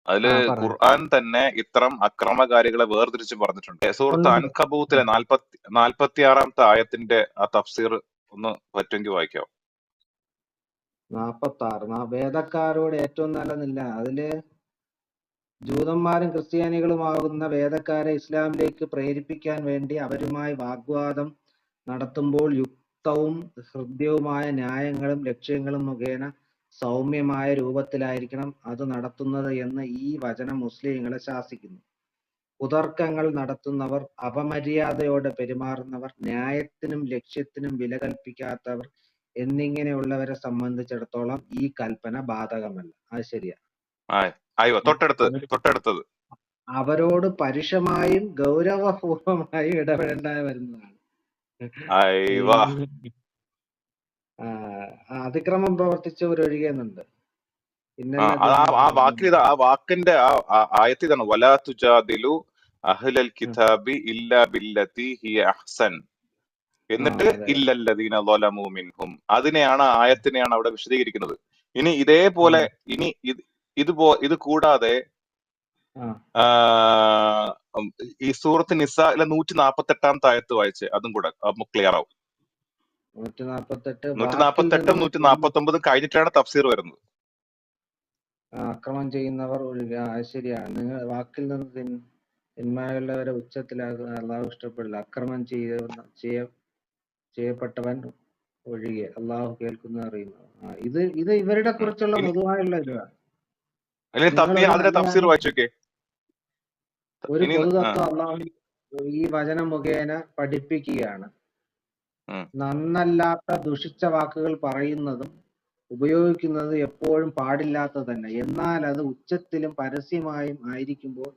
അതില് പറയാം. ഖുർആൻ തന്നെ ഇത്തരം അക്രമകാരികളെ വേർതിരിച്ച് പറഞ്ഞിട്ടുണ്ട്. സുഹൃത്ത് ഉണ്ട്. അൻകബൂത്തിലെ 46-ാമത്തെ ആയത്തിന്റെ ആ തഫ്സീർ ഒന്ന് പറ്റുമെങ്കിൽ വായിക്കാവോ? 46 വേദക്കാരോട് ഏറ്റവും നല്ലതില്ല. അതില് ജൂതന്മാരും ക്രിസ്ത്യാനികളുമാകുന്ന വേദക്കാരെ ഇസ്ലാമിലേക്ക് പ്രേരിപ്പിക്കാൻ വേണ്ടി അവരുമായി വാഗ്വാദം നടത്തുമ്പോൾ യുക്തവും ഹൃദ്യവുമായ ന്യായങ്ങളും ലക്ഷ്യങ്ങളും മുഖേന സൗമ്യമായ രൂപത്തിലായിരിക്കണം അത് നടത്തുന്നത് എന്ന് ഈ വചനം മുസ്ലിങ്ങളെ ശാസിക്കുന്നു. കുതർക്കങ്ങൾ നടത്തുന്നവർ, അപമര്യാദയോടെ പെരുമാറുന്നവർ, ന്യായത്തിനും ലക്ഷ്യത്തിനും വില കൽപ്പിക്കാത്തവർ എന്നിങ്ങനെയുള്ളവരെ സംബന്ധിച്ചിടത്തോളം ഈ കൽപ്പന ബാധകമല്ല. അത് ശരിയാ. അയ്യോ, തൊട്ടടുത്തത് അവരോട് പരുഷമായും ഗൗരവപൂർവമായും ഇടപെടേണ്ട വരുന്നതാണ്. അതിക്രമം പ്രവർത്തിച്ചവരൊഴിയുന്നുണ്ട്. ആ വാക്കിന്റെ ആയത്ത് ഇതാണ്, വലാ തുജാദിലു അഹ്ലൽ കിതാബി ഇല്ലാ ബില്ലതി ഹിയ അഹ്സൻ, എന്നിട്ട് ഇല്ലല്ലദീന ളലമു മിൻഹും. അതിനെയാണ് ആയത്തിനെയാണ് അവിടെ വിശദീകരിക്കുന്നത്. ഇനി ഇതേപോലെ ഇത് കൂടാതെ ഈ സൂറത്ത് നിസായിലെ 148-ാമത്തെ ആയത്ത് വായിച്ച് അതും കൂടെ ക്ലിയർ ആവും. 148 149 കഴിഞ്ഞിട്ടാണ് തഫ്സീർ വരുന്നത്. അക്രമം ചെയ്യുന്നവർ ശരിയാണ്. നിങ്ങൾ വാക്കിൽ നിന്ന് തിന്മയുള്ളവരെ ഉച്ചത്തിലാകുക അള്ളാഹു ഇഷ്ടപ്പെടില്ല. അക്രമം ചെയ്യപ്പെട്ടവൻ ഒഴികെ അള്ളാഹു കേൾക്കുന്ന അറിയുന്നു. ഇത് ഇവരുടെ കുറിച്ചുള്ള പൊതുവായുള്ള ഇതാണ്. ഒരു പൊതുതത്വം അള്ളാഹു ഈ വചനം മുഖേന പഠിപ്പിക്കുകയാണ്. നന്നല്ലാത്ത ദുഷിച്ച വാക്കുകൾ പറയുന്നതും ഉപയോഗിക്കുന്നത് എപ്പോഴും പാടില്ലാത്തത് തന്നെ. എന്നാൽ അത് ഉച്ചത്തിലും പരസ്യമായും ആയിരിക്കുമ്പോൾ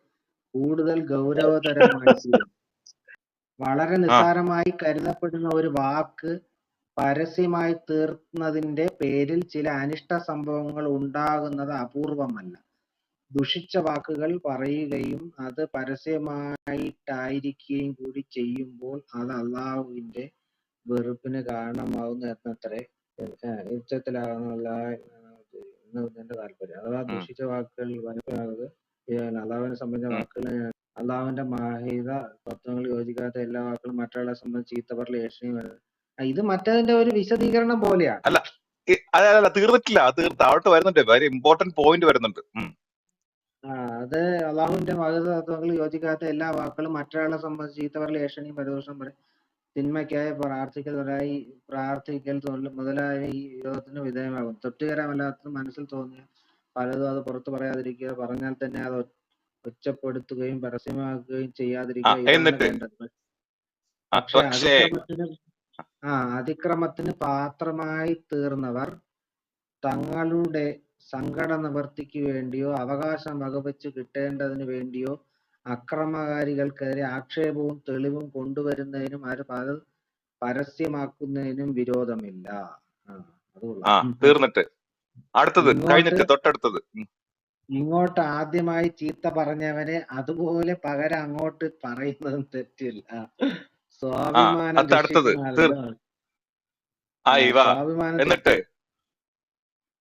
കൂടുതൽ ഗൗരവതരമായി തീരും. വളരെ നിസ്സാരമായി കരുതപ്പെടുന്ന ഒരു വാക്ക് പരസ്യമായി തീർന്നതിന്റെ പേരിൽ ചില അനിഷ്ട സംഭവങ്ങൾ ഉണ്ടാകുന്നത് അപൂർവമല്ല. ദുഷിച്ച വാക്കുകൾ പറയുകയും അത് പരസ്യമായിട്ടായിരിക്കുകയും കൂടി ചെയ്യുമ്പോൾ അത് അള്ളാഹുവിന്റെ വെറുപ്പിന് കാരണമാകുന്നു എന്നത്രേ ഉച്ചത്തിലാകുന്നതിന്റെ താല്പര്യം. അഥവാ ദുഷിച്ച വാക്കുകൾ അള്ളാഹുവിനെ സംബന്ധിച്ച വാക്കുകൾ, അള്ളാഹുവിന്റെ മാഹിത തത്വങ്ങൾ യോജിക്കാത്ത എല്ലാ വാക്കുകളും മറ്റൊരാളെ സംബന്ധിച്ച് ചീത്ത പറയൽ, ഏഷണിയും. ഇത് മറ്റതിന്റെ ഒരു വിശദീകരണം പോലെയാണ്. അല്ല, തീർന്നിട്ടില്ല. താഴോട്ട് വരുന്നുണ്ട്, വെരി ഇമ്പോർട്ടന്റ് പോയിന്റ് വരുന്നുണ്ട്. അത് അള്ളാഹുവിന്റെ മാഹിത തത്വങ്ങൾ യോജിക്കാത്ത എല്ലാ വാക്കുകളും മറ്റൊരാളെ സംബന്ധിച്ച് ചീത്ത പറയൽ, ഏഷണിയും പരദോഷം പറയും, തിന്മയ്ക്കായി പ്രാർത്ഥിക്കൽ മുതലായ ഈ വിരോധത്തിന് വിധേയമാകും. തൃപ്തികരമല്ലാത്തത് മനസ്സിൽ തോന്നിയ പലതും അത് പുറത്തു പറയാതിരിക്കുക, പറഞ്ഞാൽ തന്നെ അത് ഒച്ചപ്പെടുത്തുകയും പരസ്യമാക്കുകയും ചെയ്യാതിരിക്കുക, ഇതാണ് വേണ്ടത്. പക്ഷെ അതിക്രമത്തിന് പാത്രമായി തീർന്നവർ തങ്ങളുടെ സങ്കട നിവൃത്തിക്ക് വേണ്ടിയോ അവകാശം വകവെച്ച് കിട്ടേണ്ടതിന് വേണ്ടിയോ അക്രമകാരികൾക്കെതിരെ ആക്ഷേപവും തെളിവും കൊണ്ടുവരുന്നതിനും അത് പരസ്യമാക്കുന്നതിനും വിരോധമില്ല. തീർന്നിട്ട് തൊട്ടടുത്തത് ഇങ്ങോട്ട് ആദ്യമായി ചീത്ത പറഞ്ഞവനെ അതുപോലെ പകരം അങ്ങോട്ട് പറയുന്നതും തെറ്റില്ല. സ്വാഭിമാനം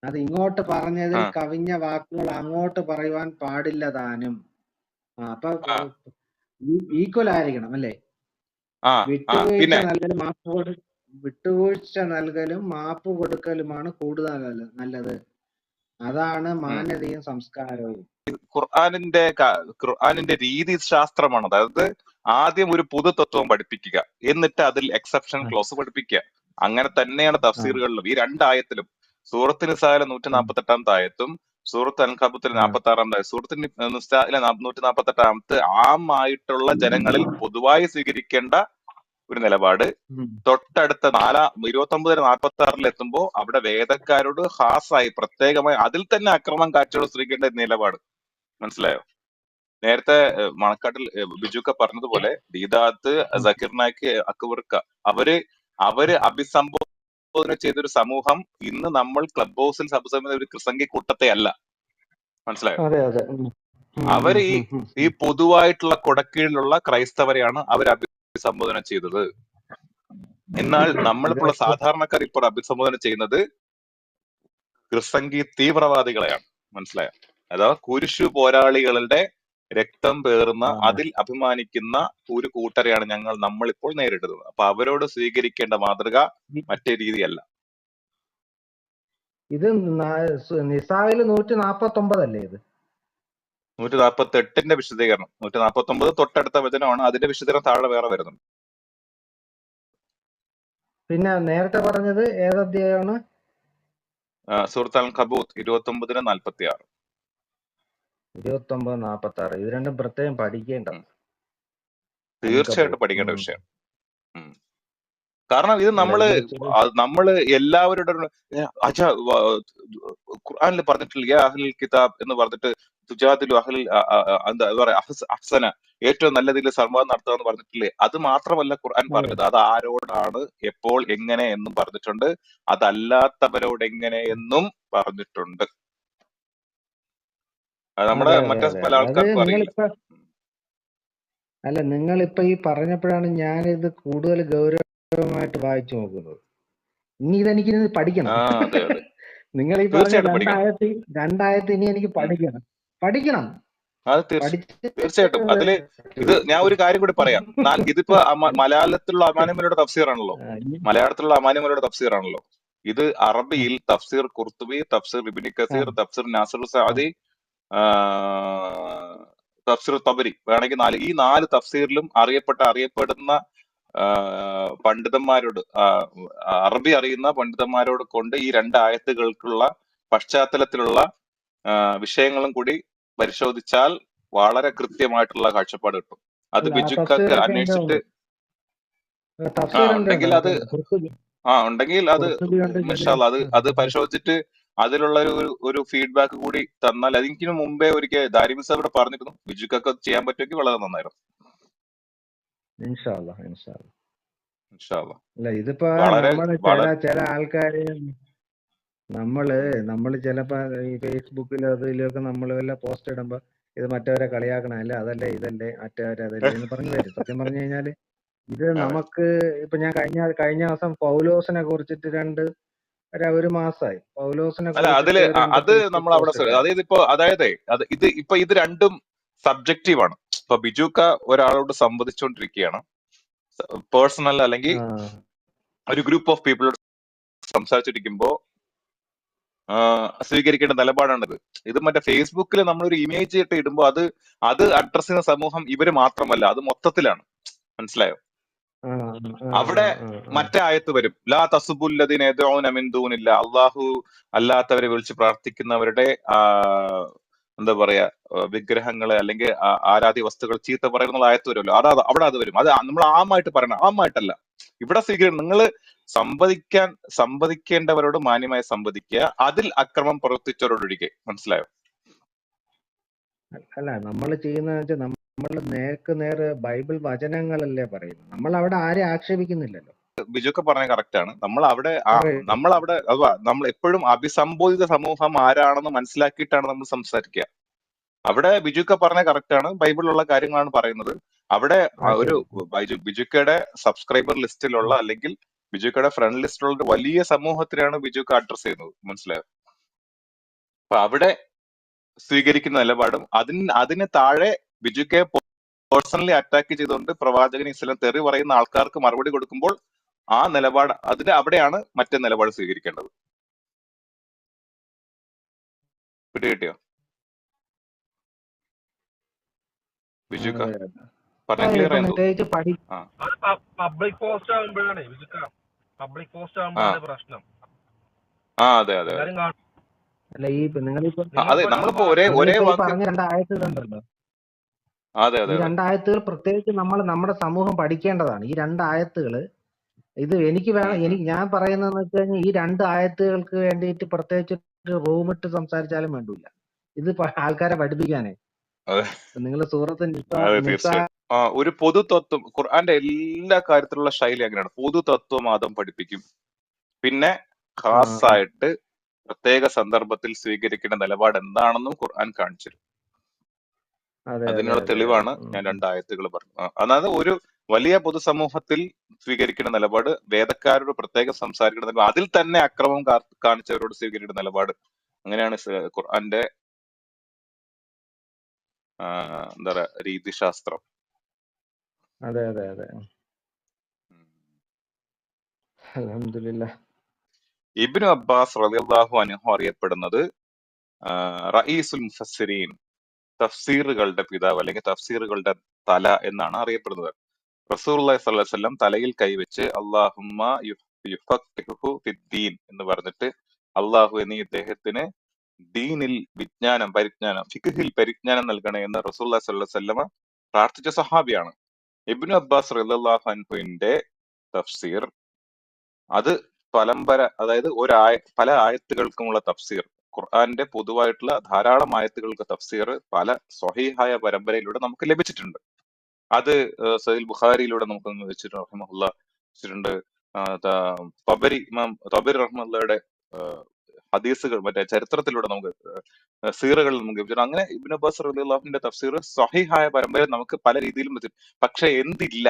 അത് ഇങ്ങോട്ട് പറഞ്ഞതിൽ കവിഞ്ഞ വാക്കുകൾ അങ്ങോട്ട് പറയുവാൻ പാടില്ല താനും. അപ്പൊ ഈക്വൽ ആയിരിക്കണം അല്ലേ? വിട്ടുവീഴ്ച നൽകലും മാപ്പ് കൊടുക്കലുമാണ് കൂടുതൽ നല്ലത്. അതാണ് മാന്യതയും സംസ്കാരവും. ഖുർആനിന്റെ രീതി ശാസ്ത്രമാണ്. അതായത് ആദ്യം ഒരു പൊതു തത്വം പഠിപ്പിക്കുക, എന്നിട്ട് അതിൽ എക്സെപ്ഷൻ ക്ലോസ് പഠിപ്പിക്കുക. അങ്ങനെ തന്നെയാണ് തഫ്സീറുകളിലും. ഈ രണ്ടായത്തിലും, സൂറത്ത് നിസായിലെ 148-ാമത്തെ ആയത്തും സൂറത്ത് അൻകബൂത്തിലെ 46-ാമത്തെ, സൂറത്ത് നിസായിലെ 148-ാമത്തെ ആമായിട്ടുള്ള ജനങ്ങളിൽ പൊതുവായി സ്വീകരിക്കേണ്ട ഒരു നിലപാട്. തൊട്ടടുത്ത 29-46 എത്തുമ്പോ അവിടെ വേദക്കാരോട് ഹാസായി പ്രത്യേകമായി അതിൽ തന്നെ അക്രമം കാറ്റോട് സ്വീകരിക്കേണ്ട നിലപാട്. മനസ്സിലായോ? നേരത്തെ മണക്കാട്ടിൽ ബിജുക്ക പറഞ്ഞതുപോലെ ദീദാത്ത്, സക്കീർ നായിക്ക്, അക്ബർക്ക അവര് അഭിസംബോധന ചെയ്തൊരു സമൂഹം ഇന്ന് നമ്മൾ ക്ലബ് ഹൗസിൽ അഭിസംബോധന ഒരു ക്രിസംഗി കൂട്ടത്തെ അല്ല. മനസ്സിലായോ? അവര് ഈ പൊതുവായിട്ടുള്ള കൊടക്കീഴിലുള്ള ക്രൈസ്തവരെയാണ് അവർ അഭിസംബോധന ചെയ്തത്. എന്നാൽ നമ്മളിപ്പോൾ സാധാരണക്കാർ ഇപ്പോൾ അഭിസംബോധന ചെയ്യുന്നത് ക്രിസംഗി തീവ്രവാദികളെയാണ്. മനസ്സിലായോ? അഥവാ കുരിശു പോരാളികളുടെ രക്തം പേറുന്ന ആ, അതിൽ അഭിമാനിക്കുന്ന ഒരു കൂട്ടരെയാണ് നമ്മളിപ്പോൾ നേരിടുന്നത്. അപ്പൊ അവരോട് സ്വീകരിക്കേണ്ട മാതൃക ഇ- മറ്റേ രീതിയല്ല. ഇത് നിസായില് 149 അല്ലേ ഇത്? 148ന്റെ വിശദീകരണം, 149 തൊട്ടടുത്ത വചനമാണ്. അതിന്റെ വിശദീകരണം താഴെ വേറെ വരുന്നുണ്ട്. പിന്നെ നേരത്തെ പറഞ്ഞത് ഏതധ്യായമാണ്? സൂറത്ത് അൽ ഖബൂത്ത് 29-46. 29-46. ഇത് രണ്ടും പ്രത്യേകം പഠിക്കേണ്ടത്. തീർച്ചയായിട്ടും പഠിക്കേണ്ട വിഷയം. കാരണം ഇത് അല്ല ഇത് ഇച്ചിരി നമ്മള് എല്ലാവരുടെ ഖുർആനിൽ പറഞ്ഞിട്ടില്ല യാ അഹ്ലൽ കിതാബ് എന്ന് പറഞ്ഞിട്ട് തുജാദിലു അഹ്ലൽ എന്താ പറയാ അഹ്സന, ഏറ്റവും നല്ല രീതിയിൽ സംവാദം നടത്തുക എന്ന് പറഞ്ഞിട്ടില്ലേ? അത് മാത്രമല്ല ഖുർആൻ അതെ. പറഞ്ഞത്, അത് ആരോടാണ്, എപ്പോൾ, എങ്ങനെ എന്നും പറഞ്ഞിട്ടുണ്ട്. അതല്ലാത്തവരോട് എങ്ങനെ എന്നും പറഞ്ഞിട്ടുണ്ട്. അത് നമ്മുടെ അതെ അതെ മറ്റേ അതെ പല അതെ. അത് ആൾക്കാർക്കും അറിയില്ല. നിങ്ങളിപ്പോ ഈ പറഞ്ഞപ്പോഴാണ് ഞാനിത് കൂടുതൽ ഗൗരവമായിട്ട് വായിച്ചു നോക്കുന്നത്. ഇനി ഇതെനിക്ക് പഠിക്കണം. അതെ അതെ, നിങ്ങൾ ഈ പറഞ്ഞ തീർച്ചയായിട്ടും പഠിക്കണം. രണ്ടായത്തി ഇനി എനിക്ക് പഠിക്കണം. അത് പഠിച്ചിട്ട് തീർച്ചയായിട്ടും അതില് ഇത് ഞാൻ ഒരു കാര്യം കൂടി പറയാം. ഇതിപ്പോ മലയാളത്തിലുള്ള അമാനിമലയുടെ തഫ്സീറാണല്ലോ, മലയാളത്തിലുള്ള അമാനിമലയുടെ തഫ്സീറാണല്ലോ. ഇത് അറബിയിൽ തഫ്സീർ ഖുർത്തുബി, തഫ്സീർ ഇബ്നു കസീർ, തഫ്സീർ നാസിർ സഅദി, തഫ്സീർ തബരി, വേണമെങ്കിൽ ഈ 4 തഫ്സീറിലും അറിയപ്പെടുന്ന പണ്ഡിതന്മാരോട്, അറബി അറിയുന്ന പണ്ഡിതന്മാരോട് കൊണ്ട് ഈ 2 ആയത്തുകൾക്കുള്ള പശ്ചാത്തലത്തിലുള്ള വിഷയങ്ങളും കൂടി പരിശോധിച്ചാൽ വളരെ കൃത്യമായിട്ടുള്ള കാഴ്ചപ്പാട് കിട്ടും. അത് ബിജുക്കൊക്കെ അന്വേഷിച്ചിട്ട് ഉണ്ടെങ്കിൽ അത് ഉണ്ടെങ്കിൽ അത് ഇൻഷാല്ലാ അത് പരിശോധിച്ചിട്ട് അതിലുള്ള ഒരു ഫീഡ്ബാക്ക് കൂടി തന്നാൽ, അതിന് മുമ്പേ ഒരിക്കൽ ദാരിമി സാർ ഇവിടെ പറഞ്ഞിരുന്നു, ബിജുക്കൊക്കെ ചെയ്യാൻ പറ്റുമെങ്കിൽ വളരെ നന്നായിരുന്നു. ഇൻഷാല്ലാ. ഇൻഷാല്ലാ. അല്ല ഇതിപ്പോ വളരെ ചില ആൾക്കാര് നമ്മള് ചിലപ്പോ ഈ ഫേസ്ബുക്കിലോ അതിലൊക്കെ നമ്മൾ വല്ല പോസ്റ്റ് ഇടുമ്പോ ഇത് മറ്റവരെ കളിയാക്കണല്ലേ, അതല്ലേ ഇതല്ലേ മറ്റവരതല്ലേ എന്ന് പറഞ്ഞു വരും. സത്യം പറഞ്ഞു കഴിഞ്ഞാല് ഇത് നമുക്ക് ഇപ്പൊ ഞാൻ കഴിഞ്ഞ ദിവസം പൗലോസിനെ കുറിച്ചിട്ട് ഒരു മാസമായി പൗലോസിനെ അല്ല അതില് അത് നമ്മൾ അവിടെ ഇത് രണ്ടും സബ്ജക്റ്റീവ് ആണ്. ഇപ്പൊ ബിജുക്ക ഒരാളോട് സംവദിച്ചുകൊണ്ടിരിക്കുകയാണ്, പേഴ്സണൽ അല്ലെങ്കിൽ ഒരു ഗ്രൂപ്പ് ഓഫ് പീപ്പിളോട് സംസാരിച്ചിരിക്കുമ്പോ സ്വീകരിക്കേണ്ട നിലപാടാണിത്. ഇത് മറ്റേ ഫേസ്ബുക്കിൽ നമ്മളൊരു ഇമേജ് ഇട്ട് ഇടുമ്പോ അത് അഡ്രസ് ചെയ്യുന്ന സമൂഹം ഇവര് മാത്രമല്ല, അത് മൊത്തത്തിലാണ്. മനസ്സിലായോ? അവിടെ മറ്റേ ആയത്ത് വരും, ലാ തസുബുല്ലദീന യദ്ഊന മിൻ ദൂനില്ല, അള്ളാഹു അല്ലാത്തവരെ വിളിച്ച് പ്രാർത്ഥിക്കുന്നവരുടെ എന്താ പറയാ വിഗ്രഹങ്ങളെ അല്ലെങ്കിൽ ആരാധ്യ വസ്തുക്കൾ ചീത്ത പറയുന്ന ആയത്ത് വരുമല്ലോ, അവിടെ അത് വരും. അത് നമ്മൾ ആമായിട്ട് പറയണം, ആമായിട്ടല്ല. ഇവിടെ നിങ്ങൾ സംവദിക്കേണ്ടവരോട് മാന്യമായി സംവദിക്കുക, അതിൽ അക്രമം പ്രവർത്തിച്ചവരോടൊഴികെ. മനസ്സിലായോ? അല്ല നമ്മൾ ചെയ്യുന്ന നമ്മൾ നേരെ ബൈബിൾ വചനങ്ങളല്ലേ പറയുന്നത്, നമ്മൾ അവിടെ ആരെയും ആക്ഷേപിക്കുന്നില്ലല്ലോ. ബിജുക്കെ പറഞ്ഞ കറക്റ്റ് ആണ്. നമ്മൾ എപ്പോഴും അഭിസംബോധിത സമൂഹം ആരാണെന്ന് മനസ്സിലാക്കിയിട്ടാണ് നമ്മൾ സംസാരിക്കുക. അവിടെ ബിജുക്ക പറഞ്ഞ കറക്റ്റ് ആണ്, ബൈബിളിലുള്ള കാര്യങ്ങളാണ് പറയുന്നത്. അവിടെ ഒരു ബിജുക്കയുടെ സബ്സ്ക്രൈബർ ലിസ്റ്റിലുള്ള അല്ലെങ്കിൽ ബിജുക്കയുടെ ഫ്രണ്ട് ലിസ്റ്റിലുള്ള ഒരു വലിയ സമൂഹത്തിനാണ് ബിജുക്ക അഡ്രസ് ചെയ്യുന്നത്. മനസ്സിലായോ? അപ്പൊ അവിടെ സ്വീകരിക്കുന്ന നിലപാടും അതിന് താഴെ ബിജുക്കയെ പേഴ്സണലി അറ്റാക്ക് ചെയ്തുകൊണ്ട് പ്രവാചകൻ ഇസ്ലാം തെറി പറയുന്ന ആൾക്കാർക്ക് മറുപടി കൊടുക്കുമ്പോൾ ആ നിലപാട് അവിടെയാണ് മറ്റേ നിലപാട് സ്വീകരിക്കേണ്ടത്. കിട്ടിയോ ബിജുക്ക? പറഞ്ഞ ക്ലിയർ ആയിരുന്നു. പബ്ലിക് പോസ്റ്റ് ആകുമ്പോഴാണ് പ്രശ്നം. അതെ അതെ അല്ല ഈ നമ്മളിപ്പോ ഒരേ വാക്ക് പറഞ്ഞ രണ്ടായത്തുകളുണ്ടല്ലോ, അതെ ഈ രണ്ടായത്തുകൾ പ്രത്യേകിച്ച് നമ്മുടെ സമൂഹം പഠിക്കേണ്ടതാണ്. ഈ രണ്ടായത്തുകള് ഇത് ഞാൻ പറയുന്നതെന്ന് വെച്ച് കഴിഞ്ഞാൽ ഈ 2 ആയത്തുകൾക്ക് വേണ്ടിയിട്ട് പ്രത്യേകിച്ച് റൂം ഇട്ട് സംസാരിച്ചാലും വേണ്ടില്ല. ഇത് ആൾക്കാരെ പഠിപ്പിക്കാനേ. നിങ്ങൾ തീർച്ചയായും ഒരു പൊതു തത്വം, ഖുർആന്റെ എല്ലാ കാര്യത്തിലുള്ള ശൈലി അങ്ങനെയാണ്. പൊതു തത്വവാദം പഠിപ്പിക്കും, പിന്നെ ഖാസായിട്ട് പ്രത്യേക സന്ദർഭത്തിൽ സ്വീകരിക്കേണ്ട നിലപാട് എന്താണെന്നും ഖുർആൻ കാണിച്ചു തരും. അതിനുള്ള തെളിവാണ് ഞാൻ 2 ആയത്തുകൾ പറഞ്ഞു. അതായത് ഒരു വലിയ പൊതുസമൂഹത്തിൽ സ്വീകരിക്കേണ്ട നിലപാട്, വേദക്കാരോട് പ്രത്യേകം സംസാരിക്കേണ്ട നിലപാട്, അതിൽ തന്നെ അക്രമം കാണിച്ചവരോട് സ്വീകരിക്കേണ്ട നിലപാട്. അങ്ങനെയാണ് ഖുർആന്റെ എന്താ പറയാ രീതിശാസ്ത്രം. അതെ അതെ അതെ. അൽഹംദുലില്ലാഹ്. ഇബ്നു അബ്ബാസ് റളിയല്ലാഹു അൻഹു അറിയപ്പെടുന്നത് റഈസുൽ മുഫസ്സിരീൻ, തഫ്സീറുകളുടെ പിതാവ് അല്ലെങ്കിൽ തഫ്സീറുകളുടെ തല എന്നാണ് അറിയപ്പെടുന്നത്. റസൂലുള്ളാഹി സ്വല്ലല്ലാഹു അലൈഹി വസല്ലം തലയിൽ കൈവച്ച് അല്ലാഹുമ്മ യുഫഖിഹുഹു ഫിദ്ദീൻ എന്ന് പറഞ്ഞിട്ട് അള്ളാഹു എന്നീ ഇദ്ദേഹത്തിന് ദീനിൽ പരിജ്ഞാനം ഫിഖ്ഹിൽ പരിജ്ഞാനം നൽകണേ എന്ന് റസൂലുള്ളാഹി സ്വല്ലല്ലാഹു അലൈഹി വസല്ലമ പ്രാർത്ഥിച്ച സഹാബിയാണ്. ഇബ്നു അബ്ബാസ് റളിയല്ലാഹു അൻഹുവിന്റെ തഫ്സീർ അത് അതായത് പല ആയത്തുകൾക്കുമുള്ള തഫ്സീർ, ഖുർആന്റെ പൊതുവായിട്ടുള്ള ധാരാളം ആയത്തുകൾക്ക് തഫ്സീർ പല സ്വഹീഹായ പരമ്പരയിലൂടെ നമുക്ക് ലഭിച്ചിട്ടുണ്ട്. അത് സഹീഹ് ബുഖാരിയിലൂടെ നമുക്ക് വെച്ചിട്ടുണ്ട്, റഹിമഹുല്ലാ വെച്ചിട്ടുണ്ട്. ഇമാം തബരി റഹ്മത്തുള്ളാഹിയുടെ ഹദീസുകൾ മറ്റേ ചരിത്രത്തിലൂടെ നമുക്ക് സീറുകളിൽ നമുക്ക് ലഭിച്ചിട്ടുണ്ട്. അങ്ങനെ ഇബ്നു അബ്ബാസ് റളിയല്ലാഹുവിന്റെ തഫ്സീർ സ്വഹീഹായ പരമ്പരയിൽ നമുക്ക് പല രീതിയിലും വെച്ചിട്ടുണ്ട്. പക്ഷെ എന്തില്ല,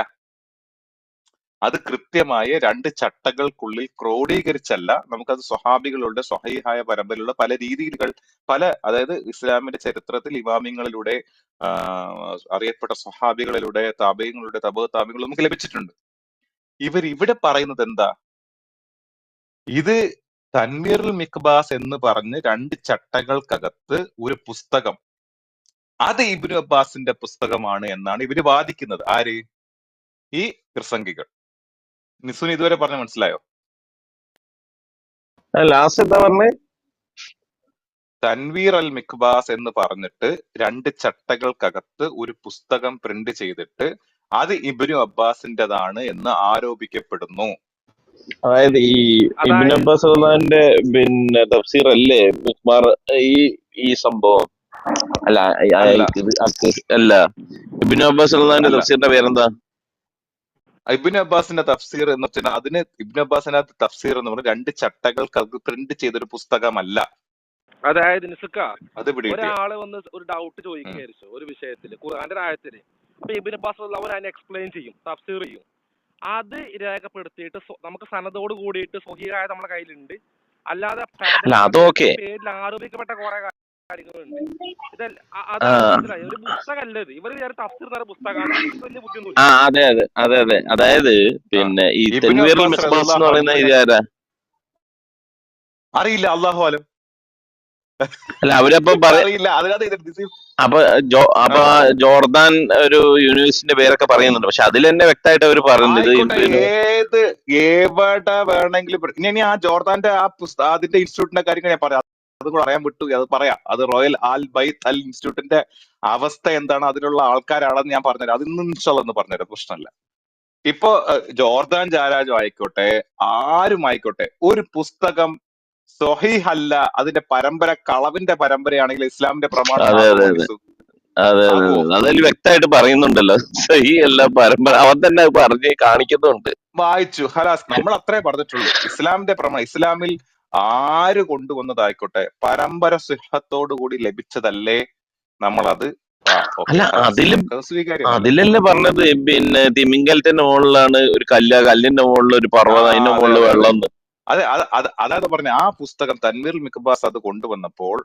അത് കൃത്യമായ 2 ചട്ടകൾക്കുള്ളിൽ ക്രോഡീകരിച്ചല്ല നമുക്കത് സ്വഹാബികളുടെ സ്വഹീഹായ പരമ്പരയിലുള്ള പല രീതികൾ, അതായത് ഇസ്ലാമിന്റെ ചരിത്രത്തിൽ ഇമാമിങ്ങളിലൂടെ അറിയപ്പെട്ട സ്വഹാബികളിലൂടെ താബിഈങ്ങളുടെ താബിഈങ്ങൾ നമുക്ക് ലഭിച്ചിട്ടുണ്ട്. ഇവിടെ പറയുന്നത് എന്താ, ഇത് തൻവീറുൽ മിഖ്ബാസ് എന്ന് പറഞ്ഞ് 2 ചട്ടകൾക്കകത്ത് ഒരു പുസ്തകം, അത് ഇബ്നു അബ്ബാസിന്റെ പുസ്തകമാണ് എന്നാണ് ഇവര് വാദിക്കുന്നത്. ആര്? ഈ പ്രസംഗികൾ. നിസുന് ഇതുവരെ പറഞ്ഞ മനസ്സിലായോ? ലാസ്റ്റ് എന്താ പറഞ്ഞേ? തൻവീർ അൽ മിഖ്ബാസ് എന്ന് പറഞ്ഞിട്ട് 2 ചട്ടകൾക്കകത്ത് ഒരു പുസ്തകം പ്രിന്റ് ചെയ്തിട്ട് അത് ഇബ്നു അബ്ബാസിന്റേതാണ് എന്ന് ആരോപിക്കപ്പെടുന്നു. അതായത് ഈ ഇബ്നു അബ്ബാസ് റളിയല്ലാഹുവിന്റെ പിന്നെ തഫ്സീർ അല്ലേ മിഖ്ബാർ ഈ സംഭവം? അല്ല ഇബ്നു അബ്ബാസ് റളിയല്ലാഹുവിന്റെ തഫ്സീറിന്റെ പേരെന്താ? ഇബ്നു അബ്ബാസിന്റെ തഫ്സീർ എന്ന് വെച്ചാൽ അതിന് ഇബ്നു അബ്ബാസിന്റെ തഫ്സീർ എന്ന് പറഞ്ഞാൽ 2 ചട്ടകൾക്ക് പ്രിന്റ് ചെയ്തൊരു പുസ്തകമല്ല. അതായത് അത് ഒരാള് വന്ന് ഒരു ഡൗട്ട് ചോദിക്കുകയായിരിക്കും ഒരു വിഷയത്തില്, ഖുർആന്റെ ആയത്തില്. അപ്പൊ ഇബ്നു അബ്ബാസ് റളിയല്ലാഹു അതിനെ എക്സ്പ്ലെയിൻ ചെയ്യും, തഫ്സീർ ചെയ്യും. അത് രേഖപ്പെടുത്തിയിട്ട് നമുക്ക് സനദോട് കൂടിയിട്ട് സ്വഹീഹായ നമ്മുടെ കയ്യിലുണ്ട്. അല്ലാതെ പേരിൽ ആരോപിക്കപ്പെട്ട കുറെ കാര്യങ്ങളുണ്ട്. ഒരു പുസ്തകമല്ല ഇത്. ഇവര് തഫ്സീർ തര പുസ്തകമാണ്. വലിയ ബുദ്ധിയൊന്നും. അതെ. അതായത് പിന്നെ ഈ തൻവീറുൽ മിഖ്ബാസ് എന്ന് പറയുന്ന ഇതാരാ? അറിയില്ല, അല്ലാഹു അലം. അല്ല അവരപ്പം അറിയില്ല. അപ്പൊ ജോർദാൻ ഒരു യൂണിവേഴ്സിറ്റിന്റെ പേരൊക്കെ പറയുന്നുണ്ട്, പക്ഷെ അതിൽ തന്നെ വ്യക്തമായിട്ട് അവർ പറയുന്നത് എവിടെ വേണമെങ്കിലും ഇനി ആ ജോർദാന്റെ അതിന്റെ ഇൻസ്റ്റിറ്റ്യൂട്ടിന്റെ കാര്യങ്ങൾ ഞാൻ പറയാം, അത് കൂടെ അറിയാൻ വിട്ടു, അത് പറയാം. അത് റോയൽ ആൽ ബൈത്ത് അൽ ഇൻസ്റ്റിറ്റ്യൂട്ടിന്റെ അവസ്ഥ എന്താണ്, അതിലുള്ള ആൾക്കാരാണെന്ന് ഞാൻ പറഞ്ഞുതരാം. അത് ഇന്ന് ഇൻഷാല്ലാ പറഞ്ഞുതരാം, പ്രശ്നമല്ല. ഇപ്പൊ ജോർദാൻ ജാരാജോ ആയിക്കോട്ടെ, ആരും ആയിക്കോട്ടെ, ഒരു പുസ്തകം സ്വഹീഹല്ല, അതിന്റെ പരമ്പര കളവിന്റെ പരമ്പരയാണെങ്കിൽ ഇസ്ലാമിന്റെ പ്രമാണം അതിൽ വ്യക്തമായിട്ട് പറയുന്നുണ്ടല്ലോ, സഹിയല്ല പരമ്പര. അവൻ തന്നെ പറഞ്ഞ് കാണിക്കുന്നുണ്ട്. വായിച്ചു ഹലാസ്, നമ്മൾ അത്രേ പറഞ്ഞിട്ടുള്ളൂ. ഇസ്ലാമിന്റെ പ്രമാണം, ഇസ്ലാമിൽ ആര് കൊണ്ടുവന്നതായിക്കോട്ടെ പരമ്പര സിഹത്തോടു കൂടി ലഭിച്ചതല്ലേ നമ്മളത് അതിലല്ലേ പറഞ്ഞത് പിന്നെ തിമിംഗലത്തിന്റെ മുകളിലാണ് ഒരു കല്ലിന്റെ മുകളിൽ ഒരു പർവ്വതം, അതിന്റെ മുകളിൽ വെള്ളം. അതായത് പറഞ്ഞ ആ പുസ്തകം തൻവീറുൽ മിഖ്ബാസ് അത് കൊണ്ടുവന്നപ്പോൾ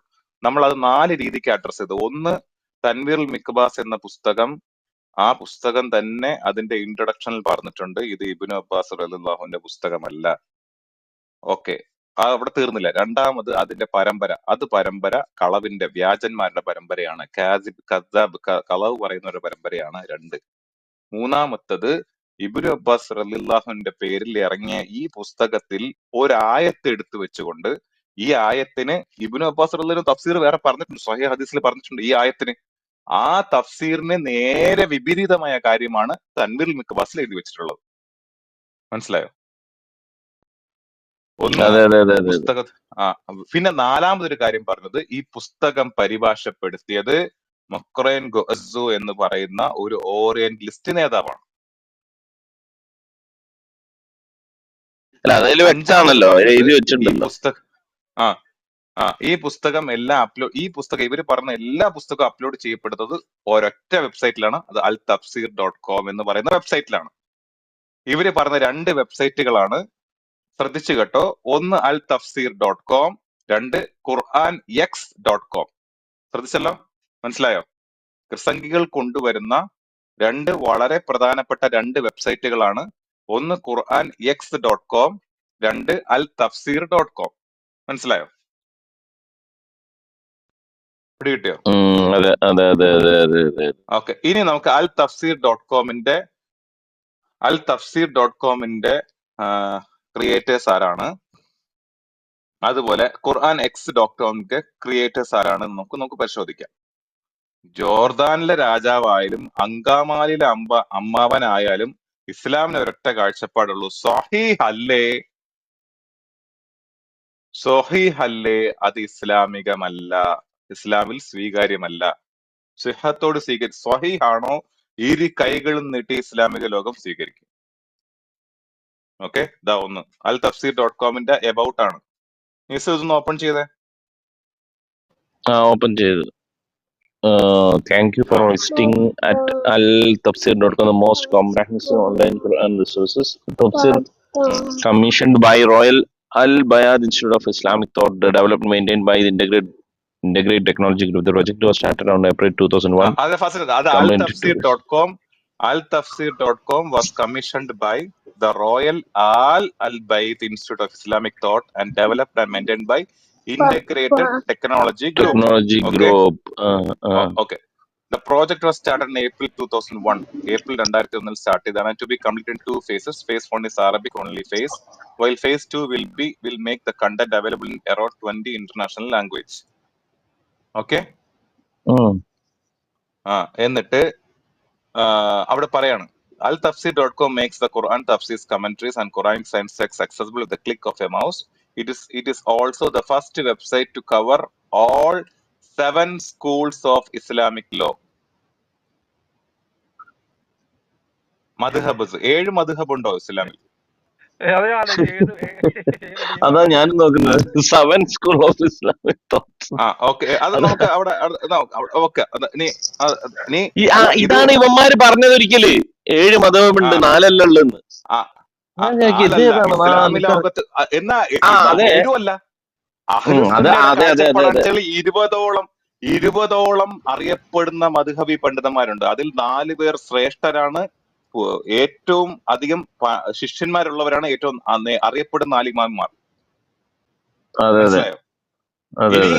നമ്മൾ അത് 4 രീതിക്ക് അഡ്രസ് ചെയ്തു. ഒന്ന്, തൻവീറുൽ മിഖ്ബാസ് എന്ന പുസ്തകം, ആ പുസ്തകം തന്നെ അതിന്റെ ഇൻട്രൊഡക്ഷനിൽ പറഞ്ഞിട്ടുണ്ട് ഇത് ഇബ്നു അബ്ബാസ് റളിയല്ലാഹുവിന്റെ പുസ്തകമല്ല. ഓക്കെ, അവിടെ തീർന്നില്ല. രണ്ടാമത് അതിന്റെ പരമ്പര കളവിന്റെ വ്യാജന്മാരുടെ പരമ്പരയാണ്, കദ്ദാബ് കളവ് പറയുന്ന ഒരു പരമ്പരയാണ്. 2, മൂന്നാമത്തത് ഇബ്നു അബ്ബാസ് റളിയല്ലാഹുവിന്റെ പേരിൽ ഇറങ്ങിയ ഈ പുസ്തകത്തിൽ ഒരായത്ത് എടുത്തു വെച്ചുകൊണ്ട് ഈ ആയത്തിന് ഇബ്നു അബ്ബാസ് റളിയല്ലാഹു തഫ്സീർ വേറെ പറഞ്ഞിട്ടുണ്ട്, സ്വഹീഹ് ഹദീസിൽ പറഞ്ഞിട്ടുണ്ട്. ഈ ആയത്തിന് ആ തഫ്സീറിന് നേരെ വിപരീതമായ കാര്യമാണ് തൻവീറുൽ മിഖ്ബാസിൽ എഴുതി വെച്ചിട്ടുള്ളത്. മനസ്സിലായോ? പുസ്തക പിന്നെ നാലാമതൊരു കാര്യം പറഞ്ഞത്, ഈ പുസ്തകം പരിഭാഷപ്പെടുത്തിയത് മൊക്രൈൻ ഗൊഅസ്സു എന്ന് പറയുന്ന ഒരു ഓറിയന്റലിസ്റ്റ് നേതാവാണ്. ഈ പുസ്തകം ഇവര് പറഞ്ഞ എല്ലാ പുസ്തകവും അപ്ലോഡ് ചെയ്യപ്പെടുന്നത് ഒരൊറ്റ വെബ്സൈറ്റിലാണ്, അത് altafsir.com എന്ന് പറയുന്ന വെബ്സൈറ്റിലാണ്. ഇവര് പറഞ്ഞ 2 വെബ്സൈറ്റുകളാണ്, ശ്രദ്ധിച്ചു കേട്ടോ. ഒന്ന് altafsir.com, 2 quranx.com. ശ്രദ്ധിച്ചല്ലോ, മനസ്സിലായോ? ക്രിസംഖികൾ കൊണ്ടുവരുന്ന രണ്ട് വളരെ പ്രധാനപ്പെട്ട രണ്ട് വെബ്സൈറ്റുകളാണ്. ഒന്ന് ഖുർആൻ.x.com, രണ്ട് al-tafsir.com. മനസ്സിലായോ? പിടി കിട്ടിയോ? അതെ അതെ അതെ അതെ അതെ അതെ. ഓക്കെ, ഇനി നമുക്ക് al-tafsir.com-ന്റെ ക്രിയേറ്റേഴ്സ് ആരാണ്, അതുപോലെ ഖുർആൻ.x.com-ന്റെ ക്രിയേറ്റേഴ്സ് ആരാണ് നമുക്ക് പരിശോധിക്കാം. ജോർദാനിലെ രാജാവായാലും അങ്കാമാലിലെ അമ്മാവനായാലും ഇസ്ലാമിന് ഒരൊറ്റ കാഴ്ചപ്പാടുള്ളൂ. സ്വഹീഹ് അല്ലേ, അത് ഇസ്ലാമികമല്ല, ഇസ്ലാമിൽ സ്വീകാര്യമല്ല. സിഹത്തോട് സ്വഹീഹ് ആണോ ഇരു കൈകളും നീട്ടി ഇസ്ലാമിക ലോകം സ്വീകരിക്കും. ഓക്കെ, ഇതാ ഒന്ന് al-tafsir.com-ന്റെ എബൌട്ട് ആണ്. ന്യൂസ് ഇതൊന്ന് ഓപ്പൺ ചെയ്തേ. ഓപ്പൺ ചെയ്തു. Thank you for ആ visiting at al-tafsir.com, the most comprehensive online Quran resources. Tafsir commissioned by Royal Al-Bayad Institute of Islamic Thought, developed and maintained by the Integrate Technology Group. The project was started around April 2001. അത് first അത് al-tafsir.com was commissioned by the Royal Al-Bayt Institute of Islamic Thought and developed and maintained by Integrated Technology Group. Technology Okay. Group. Okay. The project was started in April 2001. April 2001 start ചെയ്താണ്. To be completed in 2 phases. Phase 1 is Arabic only phase, while phase 2 will make the content available in around 20 international language. Okay. എന്നിട്ട് അവിടെ പറയാണ്, al-tafsir.com makes the Quran tafsirs, commentaries and Quranic science text accessible with the click of a mouse. It is also the first website to cover all 7 schools of Islamic law. മദ്ഹബ്സ് 7 മദ്ഹബ് ഉണ്ടോ ഇസ്ലാമിൽ? അതാ ഞാൻ നോക്കുന്നത്. 7 school of Islamic thoughts. Okay, അത് നമുക്ക് അവിടെ okay. ഇതാണ് ഇവന്മാര് പറഞ്ഞത് ഒരിക്കല് 7 മതമുണ്ട് 4 ഉള്ളെന്ന്. ഇസ്ലാമി ലോകത്ത് എന്നാ 7 ഇരുപതോളം അറിയപ്പെടുന്ന മദ്ഹബി പണ്ഡിതന്മാരുണ്ട്. അതിൽ 4 പേർ ശ്രേഷ്ഠരാണ്, ഏറ്റവും അധികം ശിഷ്യന്മാരുള്ളവരാണ്, ഏറ്റവും അറിയപ്പെടുന്ന 4 ഇമാമിമാർ. മനസ്സിലായോ? ഇനി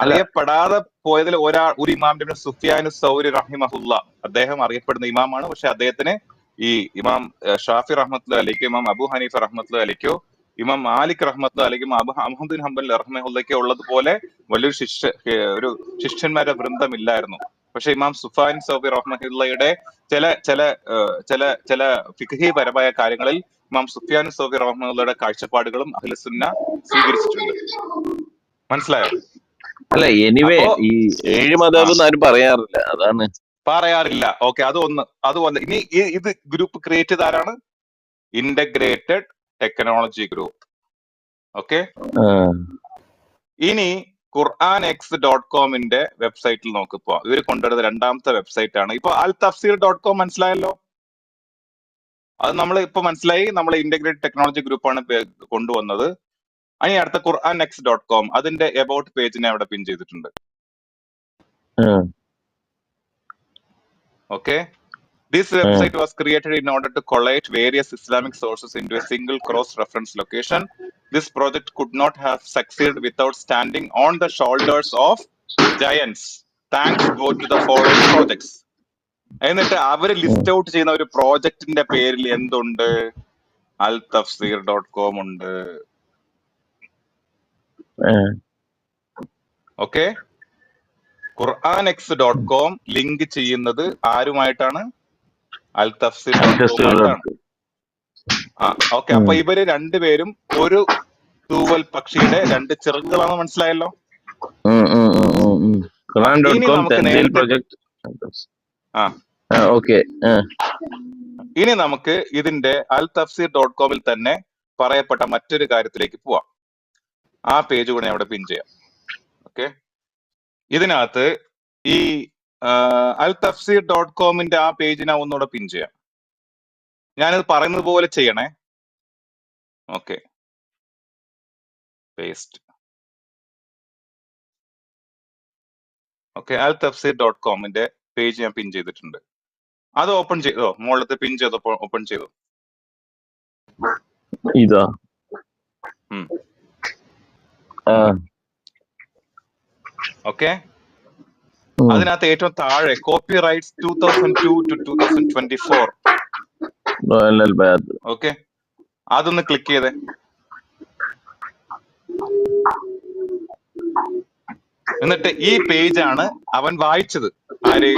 അറിയപ്പെടാതെ പോയതിൽ ഒരു ഇമാമിന്റെ സുഫിയാനു സൗരി റഹിമഹുല്ല, അദ്ദേഹം അറിയപ്പെടുന്ന ഇമാമാണ്. പക്ഷെ അദ്ദേഹത്തിന് ഈ ഇമാം ഷാഫി റഹ്മത്തുള്ളാഹി അലൈഹി, ഇമാം അബു ഹനീഫ റഹ്മത്തുള്ളാഹി അലൈഹി, ഇമാം മാലിക് റഹ്മത്തുള്ളാഹി അലൈഹി, അഹ്മദ് ബിൻ ഹംബൽ റഹ്മത്തുള്ളാഹി ഉള്ളതുപോലെ വലിയൊരു ശിഷ്യന്മാരുടെ വൃന്ദമില്ലായിരുന്നു. പക്ഷെ ഇമാം സുഫിയാൻ സൗരി റഹ്മത്തുള്ളാഹിയുടെ ചില ഫിഖ്ഹി പരമായ കാര്യങ്ങളിൽ ഇമാം സുഫിയാൻ സൗരി റഹ്മത്തുള്ളാഹിയുടെ കാഴ്ചപ്പാടുകളും അഹ്ലുസുന്ന സ്വീകരിച്ചിട്ടുണ്ട്. മനസ്സിലായോ? അല്ല, എനിവേ ഈ 7 മതം ആരും പറയാറില്ല, അതാണ് പറയാറില്ല. ഓക്കെ, അത് ഇനി ഇത് ഗ്രൂപ്പ് ക്രിയേറ്റ് ചെയ്ത ആരാണ്? Integrated technology group. ഓക്കെ, ഇനി ഖുർആൻ.x.com-ന്റെ വെബ്സൈറ്റിൽ നോക്കിപ്പോ ഇവർ കൊണ്ടുവരുന്ന രണ്ടാമത്തെ വെബ്സൈറ്റ് ആണ്. ഇപ്പൊ al-tafsir.com മനസ്സിലായല്ലോ. അത് നമ്മൾ ഇപ്പൊ മനസ്സിലായി, നമ്മൾ ഇന്റഗ്രേറ്റഡ് ടെക്നോളജി ഗ്രൂപ്പാണ് കൊണ്ടുവന്നത്. ഇനി അടുത്ത ഖുർആൻ.x.com, അതിന്റെ എബൌട്ട് പേജിനെ അവിടെ പിൻ ചെയ്തിട്ടുണ്ട്. Okay, this website was created in order to collate various Islamic sources into a single cross-reference location. This project could not have succeeded without standing on the shoulders of giants. Thanks go to the following projects. എന്നിട്ട് അവര് list out ചെയ്യുന്ന ഒരു പ്രോജക്റ്റിന്റെ പേരിൽ എന്തുണ്ട്? al-tafsir.com ഉണ്ട്. Okay, ഖുർആൻ.x.com link ചെയ്യുന്നത് ആരുമായിട്ടാണ്? al-tafsir.com-ആയിട്ടാണ്. Okay, അപ്പൊ ഇവര് രണ്ടുപേരും ഒരു തൂവൽ പക്ഷിയുടെ 2 ചിറകുകളാണ്. മനസ്സിലായല്ലോ? ഇനി നമുക്ക് ഇതിന്റെ al-tafsir.com-ൽ തന്നെ പറയപ്പെട്ട മറ്റൊരു കാര്യത്തിലേക്ക് പോവാം. ആ പേജ് കൂടെ അവിടെ പിൻ ചെയ്യാം. ഓക്കെ, ഇതിനകത്ത് ഈ al-tafsir.com-ന്റെ ആ പേജിനെ ഒന്നുകൂടെ പിൻ ചെയ്യാം. ഞാനിത് പറയുന്നത് പോലെ ചെയ്യണേ. Okay, paste. ഓക്കെ, al-tafsir.com-ന്റെ പേജ് ഞാൻ പിൻ ചെയ്തിട്ടുണ്ട്. അത് ഓപ്പൺ ചെയ്തോ, മുകളിലത്തെ പിൻ ചെയ്തോ, ഓപ്പൺ ചെയ്തോ. ഇതാ. ഓക്കെ, അതിനകത്ത് ഏറ്റവും താഴെ copy rights 2002 to 2024. Royal Al Bayad. Okay, അതൊന്ന് ക്ലിക്ക് ചെയ്തേ. എന്നിട്ട് ഈ പേജാണ് അവൻ വായിച്ചത്. ആര്?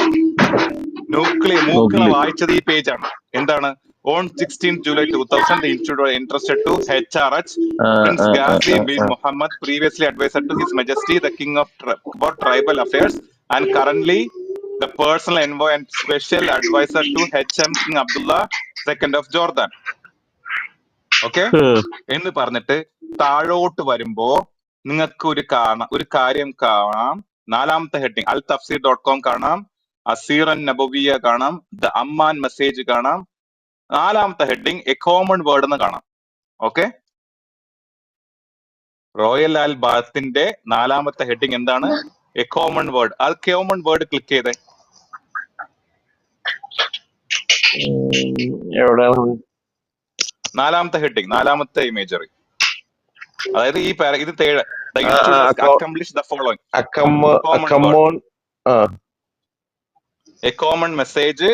മൂക്കള വായിച്ചത് ഈ പേജാണ്. എന്താണ്? On 16th July 2000, the institute interested to HRH Prince Ghazi bin Muhammad, previously advisor to His Majesty the King of about tribal affairs, and currently the personal envoy and special advisor to HM King Abdullah II of Jordan. Okay എന്ന് പറഞ്ഞിട്ട് താഴോട്ട് വരുമ്പോ നിങ്ങൾക്ക് ഒരു കാര്യം കാണാം. 4ാമത്തെ heading altafsir.com കാണാം, അസീറൻ നബവിയ കാണാം, ദ അമ്മാൻ മെസ്സേജ് കാണാം. 4ാമത്തെ ഹെഡിങ് എ കോമൺ വേർഡ് എന്ന് കാണാം. ഓക്കെ, റോയൽ അൽ ബയാത്തിന്റെ 4ാമത്തെ ഹെഡിങ് എന്താണ്? A common word. ആ കോമൺ വേർഡ് ക്ലിക്ക് ചെയ്തേ. എവിടെയാണ്? 4ാമത്തെ ഹെഡിങ്, 4ാമത്തെ ഇമേജറി. അതായത് ഈ ഇത് accomplish the following. A common message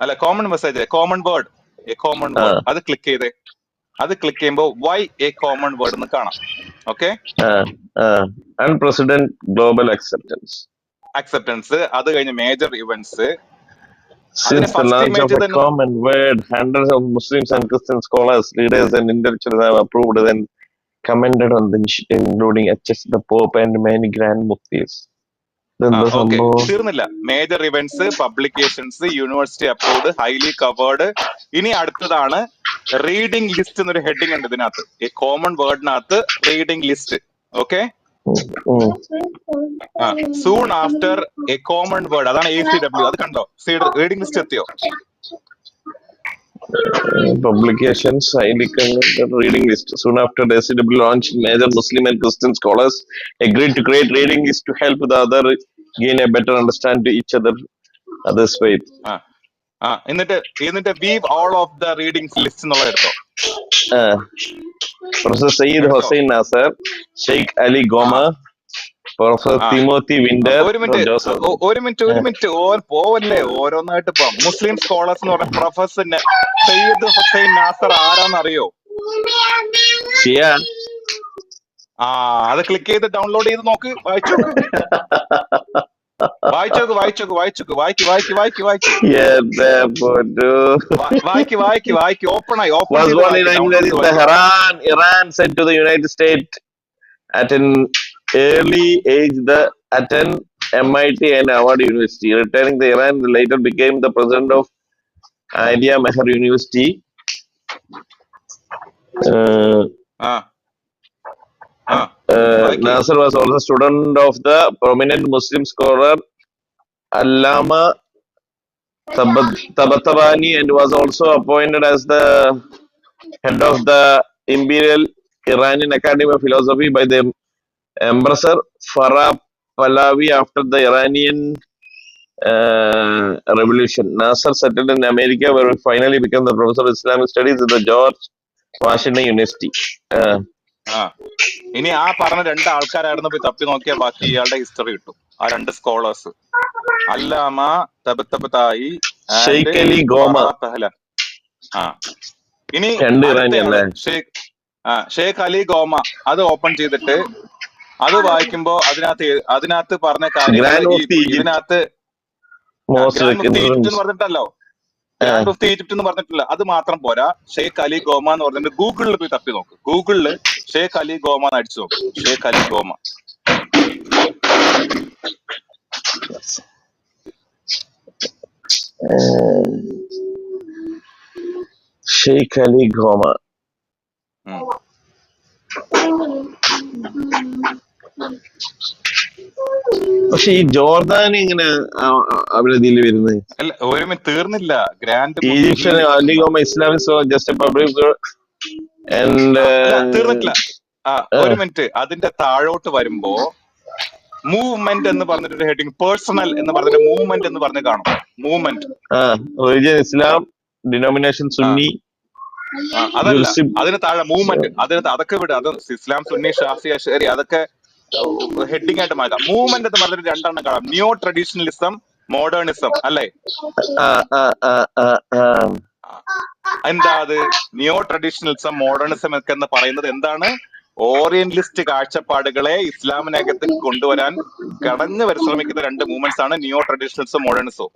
അല്ല, common message, common word, a common word. അത് ക്ലിക്ക് ചെയ്തേ. അത് ക്ലിക്ക് ചെയ്യുമ്പോൾ വൈ എ കോമൺ വേർഡ് എന്ന് കാണാം. Okay, unprecedented global acceptance. അത് കഴിഞ്ഞ് major events. Since the launch of a common word, hundreds of Muslims and Christian scholars, leaders and intellectuals have approved and commented on the initiative, including HS, the Pope and many Grand Muftis. തീർന്നില്ല. Major events, publications, university approved, highly covered. ഇനി അടുത്തതാണ് reading list എന്നൊരു heading ഉണ്ട് ഇതിനകത്ത്. ഈ common വേർഡിനകത്ത് reading list. Okay, soon after a common word, അതാണ് ACW. അത് കണ്ടോ? റീഡിംഗ് ലിസ്റ്റ് എത്തിയോ? Publications, highly commended reading list. Soon after the ACW launched, major Muslim and Christian scholars agreed to create reading list to help the other gain a better understanding to each other's faith. എന്നിട്ട് weave all of the readings list എന്നുള്ള എടുത്തോ. Professor Sayyid Hossein Nasser, Sheikh Ali Goma, Professor Timothy Winder. ഒരു minute പോവല്ലേ, ഓരോന്നായിട്ട് പോവാം. മുസ്ലിം scholars എന്ന് പറഞ്ഞ professor Sayyid Hussain Nasar ആരാന്നറിയോ? അത് ക്ലിക്ക് ചെയ്ത് ഡൗൺലോഡ് ചെയ്ത് നോക്ക്, വായിച്ചോക്ക്. ഓപ്പൺ ആയി. Iran sent to the United States at an early age attend MIT and Harvard University. Returning to Iran, later became the president of Alia Meher University. Nasser was also a student of the prominent Muslim scholar Allama Tabatabai and was also appointed as the head of the Imperial Iranian Academy of Philosophy by the Emperor Farah Pahlavi after the Iranian Revolution. Nasser settled in America, where he finally became the professor of Islamic Studies at the George Washington University. ഇനി ആ പറഞ്ഞ 2 ആൾക്കാരായിരുന്നു പോയി തപ്പി നോക്കിയാൽ ബാക്കി ഇയാളുടെ history കിട്ടും. ആ 2 സ്കോളേഴ്സ്, അല്ലാമ തബത്തബതായി, ഷെയ്ഖ് അലി ഗോമ. ഇനി ഷെയ്ഖ് അലി ഗോമ. അത് ഓപ്പൺ ചെയ്തിട്ട് അത് വായിക്കുമ്പോ അതിനകത്ത് പറഞ്ഞ കാര്യങ്ങൾ ഇതിനകത്ത് ഈജിപ്റ്റ് എന്ന് പറഞ്ഞിട്ടല്ലോ, ഗ്രാൻഡ് മുഫ്തി ഈജിപ്റ്റ് എന്ന് പറഞ്ഞിട്ടില്ല. അത് മാത്രം പോരാ, ഷെയ്ഖ് അലി ഗോമ എന്ന് പറഞ്ഞിട്ട് ഗൂഗിളിൽ പോയി തപ്പി നോക്ക്. ഗൂഗിളില് ഷെയ്ഖ് അലി ഗോമ എന്ന് അടിച്ചു നോക്ക്. ഷെയ്ഖ് അലി ഗോമ. ഷെയ്ഖ് അലി ഗോമ. പക്ഷെ ഈ ജോർദാൻ ഇങ്ങനെ അവിടെ ഇതിൽ വരുന്നത് അല്ല, ഒരു തീർന്നില്ല. Grand Egyptian Ali ഗോമ Islamic just public തീർന്നിട്ടില്ല. ഒരു മിനിറ്റ്. അതിന്റെ താഴോട്ട് വരുമ്പോ മൂവ്മെന്റ് എന്ന് പറഞ്ഞിട്ടൊരു ഹെഡിങ്, പേഴ്സണൽ എന്ന് പറഞ്ഞിട്ട് മൂവ്മെന്റ് എന്ന് പറഞ്ഞ് കാണും. മൂവ്മെന്റ്. റിലിജിയൻ ഇസ്ലാം, ഡിനോമിനേഷൻ ആ സുന്നി, അതല്ല, ജുറിസ്ഡിക്ഷൻ. അതിന് താഴെ മൂവ്മെന്റ്, അതൊക്കെ വിട്. അത് ഇസ്ലാം, സുന്നി, ഷാഫി, അഷ്അരി അതൊക്കെ ഹെഡിങ് ആയിട്ട് മാറ്റാം. മൂവ്മെന്റ് എന്ന് പറഞ്ഞിട്ട് രണ്ടെണ്ണം കാണാം, ന്യൂ ട്രഡീഷണലിസം, മോഡേണിസം, അല്ലേ? എന്താ അത്? ന്യൂ ട്രഡീഷണലിസം, മോഡേണിസം ഒക്കെ എന്ന് പറയുന്നത് എന്താണ്? ഓറിയന്റലിസ്റ്റ് കാഴ്ചപ്പാടുകളെ ഇസ്ലാമിനകത്ത് കൊണ്ടുവരാൻ കടഞ്ഞു പരിശ്രമിക്കുന്ന രണ്ട് മൂവ്മെന്റ്സ് ആണ് ന്യൂ ട്രഡീഷണലിസം, മോഡേണിസവും.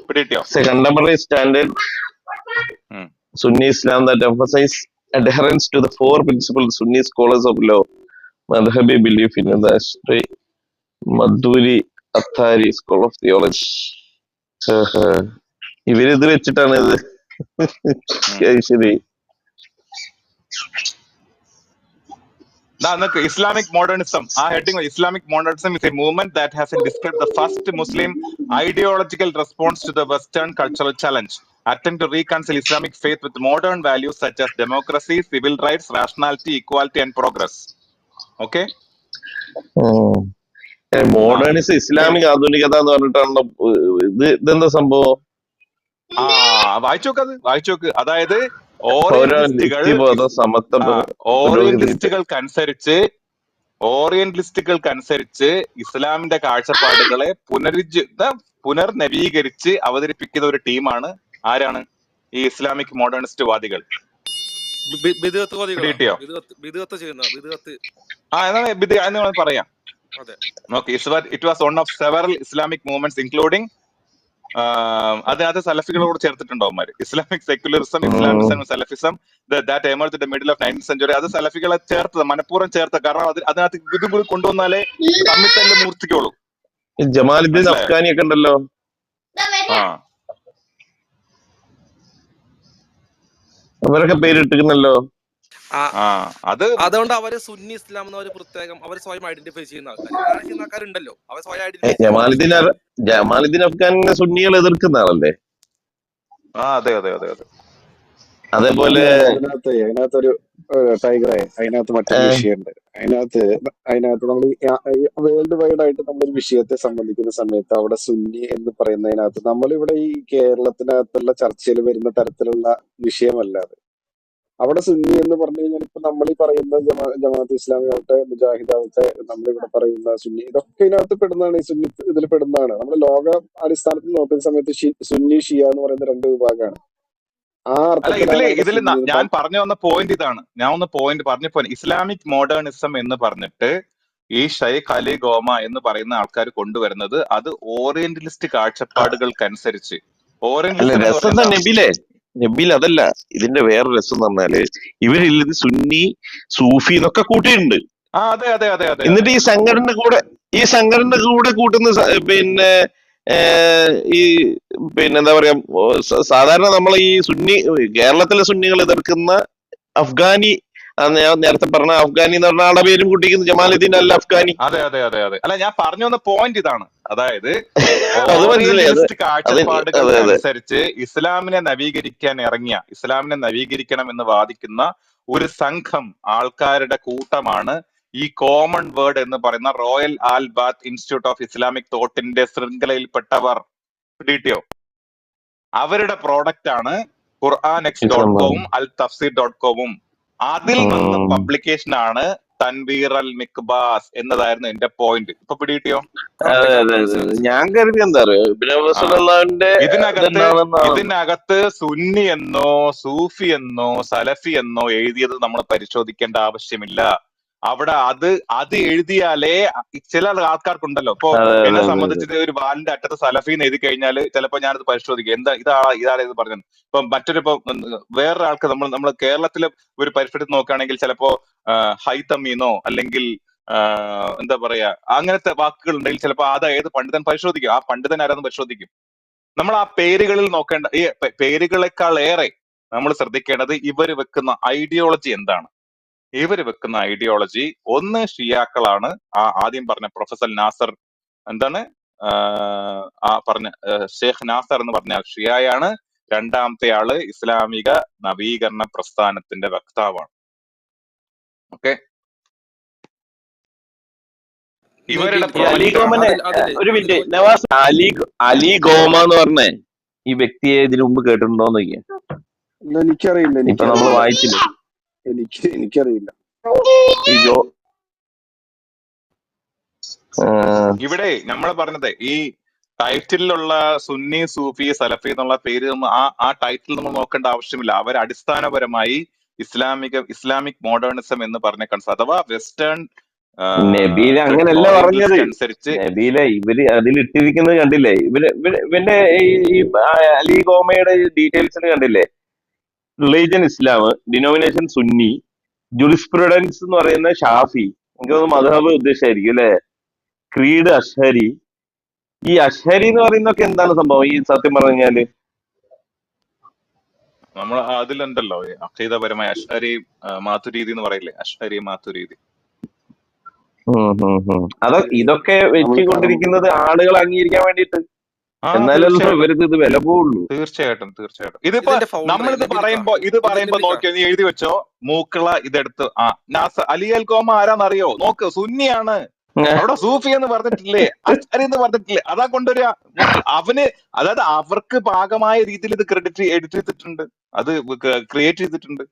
പിടികിട്ടിയോ? Contemporary standard Sunni Islam that emphasize adherence to the four principles Sunni scholars of law, Madhabi belief in the Ash'ari, Madhuri, Athari school of theology. ഇവരിത് വെച്ചിട്ടാണ് ഇത് ശരി. Islamic modernism. Heading Islamic modernism is a movement that has described the first Muslim ideological response to the Western cultural challenge, attempt to reconcile Islamic faith with modern values such as democracy, civil rights, rationality, equality, and progress. Okay. Modernism Islamic ആധുനികത എന്ന് പറഞ്ഞിട്ടാണല്ലോ ഇതെന്താ സംഭവം? വായിച്ചോക്ക്. അതായത് ഓറിയന്റലിസ്റ്റുകൾക്കനുസരിച്ച് ഇസ്ലാമിന്റെ കാഴ്ചപ്പാടുകളെ പുനർനവീകരിച്ച് അവതരിപ്പിക്കുന്ന ഒരു ടീമാണ് ആരാണ്? ഈ ഇസ്ലാമിക് മോഡേണിസ്റ്റ് വാദികൾ. പറയാം. It was one of several Islamic movements including അതിനകത്ത് സലഫികളോട് ചേർത്തിട്ടുണ്ടോ അവന്മാര്? Islamic secularism, Islamism, Salafism that emerged in the middle of 19th century. അത് സലഫികളെ ചേർത്തത്, മനഃപൂർവ്വം ചേർത്തത്. കാരണം അതിനകത്ത് ഇത് കൂടി കൊണ്ടുവന്നാലേ തമ്മിത്തല്ല് മൂർത്തിക്കുള്ളൂ. ജമാലുദ്ദീൻ അഫ്ഗാനി ഒക്കെ ഉണ്ടല്ലോ. അവരൊക്കെ പേരിട്ടിരുന്നല്ലോ. അതുകൊണ്ട് അവര് സുന്നി ഇസ്ലാം എന്ന് പ്രത്യേകം അവർ സ്വയം ഐഡന്റിഫൈ ചെയ്യുന്ന ആൾക്കാരുണ്ടല്ലോ. അവർ സ്വയം ജമാലുദ്ദീൻ അഫ്ഗാനിനെ സുന്നികൾ എതിർക്കുന്ന ആളല്ലേ? അതെ. അതേപോലെ അതിനകത്തൊരു ടൈഗറെ, അതിനകത്ത് മറ്റൊരു വിഷയമുണ്ട്. അതിനകത്ത് നമ്മൾ വേൾഡ് വൈഡ് ആയിട്ട് നമ്മളൊരു വിഷയത്തെ സംബന്ധിക്കുന്ന സമയത്ത് അവിടെ സുന്നി എന്ന് പറയുന്നതിനകത്ത് നമ്മളിവിടെ ഈ കേരളത്തിനകത്തുള്ള ചർച്ചയിൽ വരുന്ന തരത്തിലുള്ള വിഷയമല്ല അത്. അവിടെ സുന്നി എന്ന് പറഞ്ഞു കഴിഞ്ഞാൽ ഇപ്പൊ നമ്മൾ ഈ പറയുന്ന ജമാഅത്ത് ഇസ്ലാമി ആവട്ടെ, മുജാഹിദ് ആവട്ടെ, നമ്മളിവിടെ പറയുന്ന സുന്നി, ഇതൊക്കെ ഇതിനകത്ത് പെടുന്നതാണ്. ഈ സുന്നി ഇതിൽ പെടുന്നതാണ്. നമ്മൾ ലോക അടിസ്ഥാനത്തിൽ നോക്കുന്ന സമയത്ത് സുന്നി ഷിയ എന്ന് പറയുന്ന രണ്ട് വിഭാഗമാണ്. ഇതിൽ ഞാൻ പറഞ്ഞു വന്ന പോയിന്റ് ഇതാണ്. ഞാൻ ഒന്ന് പറഞ്ഞപ്പോ ഇസ്ലാമിക് മോഡേണിസം എന്ന് പറഞ്ഞിട്ട് ഈ ഷെയ്ഖ് അലി ഗോമ എന്ന് പറയുന്ന ആൾക്കാർ കൊണ്ടുവരുന്നത് അത് ഓറിയന്റലിസ്റ്റ് കാഴ്ചപ്പാടുകൾക്കനുസരിച്ച്. നബീൽ അതല്ല, ഇതിന്റെ വേറെ രസം എന്ന് പറഞ്ഞാല് ഇവരിൽ സുന്നി, സൂഫി എന്നൊക്കെ കൂട്ടിയിട്ടുണ്ട്. എന്നിട്ട് ഈ സംഘടന കൂടെ കൂട്ടുന്ന എന്താ പറയാ, സാധാരണ നമ്മൾ ഈ സുന്നി, കേരളത്തിലെ സുന്നികൾ എതിർക്കുന്ന അഫ്ഗാനി, ഞാൻ നേരത്തെ പറഞ്ഞ അഫ്ഗാനി എന്ന് പറഞ്ഞ ആളുടെ പേരും കൂട്ടിയിരിക്കുന്നത് ജമാലുദ്ദീൻ അല്ല അഫ്ഗാനി. അതെ. അല്ല, ഞാൻ പറഞ്ഞു വന്ന പോയിന്റ് ഇതാണ്. അതായത് കാഴ്ചപ്പാടുകൾക്കനുസരിച്ച് ഇസ്ലാമിനെ നവീകരിക്കണം എന്ന് വാദിക്കുന്ന ഒരു സംഘം ആൾക്കാരുടെ കൂട്ടമാണ് ഈ കോമൺ വേർഡ് എന്ന് പറയുന്ന royal Aal Bayt institute of Islamic തോട്ടിന്റെ ശൃംഖലയിൽപ്പെട്ടവർ. പിടികിട്ടിയോ? അവരുടെ പ്രോഡക്റ്റ് ആണ് ഖുർആൻx.com, അൽ തഫ്സീർ.com. അതിൽ നിന്ന് പബ്ലിക്കേഷൻ ആണ് തൻവീർ അൽ മിക്ബാസ് എന്നതായിരുന്നു എന്റെ പോയിന്റ്. ഇപ്പൊ പിടികിട്ടിയോ? ഞാൻ കരുതി എന്താ ഇതിനകത്ത് സുന്നി എന്നോ സൂഫി എന്നോ സലഫി എന്നോ എഴുതിയത് നമ്മൾ പരിശോധിക്കേണ്ട ആവശ്യമില്ല. അവിടെ അത് എഴുതിയാലേ ചില ആൾക്കാർക്കുണ്ടല്ലോ. ഇപ്പൊ എന്നെ സംബന്ധിച്ച് ഒരു വാലിന്റെ അറ്റത്ത് സലഫീന്ന് എഴുതി കഴിഞ്ഞാൽ ചിലപ്പോ ഞാനത് പരിശോധിക്കും, ഇതാരേത് പറഞ്ഞത്. ഇപ്പൊ വേറൊരു ആൾക്ക് നമ്മൾ കേരളത്തിലെ ഒരു പരിസരത്ത് നോക്കുകയാണെങ്കിൽ ചിലപ്പോ ഹൈതമീന്നോ അല്ലെങ്കിൽ എന്താ പറയാ അങ്ങനത്തെ വാക്കുകൾ ഉണ്ടെങ്കിൽ ചിലപ്പോ അത് ഏത് പണ്ഡിതൻ പരിശോധിക്കും, ആ പണ്ഡിതൻ ആരാന്ന് പരിശോധിക്കും. നമ്മൾ ആ പേരുകളിൽ നോക്കേണ്ട, ഈ പേരുകളെക്കാൾ ഏറെ നമ്മൾ ശ്രദ്ധിക്കേണ്ടത് ഇവർ വെക്കുന്ന ഐഡിയോളജി എന്താണ്. ഇവർ വെക്കുന്ന ഐഡിയോളജി ഒന്ന് ഷിയാക്കളാണ്. ആദ്യം പറഞ്ഞ പ്രൊഫസർ നാസർ എന്താണ് പറഞ്ഞ ഷെയ്ഖ് നാസർ എന്ന് പറഞ്ഞ ഷിയായാണ്. രണ്ടാമത്തെ ആള് ഇസ്ലാമിക നവീകരണ പ്രസ്ഥാനത്തിന്റെ വക്താവാണ്. ഓക്കെ, ഇവരുടെ ഈ അലി പ്രൊവൈഡർ ആണ്. ഗോമനെ ഒരു മിനിറ്റ് നവാസ്, അലി ഗോമ എന്ന് പറഞ്ഞേ ഈ വ്യക്തിയെ ഇതിനു മുമ്പ് കേട്ടിട്ടുണ്ടോന്ന് ചോദിക്കാം. ഇല്ല, എനിക്കറിയില്ല ഇപ്പൊ നമ്മൾ എനിക്കറിയില്ല വായിച്ചില്ലേ എനിക്കറിയില്ല. ഈ ജോ ഇവിടെ നമ്മൾ പറഞ്ഞത് ഈ ടൈറ്റിലുള്ള സുന്നി സൂഫി സലഫി എന്നുള്ള പേര് ആ ടൈറ്റിൽ നമ്മൾ നോക്കേണ്ട ആവശ്യമില്ല. അവർ അടിസ്ഥാനപരമായി ഇസ്ലാമിക് മോഡേണിസം എന്ന് പറഞ്ഞ അഥവാ വെസ്റ്റേൺ നബീല അങ്ങനല്ല പറഞ്ഞത്. അനുസരിച്ച് നബീല ഇവര് അതിലിട്ടിരിക്കുന്നത് കണ്ടില്ലേ? ഇവന്റെ ഈ അലി ഗോമയുടെ ഡീറ്റെയിൽസിന് കണ്ടില്ലേ? റിലീജിയൻ ഇസ്ലാം, ഡിനോമിനേഷൻ സുന്നി, ജുറിസ്പ്രുഡൻസ് എന്ന് പറയുന്ന ഷാഫി, എനിക്ക് മദ്ഹബ് ഉദ്ദേശമായിരിക്കും അല്ലെ, ക്രീഡ് അഷ്ഹരി. ഈ അഷ്ഹരി എന്ന് പറയുന്നൊക്കെ എന്താണ് സംഭവം? ഈ സത്യം പറഞ്ഞു കഴിഞ്ഞാല് നമ്മൾ അതിലുണ്ടല്ലോ അഖീദപരമായ അഷ്അരി മാതുരീദി എന്ന് പറയില്ലേ, അഷ്അരി മാതുരീദി. ഇതൊക്കെ വെച്ചുകൊണ്ടിരിക്കുന്നത് ആളുകൾ അംഗീകരിക്കാൻ വേണ്ടിയിട്ട്. ആ എന്നാലല്ലോ തീർച്ചയായിട്ടും ഇവർക്ക് ഇത് വില പോവുള്ളൂ. തീർച്ചയായിട്ടും തീർച്ചയായിട്ടും. ഇതിപ്പോ നമ്മളിത് പറയുമ്പോ നോക്കിയോ, നീ എഴുതി വെച്ചോ, മൂക്കള ഇതെടുത്ത് അലി അൽ ഗോമ ആരാന്നറിയോ? നോക്ക്, സുന്നിയാണ്. അവിടെ സൂഫി എന്ന് പറഞ്ഞിട്ടില്ലേ, അഷ്അരി എന്ന് പറഞ്ഞിട്ടില്ലേ, അതാ കൊണ്ടുവരിക. അവന് അതായത് അവർക്ക് പാകമായ രീതിയിൽ ഇത് എഡിറ്റ് ചെയ്തിട്ടുണ്ട്, അത് ക്രിയേറ്റ് ചെയ്തിട്ടുണ്ട്.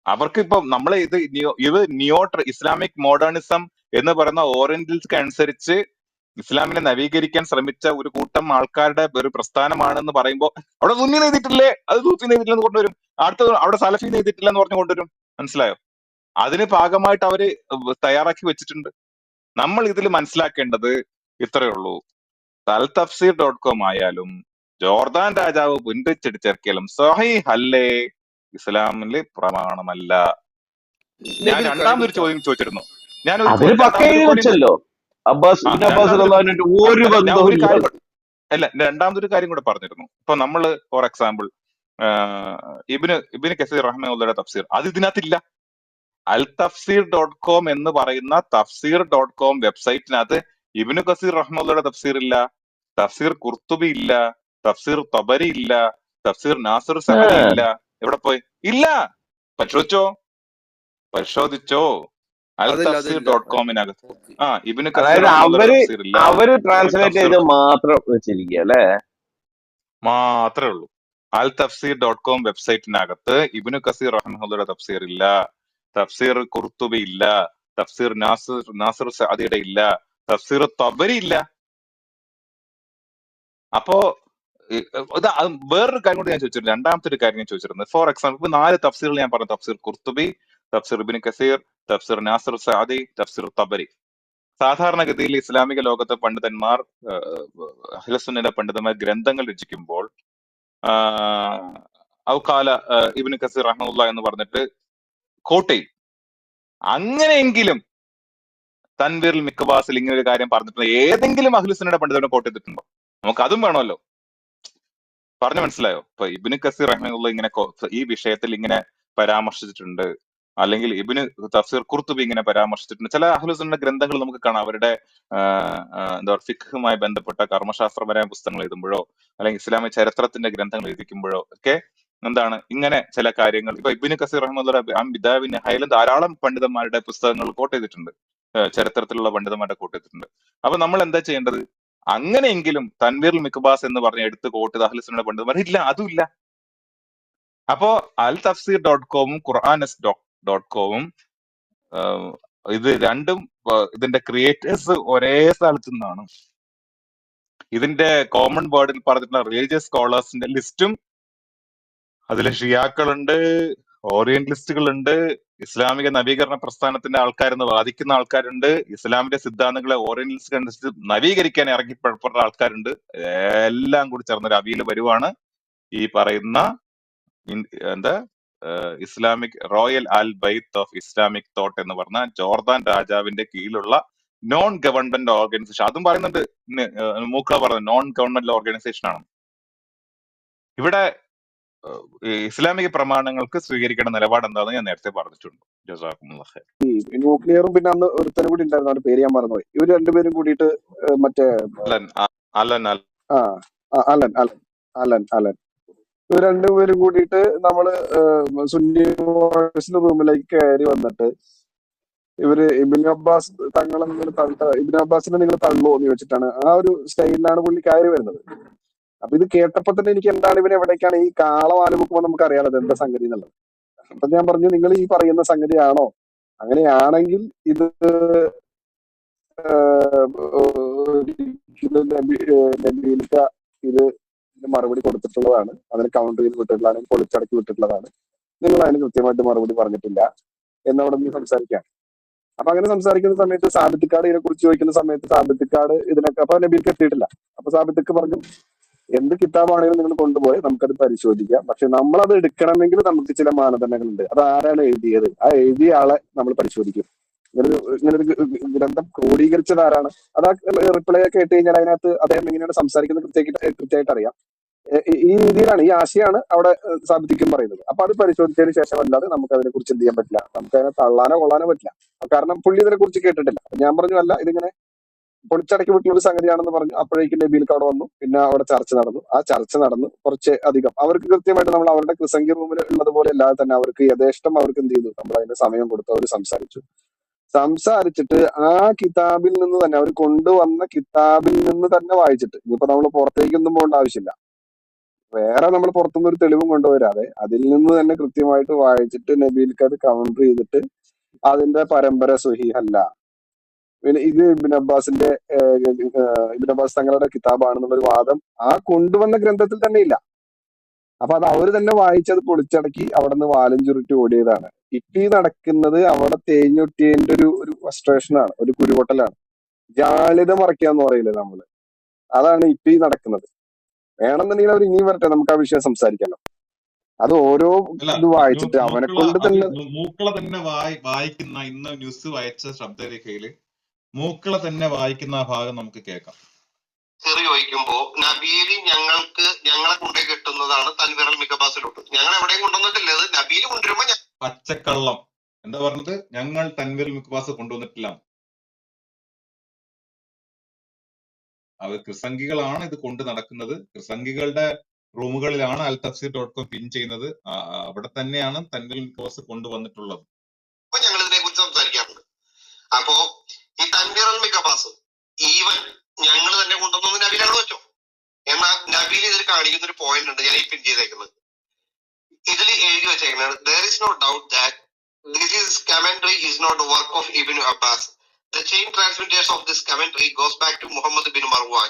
അവർക്ക് ഇപ്പൊ നമ്മളെ ഇത് ഇസ്ലാമിക് മോഡേണിസം എന്ന് പറയുന്ന ഓറിയന്റൽസ് അനുസരിച്ച് ഇസ്ലാമിനെ നവീകരിക്കാൻ ശ്രമിച്ച ഒരു കൂട്ടം ആൾക്കാരുടെ ഒരു പ്രസ്ഥാനമാണെന്ന് പറയുമ്പോൾ അവിടെ സുന്നി നെയ്തിട്ടില്ലേ, അത് സൂഫി നെയ്തിട്ടില്ലെന്ന് കൊണ്ടുവരും. അവിടെ സലഫി നെയ്തിട്ടില്ല എന്ന് പറഞ്ഞു കൊണ്ടുവരും. മനസ്സിലായോ? അതിന് ഭാഗമായിട്ട് അവര് തയ്യാറാക്കി വെച്ചിട്ടുണ്ട്. നമ്മൾ ഇതിൽ മനസ്സിലാക്കേണ്ടത് ഇത്രയേ ഉള്ളൂ. തൽതഫ്സീർ.com ആയാലും ജോർദാൻ രാജാവ് പുൻപിച്ചടിച്ചിറക്കിയാലും സഹീഹ് അല്ലേ, ഇസ്ലാമില് പ്രമാണമല്ല. ഞാൻ രണ്ടാമതൊരു ചോദ്യം ചോദിച്ചിരുന്നു. അതിന് പക്ക എഴുതി വെച്ചല്ലോ അബ്ബാസ് ഒരു ബന്ധവും അല്ല, രണ്ടാമതൊരു കാര്യം കൂടെ പറഞ്ഞിരുന്നു. ഇപ്പൊ നമ്മള് ഫോർ എക്സാമ്പിൾ ഇബ്നു കസീർ റഹ്മത്തുള്ളാഹിയുടെ തഫ്സീർ അത് ഇതിനകത്തില്ല. Altafsir.com എന്ന് പറയുന്ന തഫ്സീർ.com വെബ്സൈറ്റിനകത്ത് ഇബ്നു കസീർ റഹ്മത്തുള്ളാഹിയുടെ തഫ്സീർ ഇല്ല, തഫ്സീർ ഖുർത്തുബി ഇല്ല, തഫ്സീർ തബരി ഇല്ല, തഫ്സീർ നാസിർ സഅദി ഇല്ല. എവിടെ പോയി? ഇല്ല. പരിശോധിച്ചോ Altafsir.com-നകത്ത് ഇബ്നു കസീർ തഫ്സീർ ഇല്ല, അവര് ട്രാൻസ്ലേറ്റ് ചെയ്ത് മാത്രം വെച്ചിരിക്കുക അല്ലെ, മാത്രമേ ഉള്ളൂ. Altafsir.com വെബ്സൈറ്റിനകത്ത് ഇബ്നു കസീർ റഹ്മത്തുള്ളാഹിയുടെ തഫ്സീർ ഇല്ല, തഫ്സീർ ഖുർത്തുബി ഇല്ല, തഫ്സീർ നാസിർ സഅദിയുടെ ഇല്ല, തഫ്സീർ തബരി ഇല്ല. അപ്പോ വേറൊരു കാര്യം കൂടി ഞാൻ ചോദിച്ചിരുന്നു. രണ്ടാമത്തെ ഒരു കാര്യം ഞാൻ ചോദിച്ചിരുന്നത്, ഫോർ എക്സാമ്പിൾ ഇപ്പൊ 4 തഫ്സീറുകൾ ഞാൻ പറഞ്ഞു. തഫ്സീർ ഖുർത്തുബി, തഫ്സീർ ഇബ്നു കസീർ, തഫ്സീർ നാസിർ സഅദി, തഫ്സീർ തബരി. സാധാരണഗതിയിൽ ഇസ്ലാമിക ലോകത്തെ പണ്ഡിതന്മാർ, അഹ്ലുസുന്നയുടെ പണ്ഡിതന്മാർ ഗ്രന്ഥങ്ങൾ രചിക്കുമ്പോൾ ഔഖാല ഇബ്നു കസീർ റഹ്മത്തുള്ളാഹി എന്ന് പറഞ്ഞിട്ട് കോട്ട് ചെയ്യും. അങ്ങനെയെങ്കിലും തൻവീറിൽ മിക്കവാസിൽ ഇങ്ങനെ ഒരു കാര്യം പറഞ്ഞിട്ടുണ്ട്, ഏതെങ്കിലും അഹ്ലുസുന്നയുടെ പണ്ഡിതനെ കോട്ട് ചെയ്തിട്ടുണ്ടോ? നമുക്ക് അതും വേണമല്ലോ. പറഞ്ഞു മനസ്സിലായോ? ഇപ്പൊ ഇബ്നു കസീർ റഹ്മത്തുള്ളാഹി ഇങ്ങനെ ഈ വിഷയത്തിൽ ഇങ്ങനെ പരാമർശിച്ചിട്ടുണ്ട്, അല്ലെങ്കിൽ ഇബ്നു തഫ്സീർ ഖുർത്തുബി ഇങ്ങനെ പരാമർശിച്ചിട്ടുണ്ട്. ചില അഹ്ലുസുന്നയുടെ ഗ്രന്ഥങ്ങൾ നമുക്ക് കാണാം, അവരുടെ എന്താ പറയുക, ഫിഖ്ഹുമായി ബന്ധപ്പെട്ട കർമ്മശാസ്ത്രപരമായ പുസ്തകങ്ങൾ എഴുതുമ്പോഴോ അല്ലെങ്കിൽ ഇസ്ലാമിക ചരിത്രത്തിന്റെ ഗ്രന്ഥങ്ങൾ എഴുതിക്കുമ്പോഴോ ഒക്കെ എന്താണ് ഇങ്ങനെ ചില കാര്യങ്ങൾ. ഇപ്പൊ ഇബ്നു കസീർ റഹ്മത്തുള്ളാഹി ബിദായ വന്നഹായയിൽ ധാരാളം പണ്ഡിതന്മാരുടെ പുസ്തകങ്ങൾ കോട്ട് ചെയ്തിട്ടുണ്ട്, ചരിത്രത്തിലുള്ള പണ്ഡിതന്മാരുടെ കോട്ട് ചെയ്തിട്ടുണ്ട്. അപ്പൊ നമ്മൾ എന്താ ചെയ്യേണ്ടത്? അങ്ങനെയെങ്കിലും തൻവീറുൽ മിക്ബാസ് എന്ന് പറഞ്ഞ എടുത്ത് കോട്ട് ചെയ്ത അഹ്ലുസുന്നയുടെ പണ്ഡിതന്മാർ ഇല്ല, അതുമില്ല. അപ്പോ Altafsir.com ഖുർആൻസ്.com ഇത് രണ്ടും ഇതിന്റെ ക്രിയേറ്റേഴ്സ് ഒരേ സ്ഥലത്തു നിന്നാണ്. ഇതിന്റെ കോമൺ വേർഡിൽ പറഞ്ഞിട്ടുള്ള റിലീജിയസ് സ്കോളേഴ്സിന്റെ ലിസ്റ്റും അതിൽ ഷിയാക്കളുണ്ട്, ഓറിയന്റലിസ്റ്റുകളുണ്ട്, ഇസ്ലാമിക നവീകരണ പ്രസ്ഥാനത്തിന്റെ ആൾക്കാരെന്ന് വാദിക്കുന്ന ആൾക്കാരുണ്ട്, ഇസ്ലാമിന്റെ സിദ്ധാന്തങ്ങളെ ഓറിയന്റലിസ്റ്റ് അനുസരിച്ച് നവീകരിക്കാൻ ഇറങ്ങി പുറപ്പെട്ട ആൾക്കാരുണ്ട്. എല്ലാം കൂടി ചേർന്നൊരു അവിയൽ വരുവാണ് ഈ പറയുന്ന എന്താ ഇസ്ലാമിക് റോയൽ അൽ ബൈത്ത് ഓഫ് ഇസ്ലാമിക് തോട്ട് എന്ന് പറഞ്ഞ ജോർദാൻ രാജാവിന്റെ കീഴിലുള്ള നോൺ ഗവൺമെന്റ് ഓർഗനൈസേഷൻ. അതും പറയുന്നുണ്ട്, മൂക്ക പറഞ്ഞ നോൺ ഗവൺമെന്റ് ഓർഗനൈസേഷൻ ആണ്. ഇവിടെ ഇസ്ലാമിക പ്രമാണങ്ങൾക്ക് സ്വീകരിക്കേണ്ട നിലപാട് എന്താണെന്ന് ഞാൻ നേരത്തെ പറഞ്ഞിട്ടുണ്ട്. ജസാക്കുമുല്ലാഹ് ഖൈർ. ന്യൂക്ലിയറും പിന്നെ അന്ന് ഒരുത്തനും കൂടി ഉണ്ടായിരുന്നു, അവരുടെ പേര് ഞാൻ മറന്നുപോയി. ഇവർ രണ്ടുപേരും കൂടിയിട്ട് മറ്റേ അലൻ ഇവർ രണ്ടുപേരും കൂടിയിട്ട് നമ്മള് സുന്നി റൂമിലേക്ക് കയറി വന്നിട്ട് ഇവര് ഇബിൻ അബ്ബാസ് തങ്ങളെ നിങ്ങൾ ഇബിൻ അബ്ബാസിനെ നിങ്ങൾ തള്ളുമോ എന്ന് ചോദിച്ചിട്ടാണ് ആ ഒരു സ്റ്റൈലിലാണ് പുള്ളി കയറി വരുന്നത്. അപ്പൊ ഇത് കേട്ടപ്പോ തന്നെ എനിക്ക് എന്താണ് ഇവൻ എവിടേക്കാണ് ഈ കാളം ആലോചിക്കുമ്പോൾ നമുക്ക് അറിയാലോ എന്താ സംഗതി എന്നുള്ളത്. അപ്പൊ ഞാൻ പറഞ്ഞു നിങ്ങൾ ഈ പറയുന്ന സംഗതിയാണോ, അങ്ങനെയാണെങ്കിൽ ഇത് ഒരിക്കലും നബീൽക്ക ഇത് ഇതിന് മറുപടി കൊടുത്തിട്ടുള്ളതാണ്, അതിന് കൗണ്ടർ ചെയ്ത് വിട്ടിട്ടുള്ളതാണ്, പൊളിച്ചടക്കി വിട്ടിട്ടുള്ളതാണ്, നിങ്ങൾ അതിന് കൃത്യമായിട്ട് മറുപടി പറഞ്ഞിട്ടില്ല എന്നവിടെ നിന്ന് സംസാരിക്കാം. അപ്പൊ അങ്ങനെ സംസാരിക്കുന്ന സമയത്ത് സാബിത്തിക്കാട് ഇതിനെ കുറിച്ച് ചോദിക്കുന്ന സമയത്ത് സാബിത്തിക്കാട് ഇതിനൊക്കെ അപ്പൊ നബീൽക്ക് എത്തിയിട്ടില്ല. അപ്പൊ സാബിത്തിക്ക് പറഞ്ഞു എന്ത് കിതാബാണെങ്കിലും നിങ്ങൾ കൊണ്ടുപോയി നമുക്കത് പരിശോധിക്കാം, പക്ഷെ നമ്മളത് എടുക്കണമെങ്കിൽ നമുക്ക് ചില മാനദണ്ഡങ്ങളുണ്ട്. അത് ആരാണ് എഴുതിയത്, ആ എഴുതിയ ആളെ നമ്മൾ പരിശോധിക്കും. ഇങ്ങനൊരു ഗ്രന്ഥം ക്രോഡീകരിച്ചത് ആരാണ്, അത് ആ റിപ്ലൈ ഒക്കെ ഇട്ട് കഴിഞ്ഞാൽ അതിനകത്ത് അദ്ദേഹം എങ്ങനെയാണ് സംസാരിക്കുന്നത് കൃത്യമായിട്ട് അറിയാം. ഈ രീതിയിലാണ്, ഈ ആശയമാണ് അവിടെ സ്ഥാപിക്കും പറയുന്നത്. അപ്പൊ അത് പരിശോധിച്ചതിന് ശേഷം അല്ലാതെ നമുക്ക് അതിനെ കുറിച്ച് എന്ത് ചെയ്യാൻ പറ്റില്ല, നമുക്ക് അതിനെ തള്ളാനോ കൊള്ളാനോ പറ്റില്ല. കാരണം പുള്ളി ഇതിനെ കുറിച്ച് കേട്ടിട്ടില്ല. ഞാൻ പറഞ്ഞു അല്ല ഇതിങ്ങനെ പൊളിച്ചടക്കി വിട്ടുള്ള ഒരു സംഗതിയാണെന്ന് പറഞ്ഞു. അപ്പോഴേക്കും നബീൽക്ക് അവിടെ വന്നു. പിന്നെ അവിടെ ചർച്ച നടന്നു. ആ ചർച്ച നടന്നു കുറച്ച് അധികം അവർക്ക് കൃത്യമായിട്ട് നമ്മൾ അവരുടെ ക്രിസംഗി റൂമിൽ ഉള്ളതുപോലെ അല്ലാതെ തന്നെ അവർക്ക് യഥേഷ്ടം അവർക്ക് എന്ത് ചെയ്തു, നമ്മൾ അതിന് സമയം കൊടുത്ത് അവർ സംസാരിച്ചിട്ട് ആ കിതാബിൽ നിന്ന് തന്നെ അവർ കൊണ്ടുവന്ന കിതാബിൽ നിന്ന് തന്നെ വായിച്ചിട്ട്, ഇനിയിപ്പോ നമ്മൾ പുറത്തേക്കൊന്നും പോകേണ്ട ആവശ്യമില്ല, വേറെ നമ്മൾ പുറത്തുനിന്ന് ഒരു തെളിവും കൊണ്ടുവരാതെ അതിൽ നിന്ന് തന്നെ കൃത്യമായിട്ട് വായിച്ചിട്ട് നബീൽക്ക് അത് കൗണ്ടർ ചെയ്തിട്ട് അതിന്റെ പരമ്പര സ്വഹീഹല്ല, പിന്നെ ഇത് ഇബ്ൻ അബ്ബാസിന്റെ ഇബ്ൻ അബ്ബാസ് തങ്ങളുടെ കിതാബാണെന്നുള്ളൊരു വാദം ആ കൊണ്ടുവന്ന ഗ്രന്ഥത്തിൽ തന്നെ ഇല്ല. അപ്പൊ അത് അവര് തന്നെ വായിച്ചത് പൊളിച്ചടക്കി അവിടെ നിന്ന് വാലും ചുരുട്ടി ഓടിയതാണ്. ഇപ്പൊ ഈ നടക്കുന്നത് അവിടെ തേഞ്ഞൊട്ടിയതിന്റെ ഒരു ഫ്രസ്ട്രേഷനാണ്, ഒരു കുരുപൊട്ടലാണ്, ജാള്യത മറയ്ക്കാന്ന് പറയില്ലേ നമ്മള്, അതാണ് ഇപ്പൊ ഈ നടക്കുന്നത്. വേണമെന്നുണ്ടെങ്കിൽ അവർ ഇനിയും വരട്ടെ, നമുക്ക് ആ വിഷയം സംസാരിക്കാമല്ലോ. അത് ഓരോ അല്ല ഇത് വായിച്ചിട്ട് അവനെ കൊണ്ട് തന്നെ മൂക്കള തന്നെ വായിക്കുന്ന ഇന്ന് ന്യൂസ് വായിച്ച ശബ്ദരേഖയില് മൂക്കള തന്നെ വായിക്കുന്ന ആ ഭാഗം നമുക്ക് കേൾക്കാം. ചോദിക്കുമ്പോ നബീല് ഞങ്ങളെ കൊണ്ടേ കെട്ടുന്നതാണ് തൻവിറൽ മികബാസിലോട്ട്, ഞങ്ങൾ എവിടെയും കൊണ്ടുവന്നിട്ടില്ല, അത് നബീല് കൊണ്ടുവരുമ്പോ പച്ചക്കള്ളം എന്താ പറഞ്ഞത്, ഞങ്ങൾ തൻവിറൽ മികബാസ് കൊണ്ടുവന്നിട്ടില്ല. അവർ ക്രിസംഗികളാണ് ഇത് കൊണ്ട് നടക്കുന്നത്. ക്രിസംഗികളുടെ റൂമുകളിലാണ് altafsir.com പിൻ ചെയ്യുന്നത്. അവിടെ തന്നെയാണ് തൻവിറൽ മികബാസ് കൊണ്ടുവന്നിട്ടുള്ളത്. ഞങ്ങൾ ഇതിനെ കുറിച്ച് സംസാരിക്കാറുണ്ട്. അപ്പോ ഈ തൻവിറൽ മികബാസ് ഈവൻ ഞങ്ങൾ തന്നെ കൊണ്ടുവന്നത് നബീലാണ് വെച്ചോ. എന്നാൽ നബീൽ ഇതിൽ കാണിക്കുന്ന ഒരു പോയിന്റ് ഉണ്ട്, ഞാൻ ഈ പിൻ ചെയ്തേക്കുന്നത്. ഇതിൽ എഴുതി വെച്ചേക്കുന്നത് there is no doubt that this commentary is not the work of Ibn Abbas. The chain transmitters of this commentary goes back to Muhammad bin Marwan.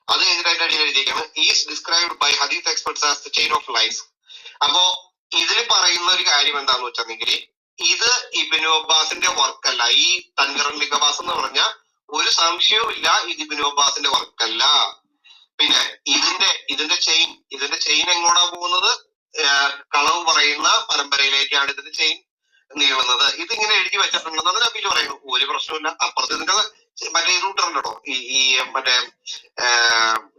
അത് എതിരായിട്ട് എഴുതിയിരിക്കുന്നത് is described by hadith experts as the chain of lies. അപ്പോ ഇതിൽ പറയുന്ന ഒരു കാര്യം എന്താന്ന് വെച്ചിട്ടുണ്ടെങ്കിൽ ഇത് ഇബ്നു അബ്ബാസിന്റെ വർക്കല്ല. ഈ തൻവിറൽ മികബാസ് എന്ന് പറഞ്ഞ ഒരു സംശയവും ഇല്ല, ഇത് ഇബ്നു അബ്ബാസിന്റെ വർക്കല്ല. പിന്നെ ഇതിന്റെ ചെയിൻ എങ്ങോട്ടാ പോകുന്നത്, കളവ് പറയുന്ന പരമ്പരയിലേക്കാണ് ഇതിന്റെ ചെയിൻ നീളുന്നത്. ഇതിങ്ങനെ എഴുതി വെച്ചിട്ടുണ്ടെന്നാണ് നബീൽ പറയുന്നത്. ഒരു പ്രശ്നമില്ല. അപ്പുറത്ത് ഇതിന്റെ മറ്റേ ഇത് വിട്ടിട്ടുണ്ടോ, ഈ മറ്റേ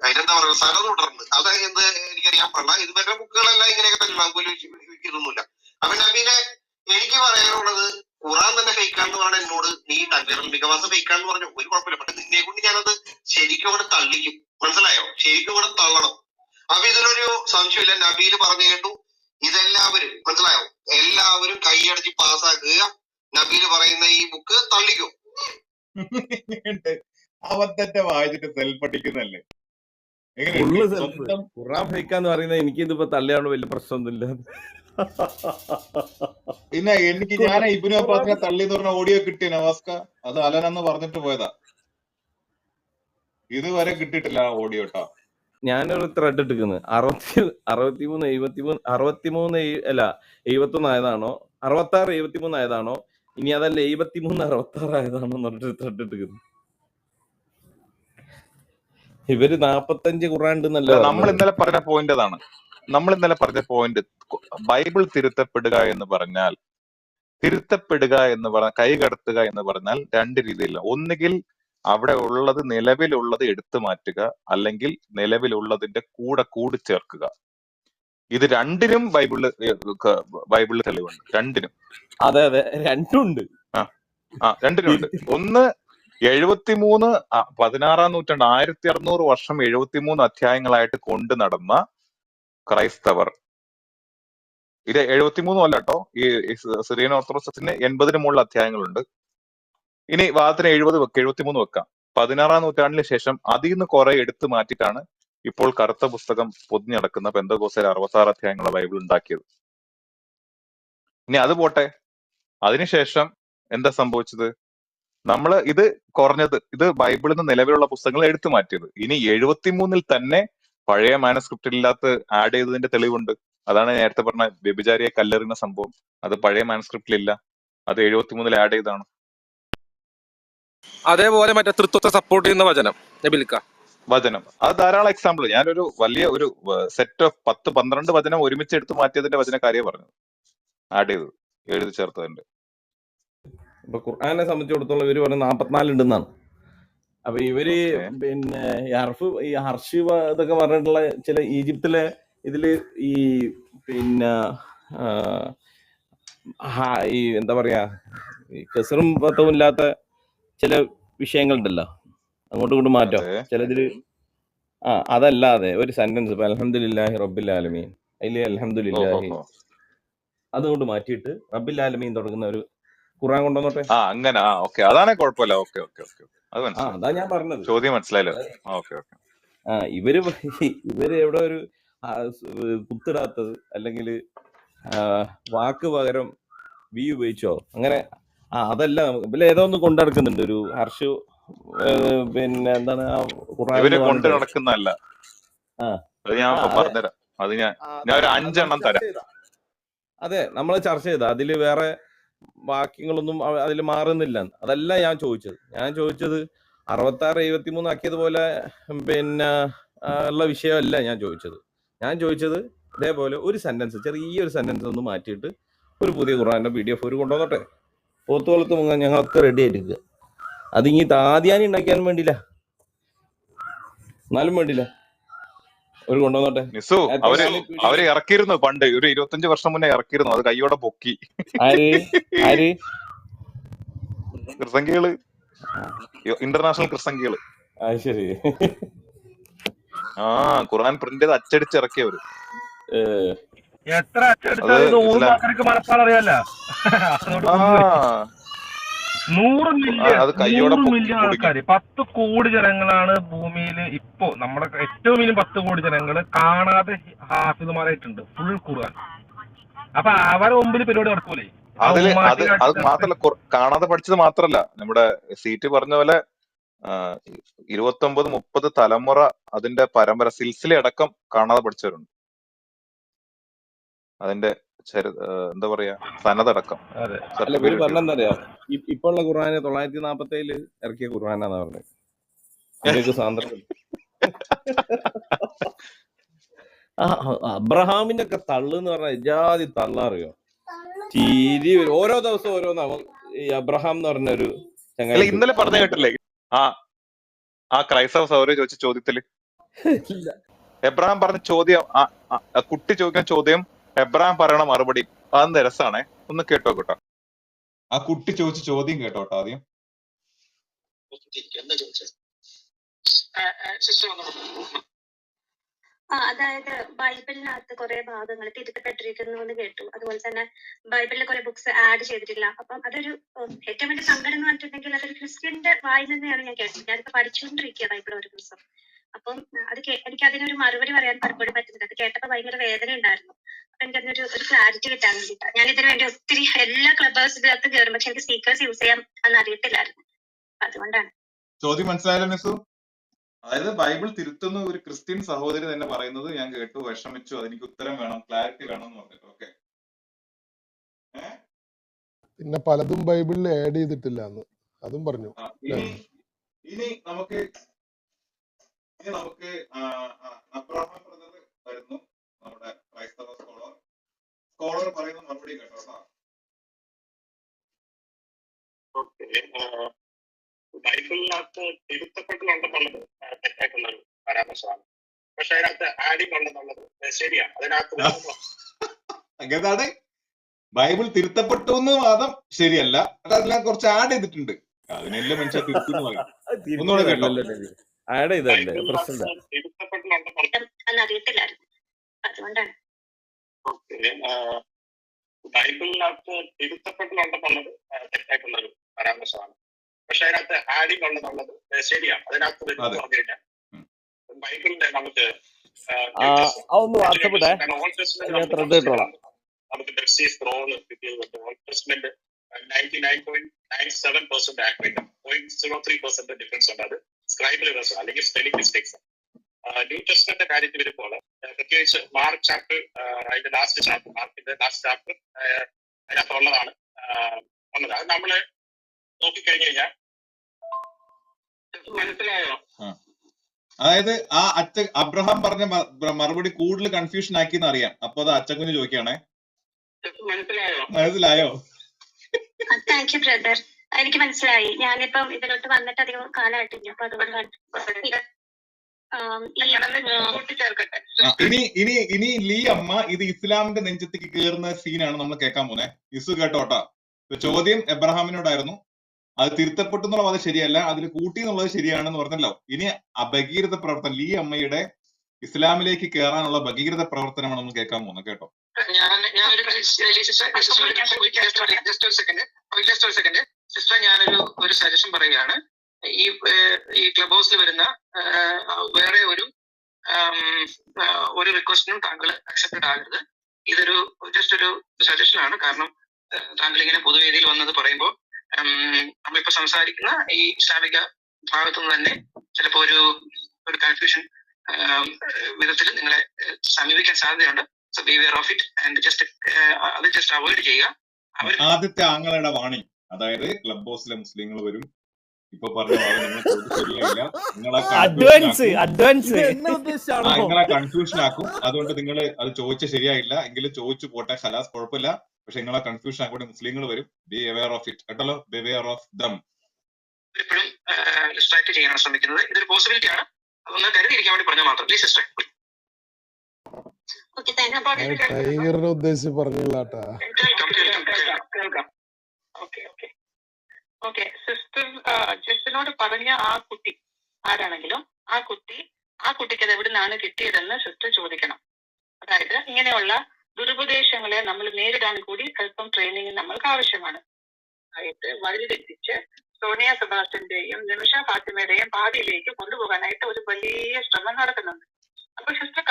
അതിനെന്താ പറയുക, സനത് വിട്ടിട്ടുണ്ട്. അത് എന്ത് എനിക്കറിയാൻ പാടില്ല. ഇത് മറ്റേ ബുക്കുകളെല്ലാം ഇങ്ങനെയൊക്കെ തന്നെ, നമുക്ക് ഇതൊന്നുമില്ല. അപ്പൊ നബീലെ എനിക്ക് പറയാനുള്ളത്, ഖുറാൻ തന്നെ ഫേക്കാന്ന് പറഞ്ഞ എന്നോട് നീ തൻവിറൽ മികബാസ് ഫേക്കാന്ന് പറഞ്ഞു ഒരു കുഴപ്പമില്ല, പക്ഷെ നിന്നെ കൊണ്ട് ഞാനത് ശരിക്കും അവിടെ തള്ളിക്കും, മനസ്സിലായോ? ശരിക്കും ഇവിടെ തള്ളണം. അപ്പൊ ഇതിനൊരു സംശയമില്ല. നബീല് പറഞ്ഞു കേട്ടു, ഇതെല്ലാവരും മനസ്സിലായോ, എല്ലാവരും കൈയടിച്ച് പാസ്സാക്കുക, നബീല് പറയുന്ന ഈ ബുക്ക് തള്ളിക്കും. അവൻ തന്നെ വായിച്ചിട്ട് സെൽഫ് പഠിക്കുന്നല്ലേ. ഖുറാൻ ഫേക്കാന്ന് പറയുന്നത് എനിക്ക് ഇതിപ്പോ തള്ളിയാണ് വലിയ പ്രശ്നമൊന്നുമില്ല. പിന്നെ ഞാൻ ഇബ്നു അബ്ബാസിനെ തള്ളി എന്ന് പറഞ്ഞ ഓഡിയോ കിട്ടിയ നവാസ്ക, അത് അലനെന്ന് പറഞ്ഞിട്ട് പോയതാ, ഇതുവരെ കിട്ടിയിട്ടില്ല ആ ഓഡിയോ കേട്ടോ. ഞാനൊരു ത്രെഡ് ഇട്ടിരിക്കുന്നത് 73 ആയതാണോ, 66 73 ആയതാണോ, ഇനി അതല്ല 73 66 ആയതാണോ എന്ന് പറഞ്ഞിട്ട് ത്രെഡ് ഇട്ടിരിക്കുന്നു. ഇവര് 45 ഖുറാൻ ഉണ്ടെന്നല്ലേ നമ്മൾ ഇന്നലെ പറഞ്ഞ പോയിന്റ് അതാണ്. നമ്മൾ ഇന്നലെ പറഞ്ഞ പോയിന്റ്, ബൈബിൾ തിരുത്തപ്പെടുക എന്ന് പറഞ്ഞാൽ കൈകടത്തുക എന്ന് പറഞ്ഞാൽ രണ്ട് രീതിയില്ല. ഒന്നുകിൽ അവിടെ ഉള്ളത് നിലവിലുള്ളത് എടുത്തു മാറ്റുക, അല്ലെങ്കിൽ നിലവിലുള്ളതിന്റെ കൂടെ കൂടിച്ചേർക്കുക. ഇത് രണ്ടിനും ബൈബിളിൽ തെളിവുണ്ട്, രണ്ടിനും. അതെ രണ്ടുണ്ട്. രണ്ടിനുണ്ട്. ഒന്ന് 73 16-ാം നൂറ്റാണ്ട് 1600 വർഷം 73 അധ്യായങ്ങളായിട്ട് കൊണ്ടു നടന്ന ക്രൈസ്തവർ. ഇത് 73 അല്ല കേട്ടോ, ഈ സിറിയൻ ഓർത്തഡോക്സിന് 80-ന് മുകളിൽ അധ്യായങ്ങളുണ്ട്. ഇനി വാദത്തിന് 70 വെക്കാം, 73 വെക്കാം. 16-ാം നൂറ്റാണ്ടിന് ശേഷം അതിൽ നിന്ന് കുറെ എടുത്തു മാറ്റിയിട്ടാണ് ഇപ്പോൾ കറുത്ത പുസ്തകം പൊതിഞ്ഞടക്കുന്ന പെന്തക്കോസ്തേർ 66 അധ്യായങ്ങളുള്ള ബൈബിൾ ഉണ്ടാക്കിയത്. ഇനി അത് പോട്ടെ, അതിനുശേഷം എന്താ സംഭവിച്ചത്? നമ്മള് ഇത് കുറഞ്ഞത്, ഇത് ബൈബിളിൽ നിന്ന് നിലവിലുള്ള പുസ്തകങ്ങൾ എടുത്തു മാറ്റിയത്. ഇനി 73-ൽ തന്നെ പഴയ മാനസ്ക്രിപ്റ്റിലില്ലാത്ത ആഡ് ചെയ്തതിന്റെ തെളിവുണ്ട്. അതാണ് നേരത്തെ പറഞ്ഞ വ്യഭിചാരിയെ കല്ലെറിയുന്ന സംഭവം. അത് പഴയ മാനസ്ക്രിപ്റ്റിലില്ല, അത് 73-ൽ ആഡ് ചെയ്താണ്. അതേപോലെ മറ്റേ തൃത്വത്തെ സപ്പോർട്ട് ചെയ്യുന്ന വചനം നബിൽക്ക വചനം, അത് ധാരാളം എക്സാമ്പിൾ. ഞാനൊരു വലിയ ഒരു സെറ്റ് ഓഫ് 10-12 വചനം ഒരുമിച്ച് എടുത്ത് മാറ്റിയതിന്റെ വചനക്കാരിയെ പറഞ്ഞു, ആഡ് ചെയ്തത്, എഴുതി ചേർത്തതിന്റെ. ഇപ്പൊ ഖുർആനെ സംബന്ധിച്ചിടത്തോളം ഇവര് പറഞ്ഞ 44 ഉണ്ടെന്നാണ്. അപ്പൊ ഇവര് ഓക്കെ, പിന്നെ ഈ ഹർഷി ഇതൊക്കെ പറഞ്ഞിട്ടുള്ള ചില ഈജിപ്തിലെ ഇതില് ഈ പിന്നെ ഈ എന്താ പറയാ, ഈ കെസറും പത്തവും ഇല്ലാത്ത ചില വിഷയങ്ങളുണ്ടല്ലോ, അങ്ങോട്ടും ഇങ്ങോട്ടും മാറ്റം അതെ, ചിലതില്. അതല്ലാതെ ഒരു സെന്റൻസ് ഇപ്പൊ അൽഹംദുലില്ലാഹി റബ്ബിൽ ആലമീൻ, അതില് അൽഹംദുലില്ലാഹി അതുകൊണ്ട് മാറ്റിയിട്ട് റബ്ബിൽ ആലമീൻ തുടങ്ങുന്ന ഒരു ഖുർആൻ കൊണ്ടുവന്നോട്ടെ. അങ്ങനെ, ഓക്കെ, അതാണെ കുഴപ്പമില്ല. ഓക്കെ ഓക്കെ ഓക്കെ, അത് മനസ്സിലായി, അതാ ഞാൻ പറഞ്ഞത്. ചോദ്യം മനസ്സിലായല്ലോ. Okay okay. ഇവര് എവിടെ ഒരു കുത്തിടാത്തത്, അല്ലെങ്കിൽ വാക്ക് പകരം വി ഉപയോഗിച്ചോ, അങ്ങനെ അതല്ല. ഇതിൽ ഏതോ ഒന്ന് കൊണ്ടു നടക്കുന്നുണ്ട് ഒരു ഹർഷു, പിന്നെ എന്താണ് ഇവര് കൊണ്ട് നടക്കുന്നതല്ല, അത് ഞാൻ പറഞ്ഞുതരാം. അത് ഞാൻ ഒരു 5 എണ്ണം തരാം. അതെ, നമ്മൾ ചർച്ച ചെയ്ത അതില് വേറെ വാക്യങ്ങളൊന്നും അതിൽ മാറുന്നില്ല. അതല്ല ഞാൻ ചോദിച്ചത്. 66-73 ആക്കിയതുപോലെ പിന്നെ ഉള്ള വിഷയമല്ല ഞാൻ ചോദിച്ചത്. ഞാൻ ചോദിച്ചത് ഇതേപോലെ ഒരു സെന്റൻസ്, ചെറിയൊരു സെന്റൻസ് ഒന്ന് മാറ്റിയിട്ട് ഒരു പുതിയ ഖുർആന്റെ PDF ഒരു കൊണ്ടുവന്നോട്ടെ. പോത്തുകൊളത്ത് മുങ്ങാൻ ഞങ്ങളൊക്കെ റെഡി ആയിട്ടിരിക്കുക. അതിങ്ങി താദ്യാനി ഉണ്ടാക്കിയാലും വേണ്ടില്ല, എന്നാലും വേണ്ടില്ല, ഒരു കൊണ്ടുവന്നോട്ടെ. നിസു, അവര് ഇറക്കിയിരുന്നു പണ്ട്, ഒരു 25 വർഷം മുന്നേ ഇറക്കിയിരുന്നു. അത് കൈയോടെ പൊക്കി. ആര്? ക്രിസംഖികള്, ഇന്റർനാഷണൽ ക്രിസംഖികള്. ശരി. ഖുർആൻ പ്രിന്റ് ചെയ്ത് അച്ചടിച്ചിറക്കിയവര്. എത്ര അച്ചടിച്ചാലും 100 അറിയാല. 100 മില്യൺ ആൾക്കാര്, 10 കോടി ജനങ്ങളാണ് ഭൂമിയിൽ ഇപ്പോ. നമ്മുടെ ഏറ്റവും വലിയ 10 കോടി ജനങ്ങള് കാണാതെ ഹാഫിദുമാരായിട്ടുണ്ട് ഫുൾ ഖുർആൻ. അപ്പൊ അവരെ മുമ്പിൽ പരിപാടി നടക്കൂലേ? അത് മാത്രല്ല, കാണാതെ പഠിച്ചത് മാത്രല്ല, നമ്മുടെ സീറ്റ് പറഞ്ഞ പോലെ 29-30 തലമുറ അതിന്റെ പരമ്പര സിൽസില അടക്കം കാണാതെ പഠിച്ചവരുണ്ട്. അതിന്റെ എന്താ പറയാ, സനതടക്കം. ഇവര് പറഞ്ഞെന്തറിയാ, ഇപ്പൊ ഉള്ള ഖുർആന് 947 ഇറക്കിയ ഖുർആനാന്ന് പറഞ്ഞത്. ഇന്ത്യക്ക് സ്വാതന്ത്ര്യം. അബ്രഹാമിന്റെ ഒക്കെ തള്ളു എന്ന് പറഞ്ഞ ജാതി തള്ളറിയോ, ചീരി. ഓരോ ദിവസം ഓരോന്നാവും. ഈ അബ്രഹാം എന്ന് പറഞ്ഞ ഒരു ചങ്ങായി ഇന്നലെ പറഞ്ഞ കേട്ടില്ലേ, ആ ക്രൈസ്തവ സൗകര്യം ചോദിച്ച ചോദ്യത്തില് എബ്രഹാം പറഞ്ഞ ചോദ്യം, കുട്ടി ചോദിക്കുന്ന ചോദ്യം, എബ്രഹാം പറയണ മറുപടി, അതെന്താ രസാണേ, ഒന്ന് കേട്ടോ. ആ കുട്ടി ചോദിച്ച ചോദ്യം കേട്ടോട്ടോ ആദ്യം. അതായത് ബൈബിളിനകത്ത് കുറെ ഭാഗങ്ങൾ തിരുത്തപ്പെട്ടിരിക്കുന്നു എന്ന് കേട്ടു. അതുപോലെ തന്നെ ബൈബിളിലെ കുറെ ബുക്സ് ആഡ് ചെയ്തിട്ടില്ല. അപ്പം അതൊരു ഏറ്റവും വലിയ സങ്കടം എന്ന് പറഞ്ഞിട്ടുണ്ടെങ്കിൽ അതൊരു ക്രിസ്ത്യന്റെ വായിൽ തന്നെയാണ് ഞാൻ കേട്ടത്. ഞാനിപ്പോ പഠിച്ചുകൊണ്ടിരിക്കുക ബൈബിൾ ഒരു ദിവസം. അപ്പം എനിക്ക് അതിനൊരു മറുപടി പറയാൻ പലപ്പോഴും പറ്റുന്നില്ല. അത് കേട്ടപ്പോ ഭയങ്കര വേദന ഉണ്ടായിരുന്നു. അപ്പൊ എനിക്കതിനൊരു ക്ലാരിറ്റി കിട്ടാൻ വേണ്ടിയിട്ടാണ് ഞാൻ ഇതിനു വേണ്ടി ഒത്തിരി എല്ലാ ക്ലബ് ഹൗസിനകത്ത് കയറും. പക്ഷെ എനിക്ക് സ്പീക്കേഴ്സ് യൂസ് ചെയ്യാൻ അന്ന് അറിയത്തില്ലായിരുന്നു. അതുകൊണ്ടാണ്. ചോദ്യം മനസ്സിലായല്ലോ നിസു? അതായത് ബൈബിൾ തിരുത്തുന്ന ഒരു ക്രിസ്ത്യൻ സഹോദരി തന്നെ പറയുന്നത് ഞാൻ കേട്ടു, വിഷമിച്ചു, അതെനിക്ക് ഉത്തരം വേണം, ക്ലാരിറ്റി വേണം എന്ന് പറഞ്ഞിട്ട്. ഓക്കെ, പിന്നെ പലതും ബൈബിളിൽ ആഡ് ചെയ്തിട്ടില്ല എന്ന് അതും പറഞ്ഞു. ഇനി നമുക്ക് അബ്രഹാം ബ്രദർ വരുന്നു, നമ്മുടെ ക്രൈസ്തവ സ്കോളർ പറയുന്ന മറുപടി കേട്ടോ. ബൈബിളിനകത്ത് തിരുത്തപ്പെട്ടിട്ടുണ്ടെന്നുള്ളത് തെറ്റായിട്ടുള്ളൊരു പരാമർശമാണ്. പക്ഷെ അതിനകത്ത് ആഡിങ് ഉണ്ടെന്നുള്ളത് ശരിയാണ്. അതിനകത്ത് അങ്ങനെയാണ് ബൈബിൾ തിരുത്തപ്പെട്ടു എന്ന് വാദം ശരിയല്ല, അതെല്ലാം കുറച്ച് ആഡ് ചെയ്തിട്ടുണ്ട്. അതിനെല്ലാം മനുഷ്യ തിരുത്തുന്നു പറയും. ഒന്നുകൂടെ കേട്ടോ. ബൈബിളിനകത്ത് തിരുത്തപ്പെട്ടിട്ടുണ്ടെന്നുള്ളത് തെറ്റായിട്ടുള്ളൊരു പരാമർശമാണ്. പക്ഷെ അതിനകത്ത് ആഡിങ് ഉള്ളതുള്ളത് ശരിയാണ്. അതിനകത്ത് അതെ. പറഞ്ഞു കഴിഞ്ഞാൽ ഉം. ബൈബിളിന്റെ നമുക്ക് അതൊന്ന് വാട്സപ്പ് ഇടേ, ഓൾഡ് ടെസ്റ്റ്മെന്റ് ഞാൻ നമുക്ക് ത്രെഡ് ചർച്ച ഇട്ടോളാം. ചെയ്യാനുണ്ട്. നമുക്ക് ഡെഡ് സീ സ്ക്രോൾ കിട്ടിയതുകൊണ്ട് ഓൾഡ് ടെസ്റ്റ്മെന്റ് 99.97% ആക്യുറേറ്റ്, 0.03% ഡിഫറൻസ് ഉണ്ട്. അത് സ്ക്രൈബൽ എറേഴ്സ് അല്ലെങ്കിൽ സ്പെല്ലിംഗ് മിസ്റ്റേക്സ്. ന്യൂ ടെസ്റ്റ്മെന്റിന്റെ കാര്യത്തിൽ വരുമ്പോൾ പ്രത്യേകിച്ച് മാർക്കിന്റെ ലാസ്റ്റ് ചാപ്റ്റർ അതിനകത്തുള്ളതാണ് ഉള്ളത്. അത് നമ്മള് നോക്കിക്കഴിഞ്ഞു കഴിഞ്ഞാൽ മനസ്സിലായോ? അതായത് ആ അബ്രഹാം പറഞ്ഞ മറുപടി കൂടുതൽ കൺഫ്യൂഷൻ ആക്കിന്ന് അറിയാം. അപ്പൊ അത് അച്ചക്കുഞ്ഞ് ചോദിക്കുകയാണേ, മനസ്സിലായോ? താങ്ക് യു ബ്രദർ, എനിക്ക് മനസ്സിലായി. ഞാനിപ്പം ഇതിലോട്ട് വന്നിട്ട് അധികം കാലമായിട്ടില്ല, അപ്പൊ അതുകൊണ്ട് ഇനി ലീ അമ്മ ഇത് ഇസ്ലാമിന്റെ നെഞ്ചത്തേക്ക് കയറുന്ന സീനാണ് നമ്മൾ കേൾക്കാൻ പോകുന്നത്. ഇസു കേട്ടോട്ടാ. ചോദ്യം എബ്രഹാമിനോടായിരുന്നു, അത് തിരുത്തപ്പെട്ടു എന്നുള്ളത് അത് ശരിയല്ല, അതിൽ കൂട്ടി എന്നുള്ളത് ശരിയാണെന്ന് പറഞ്ഞല്ലോ. ഇനി ഭഗീരഥ പ്രവർത്തനം, ലീ അമ്മയുടെ ഇസ്ലാമിലേക്ക് കയറാനുള്ള ഭഗീരഥ പ്രവർത്തനമാണ് നമ്മൾ കേൾക്കാൻ പോകുന്നത്. കേട്ടോ. സിസ്റ്റർ, ഞാനൊരു സജഷൻ പറയുകയാണ്. ഈ ക്ലബ് ഹൗസിൽ വരുന്ന വേറെ ഒരു റിക്വസ്റ്റിനും താങ്കൾ അക്സെപ്റ്റഡ് ആകരുത്. ഇതൊരു ജസ്റ്റ് ഒരു സജഷൻ ആണ്. കാരണം താങ്കൾ ഇങ്ങനെ പൊതുവേദിയിൽ വന്നത് പറയുമ്പോൾ നമ്മളിപ്പോ സംസാരിക്കുന്ന ഈ ഇസ്ലാമിക ഭാഗത്തുനിന്ന് തന്നെ ചിലപ്പോ ഒരു കൺഫ്യൂഷൻ വിധത്തിൽ നിങ്ങളെ സമീപിക്കാൻ സാധ്യതയുണ്ട്. So beware of it and അത് ജസ്റ്റ് അവോയ്ഡ് ചെയ്യുക. ആദ്യത്തെ ആങ്ങളുടെ വാണി, അതായത് ക്ലബ് ഹൗസിലെ മുസ്ലിങ്ങൾ വരും, ഇപ്പൊ പറഞ്ഞ ശരിയായില്ല, നിങ്ങളെ കൺഫ്യൂഷൻ ആക്കും. അതുകൊണ്ട് നിങ്ങൾ അത് ചോദിച്ച ശരിയായില്ല എങ്കിലും ചോദിച്ചു പോട്ടെ, ഖലാസ്, കുഴപ്പമില്ല. പക്ഷെ നിങ്ങളെ കൺഫ്യൂഷൻ ആക്കൂടെ മുസ്ലിങ്ങൾ വരും. ബി അവെയർ ഓഫ് ഇറ്റ് കേട്ടല്ലോ, ബി അവെയർ ഓഫ് ദം. എപ്പോഴും ഡിസ്ട്രാക്ട് ചെയ്യാൻ ശ്രമിക്കുന്നത് ഇതൊരു പോസിബിലിറ്റി ആണ്. അതൊന്ന് കരുതിയിരിക്കാൻ വേണ്ടി പറഞ്ഞാൽ മാത്രം. Please sister. ടൈഗറിനെ ഉദ്ദേശിച്ച് പറഞ്ഞില്ലാട്ടാ. ഓക്കെ സിസ്റ്റർ ജസ്റ്റിനോട് പറഞ്ഞ ആ കുട്ടി ആരാണെങ്കിലും ആ കുട്ടിക്ക് അത് എവിടെ നിന്നാണ് കിട്ടിയതെന്ന് സിസ്റ്റർ ചോദിക്കണം. അതായത് ഇങ്ങനെയുള്ള ദുരുപദേശങ്ങളെ നമ്മൾ നേരിടാൻ കൂടി അല്പം ട്രെയിനിങ് നമ്മൾക്ക് ആവശ്യമാണ്. അതായത് വഴിതെറ്റിച്ച് സോണിയ സെബാസ്റ്റ്യന്റെയും നിമിഷ ഫാത്തിമയുടെയും പാതിയിലേക്ക് കൊണ്ടുപോകാനായിട്ട് ഒരു വലിയ ശ്രമം നടക്കുന്നുണ്ട്. അപ്പൊ സിസ്റ്റർ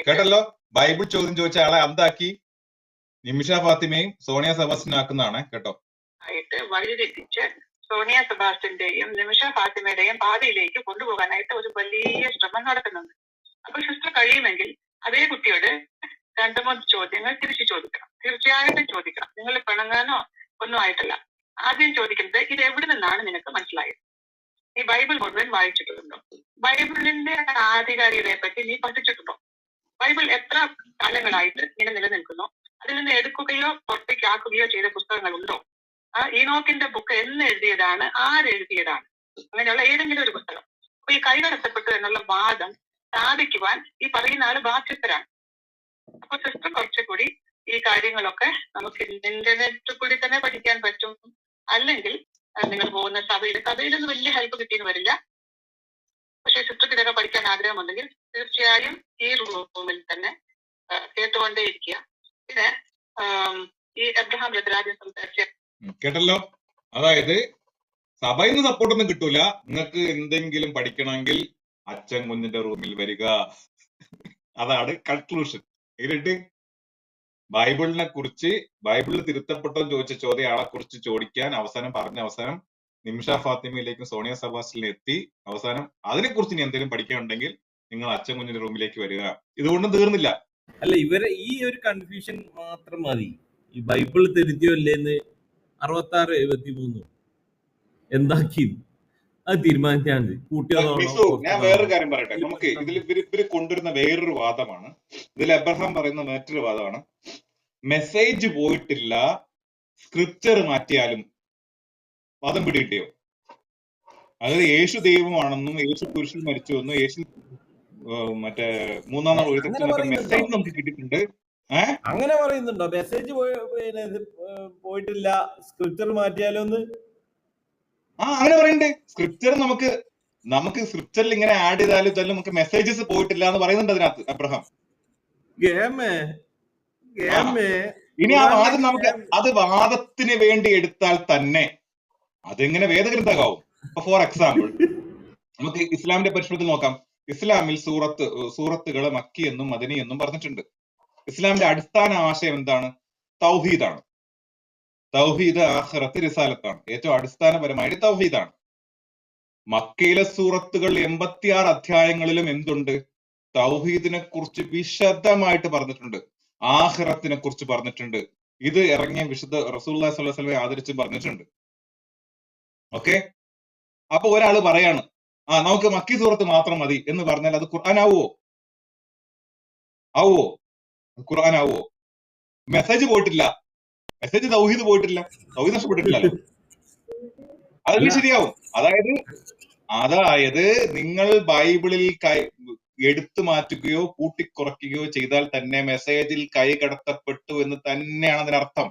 കേട്ടല്ലോ, ബൈബിൾ ചോദ്യം ചോദിച്ച ആളെ അന്താക്കി നിമിഷ ഫാത്തിമയും സോണിയ സെബാസ്റ്റ്യനും ആക്കുന്നതാണ് കേട്ടോ. ആയിട്ട് വഴിതെറ്റിച്ച് സോണിയ സെബാസ്റ്റ്യന്റെയും നിമിഷ ഫാത്തിമയുടെയും പാതയിലേക്ക് കൊണ്ടുപോകാനായിട്ട് ഒരു വലിയ ശ്രമം നടക്കുന്നുണ്ട്. അപ്പൊ സിസ്റ്റർ കഴിയുമെങ്കിൽ അതേ കുട്ടിയോട് 2-3 ചോദ്യങ്ങൾ തിരിച്ചു ചോദിക്കണം. തീർച്ചയായിട്ടും ചോദിക്കണം. നിങ്ങൾ പിണങ്ങാനോ ഒന്നും ആയിട്ടില്ല. ആദ്യം ചോദിക്കുന്നത്, ഇത് എവിടെ നിന്നാണ് നിനക്ക് മനസ്സിലായത്? നീ ബൈബിൾ മുഴുവൻ വായിച്ചിട്ടുണ്ടോ? ബൈബിളിന്റെ ആധികാരികതയെ പറ്റി നീ പഠിച്ചിട്ടുണ്ടോ? ബൈബിൾ എത്ര കാലങ്ങളായിട്ട് ഇങ്ങനെ നിലനിൽക്കുന്നു? അതിൽ നിന്ന് എടുക്കുകയോ പുറത്തേക്കാക്കുകയോ ചെയ്ത പുസ്തകങ്ങളുണ്ടോ? ഈനോക്കിന്റെ ബുക്ക് എന്ന് എഴുതിയതാണ്? ആരെഴുതിയതാണ്? അങ്ങനെയുള്ള ഏതെങ്കിലും ഒരു പുസ്തകം. അപ്പൊ ഈ കൈകടത്തപ്പെട്ടു എന്നുള്ള വാദം സ്ഥാപിക്കുവാൻ ഈ പറയുന്ന ആള് ബാധ്യസ്ഥരാണ്. അപ്പൊ സിസ്റ്റർ കുറച്ചുകൂടി ഈ കാര്യങ്ങളൊക്കെ നമുക്ക് ഇന്റർനെറ്റിൽ കൂടി തന്നെ പഠിക്കാൻ പറ്റും. അല്ലെങ്കിൽ നിങ്ങൾ പോകുന്ന സഭയിലൊന്നും വലിയ ഹെൽപ്പ് കിട്ടിയെന്ന് വരില്ല. പക്ഷെ സിസ്റ്റർക്ക് ഇതൊക്കെ പഠിക്കാൻ ആഗ്രഹമുണ്ടെങ്കിൽ തീർച്ചയായും ഈ റൂമിൽ തന്നെ കേട്ടുകൊണ്ടേ ഇരിക്കുക. പിന്നെ ഈ എബ്രഹാം ബ്രദറാദ്യം സംസാരിച്ച കേട്ടല്ലോ, അതായത് സഭയിൽ നിന്ന് സപ്പോർട്ടൊന്നും കിട്ടൂല. നിങ്ങൾക്ക് എന്തെങ്കിലും പഠിക്കണമെങ്കിൽ അച്ഛൻ കുഞ്ഞിന്റെ റൂമിൽ വരിക. അതാണ് കൺക്ലൂഷൻ. എന്നിട്ട് ബൈബിളിനെ കുറിച്ച്, ബൈബിളിൽ തിരുത്തപ്പെട്ടെന്ന് ചോദിച്ച ചോദ്യം ആളെ കുറിച്ച് ചോദിക്കാൻ അവസാനം നിമിഷ ഫാത്തിമയിലേക്കും സോണിയ സെബാസ്റ്റ്യനിലും എത്തി. അവസാനം അതിനെക്കുറിച്ച് ഇനി എന്തെങ്കിലും പഠിക്കാനുണ്ടെങ്കിൽ നിങ്ങൾ അച്ഛൻ കുഞ്ഞിന്റെ റൂമിലേക്ക് വരിക. ഇതുകൊണ്ടും തീർന്നില്ല. അല്ല, ഇവരെ ഈ ഒരു കൺഫ്യൂഷൻ മാത്രം മതി. ഈ ബൈബിൾ തിരുത്തിയോ ഇല്ലേന്ന് 66-73 എന്താക്കി അത് തീരുമാനിച്ചാൽ ഞാൻ വേറൊരു കാര്യം പറയട്ടെ. നമുക്ക് ഇതിൽ ഇവര് കൊണ്ടുവരുന്ന വേറൊരു വാദമാണ്, ഇതിൽ എബ്രഹാം പറയുന്ന മറ്റൊരു വാദമാണ്, മെസ്സേജ് പോയിട്ടില്ല, സ്ക്രിപ്ചർ മാറ്റിയാലും. വാദം പിടികിട്ടിയോ? അതായത് യേശു ദൈവമാണെന്നും യേശു കുരിശിൽ മരിച്ചുവെന്നും യേശു മറ്റേ 3-ാം നാൾ ഉയർത്തെഴുന്നേറ്റെന്നൊക്കെ മെസ്സേജ് നമുക്ക് കിട്ടിയിട്ടുണ്ട്. അങ്ങനെ പറയുന്നുണ്ടോ? മെസ്സേജ് പോയിട്ടില്ല, സ്ക്രിപ്ചർ മാറ്റിയാലോന്ന്? അങ്ങനെ പറയുന്നുണ്ട്. സ്ക്രിപ്ചർ നമുക്ക് സ്ക്രിപ്ചറിൽ ഇങ്ങനെ ആഡ് ചെയ്താലും ഇതെല്ലാം നമുക്ക് മെസ്സേജസ് പോയിട്ടില്ല എന്ന് പറയുന്നുണ്ട് അതിനകത്ത് എബ്രഹാം. ഇനി ആ വാദം നമുക്ക് അത് വാദത്തിന് വേണ്ടി എടുത്താൽ തന്നെ അതെങ്ങനെ വേദഗ്രന്ഥമാവും? ഇപ്പൊ ഫോർ എക്സാമ്പിൾ നമുക്ക് ഇസ്ലാമിന്റെ പരിശുദ്ധത്തിൽ നോക്കാം. ഇസ്ലാമിൽ സൂറത്തുകൾ മക്കി എന്നും മദനി എന്നും പറഞ്ഞിട്ടുണ്ട്. ഇസ്ലാമിന്റെ അടിസ്ഥാന ആശയം എന്താണ്? തൗഹീദാണ്. തൗഹീദ്, ആഖിറത്ത്, റിസാലത്താണ്. ഏറ്റവും അടിസ്ഥാനപരമായിട്ട് തൗഹീദാണ്. മക്കയിലെ സൂറത്തുകൾ 86 അധ്യായങ്ങളിലും എന്തുണ്ട്? തൗഹീദിനെ കുറിച്ച് വിശദമായിട്ട് പറഞ്ഞിട്ടുണ്ട്, ആഖിറത്തിനെ കുറിച്ച് പറഞ്ഞിട്ടുണ്ട്. ഇത് ഇറങ്ങിയ വിശുദ്ധ റസൂലുള്ളാഹി സ്വല്ലല്ലാഹു അലൈഹി വസല്ലം ആദരിച്ച് പറഞ്ഞിട്ടുണ്ട്. ഓക്കെ, അപ്പൊ ഒരാള് പറയാണ് നമുക്ക് മക്കി സൂറത്ത് മാത്രം മതി എന്ന് പറഞ്ഞാൽ അത് ഖുർആൻ ആവുമോ? ഖുർആൻ ആവുമോ? മെസ്സേജ് പോയിട്ടില്ല, മെസ്സേജ് തൗഹീദ് പോയിട്ടില്ല, തൗഹീദ് നഷ്ടപ്പെട്ടിട്ടില്ലല്ലോ. അതൊക്കെ ശരിയാവും. അതായത് നിങ്ങൾ ബൈബിളിൽ എടുത്തു മാറ്റുകയോ കൂട്ടിക്കുറയ്ക്കുകയോ ചെയ്താൽ തന്നെ മെസ്സേജിൽ കൈ കടത്തപ്പെട്ടു എന്ന് തന്നെയാണ് അതിനർത്ഥം.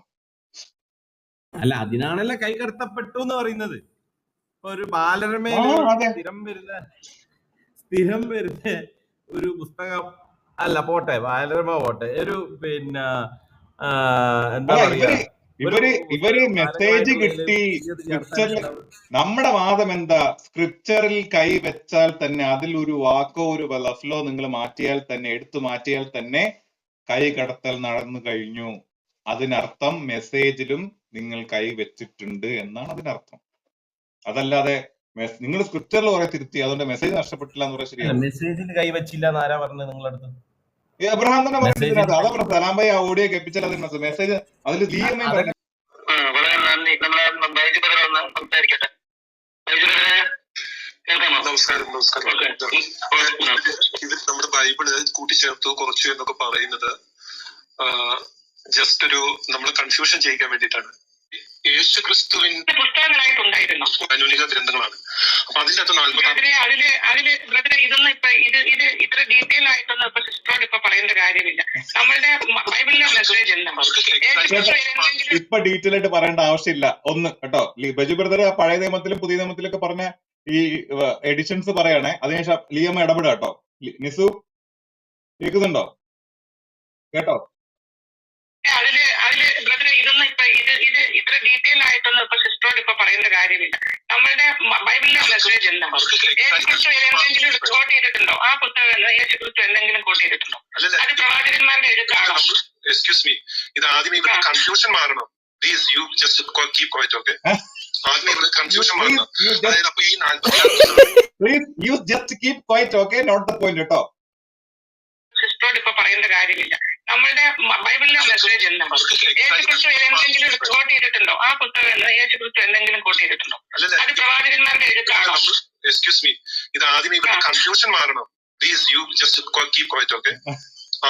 അല്ല, അതിനാണല്ലോ കൈ കടത്തപ്പെട്ടു എന്ന് പറയുന്നത്. ഇപ്പൊ ഒരു ബാലരമയിൽ സ്ഥിരം വരുന്ന ഒരു പുസ്തകം അല്ല, പോട്ടെ ബാലരമ പോട്ടെ, ഒരു പിന്നെ എന്താ പറയാ, ഇവര് മെസ്സേജ് കിട്ടി സ്ക്രിപ്ചറിൽ. നമ്മുടെ വാദം എന്താ? സ്ക്രിപ്ചറിൽ കൈ വെച്ചാൽ തന്നെ അതിൽ ഒരു വാക്കോ ഒരു ലഫ്ലോ നിങ്ങൾ മാറ്റിയാൽ തന്നെ, എടുത്തു മാറ്റിയാൽ തന്നെ കൈ കടത്തൽ നടന്നു കഴിഞ്ഞു. അതിനർത്ഥം മെസ്സേജിലും നിങ്ങൾ കൈ വെച്ചിട്ടുണ്ട് എന്നാണ് അതിനർത്ഥം. അതല്ലാതെ നിങ്ങൾ സ്ക്രിപ്ചറിൽ കുറെ തിരുത്തി അതുകൊണ്ട് മെസ്സേജ് നഷ്ടപ്പെട്ടില്ല എന്ന് പറയാൻ ശരിയാണ്. മെസ്സേജിൽ കൈ വെച്ചില്ല എന്ന് ആരാ പറഞ്ഞത് നിങ്ങളടുത്ത്? എബ്രഹാം തന്നെ പറഞ്ഞിട്ടുണ്ട്. അതാ പറഞ്ഞത്, സലാം ഭായി ആ ഓഡിയോ കേൾപ്പിച്ചാൽ അതിന് മെസ്സേജ് അതിൽ വളരെ നന്ദി. നമ്മളെ സംസാരിക്കട്ടെ. നമസ്കാരം. ഇത് നമ്മുടെ ബൈബിള് കൂട്ടിച്ചേർത്തു കുറച്ചു എന്നൊക്കെ പറയുന്നത് ജസ്റ്റ് ഒരു നമ്മളെ കൺഫ്യൂഷൻ ചെയ്യിക്കാൻ വേണ്ടിയിട്ടാണ്. യേശു ക്രിസ്തുവിന്റെ പുസ്തകങ്ങളായിട്ടുണ്ടായിരുന്നു, കാനൂനിക ഗ്രന്ഥങ്ങളാണ്. അപ്പൊ അതിന്റെ അകത്ത് അതില് ഇതൊന്നും ഇത്ര ഡീറ്റെയിൽ ആയിട്ടൊന്നും ഇപ്പൊ സിസ്റ്ററോട് ഇപ്പൊ പറയേണ്ട കാര്യമില്ല. നമ്മളുടെ ബൈബിളിലെ മെസ്സേജ് ഇപ്പൊ ഡീറ്റെയിൽ ആയിട്ട് പറയേണ്ട ആവശ്യമില്ല. ഒന്ന് കേട്ടോ, ബജു ബ്രദർ പഴയ നിയമത്തിലും പുതിയ നിയമത്തിലൊക്കെ പറഞ്ഞ ഈ എഡിഷൻസ് പറയണേ, അതിനുശേഷം ലിയമ്മ ഇടപെടുക കേട്ടോ. നിസു കേൾക്കുന്നുണ്ടോ? കേട്ടോ, ഇതൊന്നും ഇത്ര ഡീറ്റെയിൽ ആയിട്ടൊന്നും ഇപ്പൊ സിസ്റ്ററോട് ഇപ്പൊ പറയേണ്ട കാര്യമില്ല. നമ്മളുടെ ബൈബിളിലെ മെസ്സേജ് എന്താണ്? യേശുക്രിസ്തു എന്തെങ്കിലും കോട്ട് ചെയ്തിട്ടുണ്ടോ? ആ പുസ്തകം യേശുക്രിസ്തു എന്തെങ്കിലും കോട്ട് ചെയ്തിട്ടുണ്ടോ? അത് പ്രവാചകന്മാരുടെ എഴുത്താണോ? എക്സ്ക്യൂസ് മീ, ഇത് ആദ്യം ഇവിടെ കൺഫ്യൂഷൻ മാറണം. Please you just keep quiet. Okay, ആദ്യം ഇവിടെ കൺഫ്യൂഷൻ മാറണം. അതായത് അപ്പൊ ഈ 46 സിസ്റ്ററോട് ഇപ്പൊ പറയേണ്ട കാര്യമില്ല. നമ്മളുടെ ബൈബിളിലെ മെസ്സേജ് എന്താണ്? യേശുക്രിസ്തു എന്തെങ്കിലും കോട്ട് ചെയ്തിട്ടുണ്ടോ? ആ പുസ്തകം യേശുക്രിസ്തു എന്തെങ്കിലും കോട്ട് ചെയ്തിട്ടുണ്ടോ? അത് പ്രവാചകന്മാരുടെ എഴുത്താണോ? എക്സ്ക്യൂസ് മീ, ഇത് ആദ്യം ഇവിടെ കൺഫ്യൂഷൻ മാറണം. Please you just keep quiet. Okay,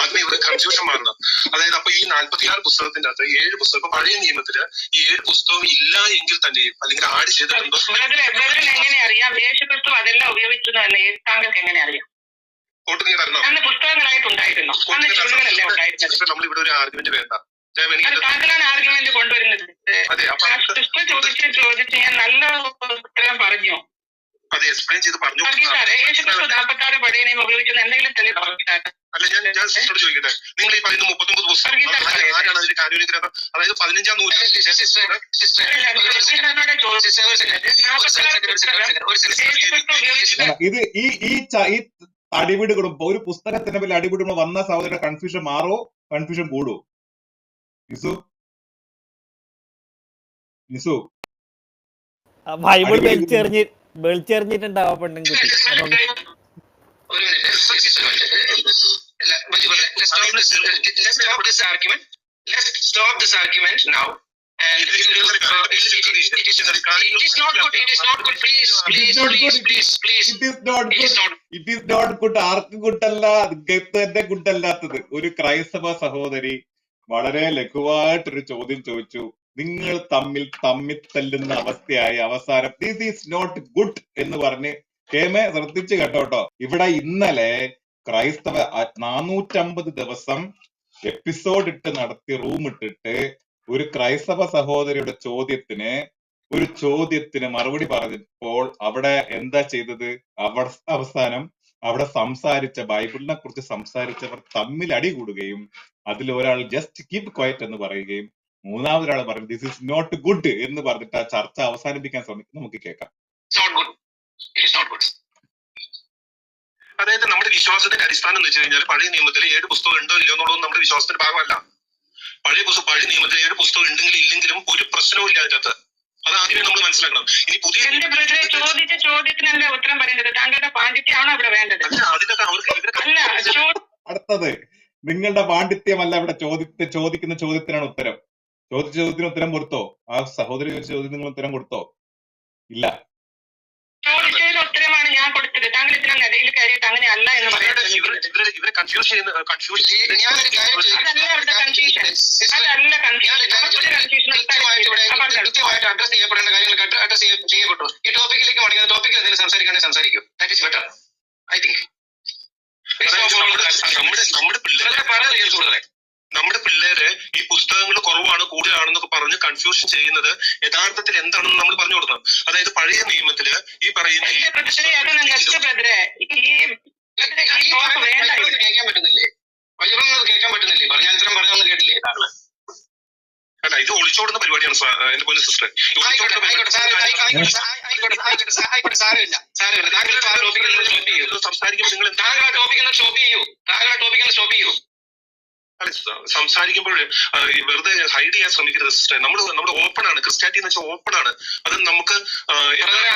ആദ്യം ഇവിടെ കൺഫ്യൂഷൻ മാറണം. അതായത് അപ്പൊ ഈ 46 പുസ്തകത്തിന്റെ അകത്ത് 7 പുസ്തകം, പഴയ നിയമത്തില് ഈ 7 പുസ്തകം ഇല്ല എങ്കിൽ തന്നെയും അല്ലെങ്കിൽ ആഡ് ചെയ്തിട്ടുണ്ടോ? എങ്ങനെ അറിയാം യേശുക്രിസ്തു അതെല്ലാം ഉപയോഗിച്ചു എന്ന് താങ്കൾക്ക് എങ്ങനെ അറിയാം? പുസ്തകങ്ങളായിട്ടുണ്ടായിരുന്നു. നമ്മളിവിടെ ഒരു ആർഗ്യുമെന്റ് വേണ്ട. താങ്കളാണ് ആർഗ്യുമെന്റ് കൊണ്ടുവരുന്നത്. ചോദിച്ച് ഞാൻ നല്ല ഉത്തരം പറഞ്ഞു. അത് എക്സ്പ്ലെയിൻ ചെയ്ത് പറഞ്ഞു. യേശുക്രിസ്തു 46 പഴയ നിയമം ഉപയോഗിക്കുന്ന എന്തെങ്കിലും തെളിവ് പറഞ്ഞിട്ടാണ്? അല്ല, ഞാൻ സിസ്റ്ററോട് ചോദിക്കട്ടെ, നിങ്ങൾ ഈ പറയുന്ന 39 പുസ്തകം ആരാണ് അതിന്റെ കാനൂനിക ഗ്രന്ഥം? അതായത് 15-ാം നൂറ്റാണ്ടിൽ ഇത് ഈ അടിപിടുകളും ഒരു പുസ്തകത്തിന്റെ പേരിൽ അടിപിടുമ്പോൾ വന്ന സഹോദരന്റെ കൺഫ്യൂഷൻ മാറോ കൺഫ്യൂഷൻ കൂടുവോ? നിസു ബൈബിൾ വെളിച്ചെറിഞ്ഞിട്ടുണ്ടാവും പെണ്ണുകുട്ടി. ആർക്കും കുട്ടല്ല, എന്റെ കുട്ടല്ലാത്തത്. ഒരു ക്രൈസ്തവ സഹോദരി വളരെ ലഘുവായിട്ടൊരു ചോദ്യം ചോദിച്ചു. നിങ്ങൾ തമ്മിൽ തല്ലുന്ന അവസ്ഥയായി അവസാനം ദിസ് ഈസ് നോട്ട് ഗുഡ് എന്ന് പറഞ്ഞ് കേമെ ശ്രദ്ധിച്ചു കേട്ടോട്ടോ. ഇവിടെ ഇന്നലെ ക്രൈസ്തവ 450 ദിവസം എപ്പിസോഡ് ഇട്ട് നടത്തി റൂം ഇട്ടിട്ട് ഒരു ക്രൈസ്തവ സഹോദരിയുടെ ചോദ്യത്തിന് മറുപടി പറഞ്ഞപ്പോൾ അവിടെ എന്താ ചെയ്തത്? അവസാനം അവിടെ സംസാരിച്ച ബൈബിളിനെ കുറിച്ച് സംസാരിച്ചവർ തമ്മിൽ അടി കൂടുകയും അതിൽ ഒരാൾ ജസ്റ്റ് കീപ് ക്വയറ്റ് എന്ന് പറയുകയും മൂന്നാമതൊരാൾ പറഞ്ഞു ദിസ് ഇസ് നോട്ട് ഗുഡ് എന്ന് പറഞ്ഞിട്ട് ആ ചർച്ച അവസാനിപ്പിക്കാൻ ശ്രമിക്കും. നമുക്ക് കേൾക്കാം. അതായത് നമ്മുടെ വിശ്വാസത്തിന്റെ അടിസ്ഥാനം എന്ന് വെച്ച് കഴിഞ്ഞാൽ പഴയ നിയമത്തിൽ 7 പുസ്തകം ഉണ്ടോ ഇല്ലയോ എന്നുള്ളത് നമ്മുടെ വിശ്വാസത്തിന്റെ ഭാഗമല്ല. പഴയ നിയമത്തിൽ 7 പുസ്തകം ഉണ്ടെങ്കിലും ഇല്ലെങ്കിലും ഒരു പ്രശ്നവും ഇല്ല അതിനകത്ത്. അത് ആദ്യമേ നമ്മൾ മനസ്സിലാക്കണം. ഇനി പുതിയ ചോദിച്ച ചോദ്യത്തിനല്ല ഉത്തരം പറയേണ്ടത്, താങ്കളുടെ പാണ്ഡിത്യമാണോ ഇവിടെ വേണ്ടത്? അതിനൊക്കെ അവർക്ക് അടുത്തത് നിങ്ങളുടെ പാണ്ഡിത്യമല്ല ഇവിടെ ചോദിക്കുന്ന ചോദ്യത്തിനാണ് ഉത്തരം. ചോദിച്ച ചോദ്യത്തിന് ഉത്തരം കൊടുത്തോ? ആ സഹോദരി ചോദിച്ച ചോദ്യത്തിന് നിങ്ങൾ ഉത്തരം കൊടുത്തോ? ഇല്ല. ചോദിച്ചതിന് ഉത്തരമാണ് ഞാൻ കൊടുത്തത്. താങ്കൾ ഇതിന് ഇടയിൽ കയറിയിട്ട് അങ്ങനെ അല്ല എന്ന് പറയുന്നത് ഇവരെ കൺഫ്യൂസ് ചെയ്യുന്ന അതല്ല അവരുടെ കൺഫ്യൂഷൻ, അതല്ല കൺഫ്യൂഷൻ. കൃത്യമായിട്ട് അഡ്രസ് ചെയ്യപ്പെടേണ്ട കാര്യങ്ങൾ അഡ്രസ് ചെയ്യപ്പെട്ടു. ഈ ടോപ്പിക്കിലേക്ക് മടങ്ങി ടോപ്പിക്കിൽ എന്തെങ്കിലും സംസാരിക്കണമെങ്കിൽ സംസാരിക്കും. That is better I think. നമ്മുടെ പിള്ളേര് ഈ പുസ്തകങ്ങൾ കുറവാണ് കൂടുതലാണെന്നൊക്കെ പറഞ്ഞ് കൺഫ്യൂഷൻ ചെയ്യുന്നത് യഥാർത്ഥത്തിൽ എന്താണെന്ന് നമ്മൾ പറഞ്ഞു കൊടുക്കണം. അതായത് പഴയ നിയമത്തില് ഈ പറയുന്ന കേൾക്കാൻ പറ്റുന്നില്ലേ? കേൾക്കാൻ പറ്റുന്നില്ലേ? പറഞ്ഞാൽ പറഞ്ഞൊന്നും കേട്ടില്ലേ താങ്കള്? അല്ല, ഇത് ഒളിച്ചോടുന്ന പരിപാടിയാണ് എന്റെ പൊന്നു സിസ്റ്റർ. സംസാരിക്കുമ്പോൾ നിങ്ങൾ സ്റ്റോപ്പ് ചെയ്യൂ. സംസാരിക്കുമ്പോൾ വെറുതെ ഹൈഡ് ചെയ്യാൻ ശ്രമിക്കരുത് സിസ്റ്റർ. നമ്മുടെ ഓപ്പൺ ആണ്. ക്രിസ്ത്യാനിറ്റി എന്ന് വെച്ചാൽ ഓപ്പൺ ആണ്. അത് നമുക്ക്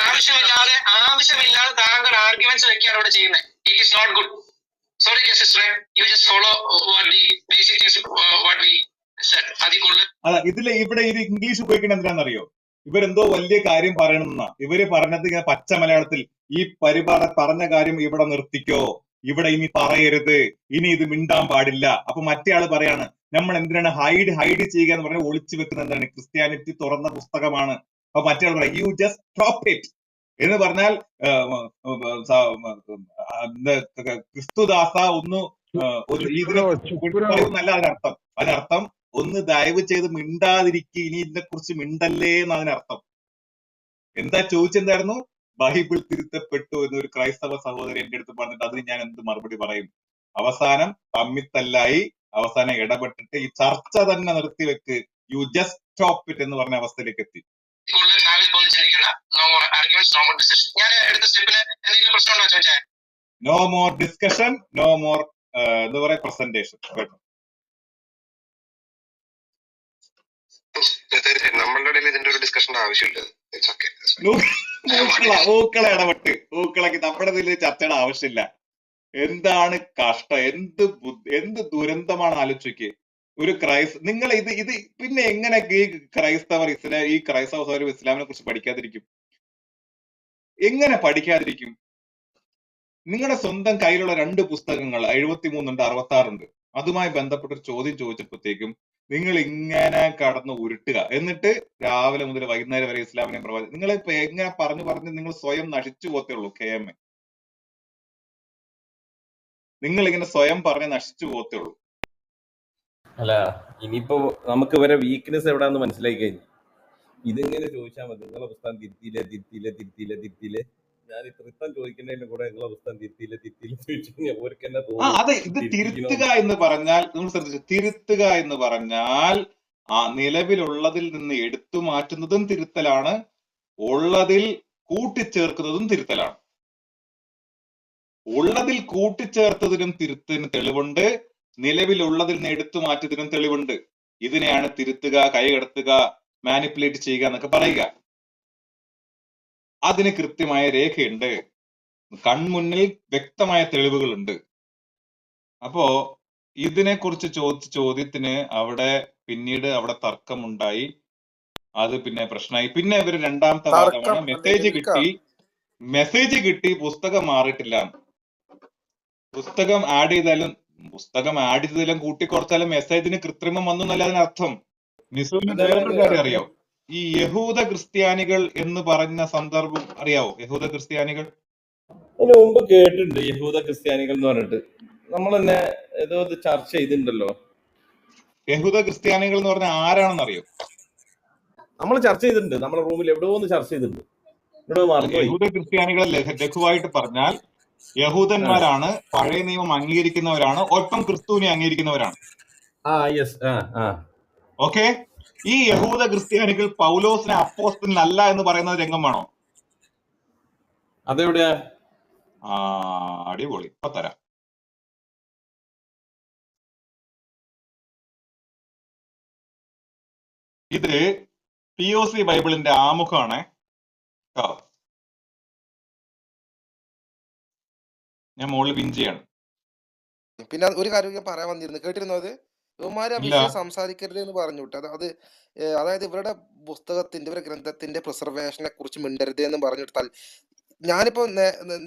ആവശ്യമില്ലാതെ താങ്കൾ ആർഗ്യുമെന്റ്സ് വെക്കുകയാണ് ഇവിടെ ചെയ്യുന്നത്. It is not good. Sorry sister, you just follow what the basic things what we said. അല്ല, ഇവിടെ ഇത് ഇംഗ്ലീഷ് ഉപയോഗിക്കുന്നത് എന്തിനാണെന്നറിയോ? ഇവരെന്തോ വലിയ കാര്യം പറയണമെന്നാ ഇവര് പറഞ്ഞത്. ഇങ്ങനെ പച്ച മലയാളത്തിൽ ഈ പറഞ്ഞ കാര്യം ഇവിടെ നിർത്തിക്കോ, ഇവിടെ ഇനി പറയരുത്, ഇനി ഇത് മിണ്ടാൻ പാടില്ല. അപ്പൊ മറ്റേ ആള് പറയാണ് നമ്മൾ എന്തിനാണ് ഹൈഡ് ചെയ്യുക എന്ന് പറഞ്ഞാൽ ഒളിച്ചു വെക്കുന്നത് എന്താണ്? ക്രിസ്ത്യാനിറ്റി തുറന്ന പുസ്തകമാണ്. അപ്പൊ മറ്റേ ആൾ പറയാം യു ജസ്റ്റ് സ്റ്റോപ്പ് ഇറ്റ് എന്ന് പറഞ്ഞാൽ ക്രിസ്തുദാസ ഒന്ന് ഇതിനെ പറയുന്നല്ല അതിനർത്ഥം. അതിനർത്ഥം ഒന്ന് ദയവ് ചെയ്ത് മിണ്ടാതിരിക്കുക, ഇനി ഇതിനെ കുറിച്ച് മിണ്ടല്ലേ എന്ന് അതിനർത്ഥം. എന്താ ചോദിച്ചെന്തായിരുന്നു? ബൈബിൾ തിരുത്തപ്പെട്ടു എന്നൊരു ക്രൈസ്തവ സഹോദരി എന്റെ അടുത്ത് പറഞ്ഞിട്ട് അതിന് ഞാൻ എന്ത് മറുപടി പറയും? അവസാനം തമ്മിത്തല്ലായി, അവസാനം ഇടപെട്ടിട്ട് ഈ ചർച്ച തന്നെ നിർത്തിവെക്ക്, യു ജസ്റ്റ് സ്റ്റോപ്പ് ഇറ്റ് എന്ന് പറഞ്ഞ അവസ്ഥയിലേക്ക് എത്തി. No more discussion, no more എന്താ പറയാ പ്രസന്റേഷൻ. നമ്മളുടെ ഇടയിൽ ഇതിന്റെ ഒരു ഡിസ്കഷന്റെ ആവശ്യമില്ല. ഊക്കളെ ഇടപെട്ട് ഊക്കളൊക്കെ നമ്മുടെ ഇതിൽ ചർച്ചയുടെ ആവശ്യമില്ല. എന്താണ് കഷ്ടം, എന്ത് ദുരന്തമാണ് ആലോചിക്കുക. ഒരു നിങ്ങൾ ഇത് പിന്നെ എങ്ങനെയൊക്കെ ഈ ക്രൈസ്തവർ ഈ ക്രൈസ്തവ സഹോദരൻ ഇസ്ലാമിനെ കുറിച്ച് പഠിക്കാതിരിക്കും? എങ്ങനെ പഠിക്കാതിരിക്കും? നിങ്ങളുടെ സ്വന്തം കയ്യിലുള്ള 2 പുസ്തകങ്ങൾ 73 ഉണ്ട്, 66 ഉണ്ട്. അതുമായി ബന്ധപ്പെട്ടൊരു ചോദ്യം ചോദിച്ചപ്പോഴത്തേക്കും നിങ്ങൾ ഇങ്ങനെ കടന്ന് ഉരുട്ടുക. എന്നിട്ട് രാവിലെ മുതൽ വൈകുന്നേരം വരെ ഇസ്ലാമിനെ പ്രവാചകൻ. നിങ്ങൾ ഇപ്പൊ എങ്ങനെ പറഞ്ഞ് നിങ്ങൾ സ്വയം നശിച്ചു പോത്തേ ഉള്ളൂ. KM നിങ്ങൾ ഇങ്ങനെ സ്വയം പറഞ്ഞ് നശിച്ചു പോത്തേ ഉള്ളൂ. അല്ല, ഇനിയിപ്പോ നമുക്ക് ഇവരെ വീക്ക്നെസ് എവിടാന്ന് മനസ്സിലാക്കി കഴിഞ്ഞു. ഇതിങ്ങനെ ചോദിച്ചാൽ മതി, നിങ്ങളെ പുസ്തകം തിരുത്തിയില്ലേ. ഞാൻ തൃത്തം ചോദിക്കുന്നതിന്റെ കൂടെ നിങ്ങളെ പുസ്തകം തിരുത്തിയില്ല ചോദിച്ചു. അതെ, ഇത് തിരുത്തുക എന്ന് പറഞ്ഞാൽ നിങ്ങൾ ശ്രദ്ധിച്ചു, തിരുത്തുക എന്ന് പറഞ്ഞാൽ ആ നിലവിലുള്ളതിൽ നിന്ന് എടുത്തു മാറ്റുന്നതും തിരുത്തലാണ്, ഉള്ളതിൽ കൂട്ടിച്ചേർക്കുന്നതും തിരുത്തലാണ്. ഉള്ളതിൽ കൂട്ടിച്ചേർത്തതിനും തിരുത്തിന് തെളിവുണ്ട്, നിലവിലുള്ളതിൽ നിന്ന് എടുത്തു മാറ്റിയതിനും തെളിവുണ്ട്. ഇതിനെയാണ് തിരുത്തുക, കൈകടത്തുക, മാനിപ്പുലേറ്റ് ചെയ്യുക എന്നൊക്കെ പറയുക. അതിന് കൃത്യമായ രേഖയുണ്ട്, കൺമുന്നിൽ വ്യക്തമായ തെളിവുകളുണ്ട്. അപ്പോ ഇതിനെ കുറിച്ച് ചോദിച്ച ചോദ്യത്തിന് പിന്നീട് അവിടെ തർക്കമുണ്ടായി. അത് പിന്നെ പ്രശ്നമായി. പിന്നെ ഇവര് രണ്ടാമത്തെ ഭാഗമാണ് മെസ്സേജ് കിട്ടി പുസ്തകം മാറിയിട്ടില്ല. പുസ്തകം ആഡ് ചെയ്താലും കൂട്ടിക്കുറച്ചാലും മെസ്സേജിന് കൃത്രിമം വന്നു എന്നല്ല അതിനർത്ഥം. നിസുവിന് വേറൊരു കാര്യം അറിയോ? ഈ യഹൂദ ക്രിസ്ത്യാനികൾ എന്ന് പറഞ്ഞ സന്ദർഭം അറിയാവോ? യഹൂദ ക്രിസ്ത്യാനികൾ അതിന് മുമ്പ് കേട്ടിട്ടുണ്ട്. യഹൂദ ക്രിസ്ത്യാനികൾ എന്ന് പറഞ്ഞിട്ട് നമ്മൾ തന്നെ ഏതോ ചർച്ച ചെയ്തിട്ടുണ്ടല്ലോ. യഹൂദ ക്രിസ്ത്യാനികൾ എന്ന് പറഞ്ഞാൽ ആരാണെന്ന് അറിയോ? നമ്മൾ ചർച്ച ചെയ്തിട്ടുണ്ട്, നമ്മുടെ റൂമിൽ എവിടെയോ ഒന്ന് ചർച്ച ചെയ്തിട്ടുണ്ട്. യഹൂദ ക്രിസ്ത്യാനികളെ ലഘുവായിട്ട് പറഞ്ഞാൽ യഹൂദന്മാരാണ്, പഴയ നിയമം അംഗീകരിക്കുന്നവരാണ്, ഒപ്പം ക്രിസ്തുവിനെ അംഗീകരിക്കുന്നവരാണ്. ഓക്കെ, ഈ യഹൂദ ക്രിസ്ത്യാനികൾ പൗലോസിനെ അപ്പോസ്തലനല്ല എന്ന് പറയുന്ന രംഗം വേണോ? അതെവിടെയാ? അടിപൊളി, ഇപ്പൊ തരാം. ഇത് POC ബൈബിളിന്റെ ആമുഖമാണ്. ഞാൻ മുകളിൽ പിൻ ചെയ്യാണ്. പിന്നെ ഒരു കാര്യം ഞാൻ പറയാൻ വന്നിരുന്നു, കേട്ടിരുന്നു. അത് ഇവന്മാര് ആ ഇല്ല. വിഷയം സംസാരിക്കരുത് എന്ന് പറഞ്ഞു വിട്ടു. അതായത് ഇവരുടെ പുസ്തകത്തിന്റെ, ഇവരുടെ ഗ്രന്ഥത്തിന്റെ പ്രിസർവേഷനെ കുറിച്ച് മിണ്ടരുത് എന്ന് പറഞ്ഞിട്ടാൽ, ഞാനിപ്പോ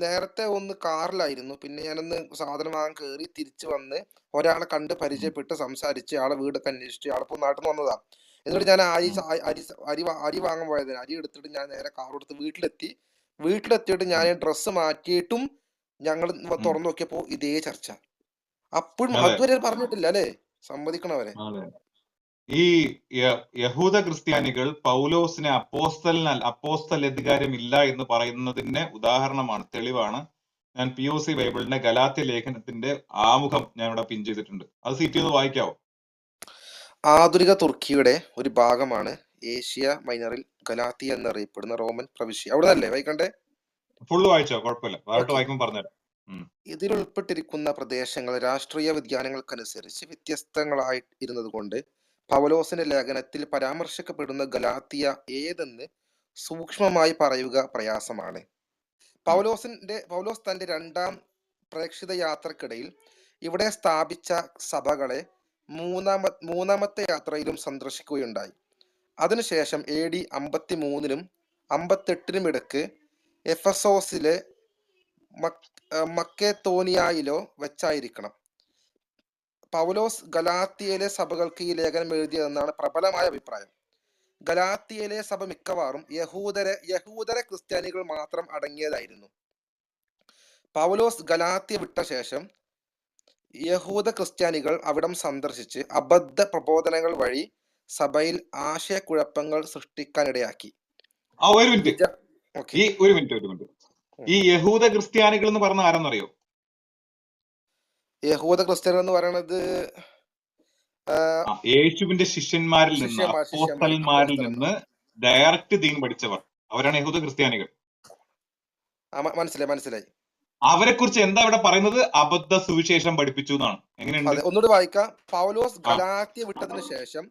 നേരത്തെ ഒന്ന് കാറിലായിരുന്നു. പിന്നെ ഞാനൊന്ന് സാധനം വാങ്ങാൻ കയറി തിരിച്ചു വന്ന് ഒരാളെ കണ്ട് പരിചയപ്പെട്ട് സംസാരിച്ച് ആളെ വീടൊക്കെ അന്വേഷിച്ച് ആളിപ്പോ നാട്ടിൽ നിന്ന് വന്നതാ. എന്നിട്ട് ഞാൻ അരി വാങ്ങാൻ പോയതിന് അരി എടുത്തിട്ട് ഞാൻ നേരെ കാർ എടുത്ത് വീട്ടിലെത്തിയിട്ട് ഞാൻ ഡ്രസ്സ് മാറ്റിയിട്ടും ഞങ്ങൾ തുറന്നു നോക്കിയപ്പോ ഇതേ ചർച്ച. അപ്പോഴും അതെ അതുവരെ പറഞ്ഞിട്ടില്ല അല്ലേ? സമ്മതിക്കണവരെ. അതെ. ഈ യഹൂദ ക്രിസ്ത്യാനികൾ പൗലോസിനെ അപ്പോസ്തല അധികാരം ഇല്ല എന്ന് പറയുന്നതിന് ഉദാഹരണമാണ്, തെളിവാണ്. ഞാൻ POC ബൈബിളിന്റെ ഗലാത്യ ലേഖനത്തിന്റെ ആമുഖം ഞാൻ ഇവിടെ പിൻ ചെയ്തിട്ടുണ്ട്. അത് സീറ്റ് ചെയ്ത് വായിക്കാവോ? ആധുനിക തുർക്കിയുടെ ഒരു ഭാഗമാണ് ഏഷ്യ മൈനറിൽ ഗലാത്തിയ എന്നറിയപ്പെടുന്ന റോമൻ പ്രവിശ്യ. അവിടെ അല്ലേ വായിക്കണ്ടേ? ഫുള്ള് വായിച്ചോ, കുഴപ്പമില്ല. വേറെ ഓക്കെ. വായിക്കുമ്പോൾ പറഞ്ഞുതരാം. ഇതിലുൾപ്പെട്ടിരിക്കുന്ന പ്രദേശങ്ങൾ രാഷ്ട്രീയ വ്യതിയാനങ്ങൾക്കനുസരിച്ച് വ്യത്യസ്തങ്ങളായി ഇരുന്നത് കൊണ്ട് പൗലോസിന്റെ ലേഖനത്തിൽ പരാമർശിക്കപ്പെടുന്ന ഗലാത്തിയ ഏതെന്ന് സൂക്ഷ്മമായി പറയുക പ്രയാസമാണ്. പൗലോസ് തന്റെ രണ്ടാം പ്രേക്ഷിത യാത്രക്കിടയിൽ ഇവിടെ സ്ഥാപിച്ച സഭകളെ മൂന്നാമത്തെ യാത്രയിലും സന്ദർശിക്കുകയുണ്ടായി. അതിനുശേഷം AD 53-നും 58-നും ഇടക്ക് എഫസോസിലെ മക്കെതോനിയയിലോ വെച്ചായിരിക്കണം പൗലോസ് ഗലാത്തിയയിലെ സഭകൾക്ക് ഈ ലേഖനം എഴുതിയതെന്നാണ് പ്രബലമായ അഭിപ്രായം. ഗലാത്തിയയിലെ സഭ മിക്കവാറും യഹൂദര ക്രിസ്ത്യാനികൾ മാത്രം അടങ്ങിയതായിരുന്നു. പൗലോസ് ഗലാത്തിയ വിട്ട ശേഷം യഹൂദ ക്രിസ്ത്യാനികൾ അവിടം സന്ദർശിച്ച് അബദ്ധ പ്രബോധനങ്ങൾ വഴി സഭയിൽ ആശയക്കുഴപ്പങ്ങൾ സൃഷ്ടിക്കാനിടയാക്കി. ഒരു മിനിറ്റ്. ഈ യഹൂദ ക്രിസ്ത്യാനികൾ എന്ന് പറഞ്ഞ ആരെന്നറിയോ? യഹൂദ ക്രിസ്ത്യാനികൾ എന്ന് പറയുന്നത് യേശുവിന്റെ ശിഷ്യന്മാരിൽ നിന്ന്, അപ്പോസ്തലന്മാരിൽ നിന്ന് ഡയറക്റ്റ് ദീൻ പഠിച്ചവർ, അവരാണ് യഹൂദ ക്രിസ്ത്യാനികൾ. മനസ്സിലായി. അവരെ കുറിച്ച് എന്താ ഇവിടെ പറയുന്നത്? അബദ്ധ സുവിശേഷം പഠിപ്പിച്ചു എന്നാണ്. എങ്ങനെയുണ്ട്? ഒന്നുകൂടി വായിക്കാം. പൗലോസ് ഗലാത്യ വിട്ടതിന് ശേഷം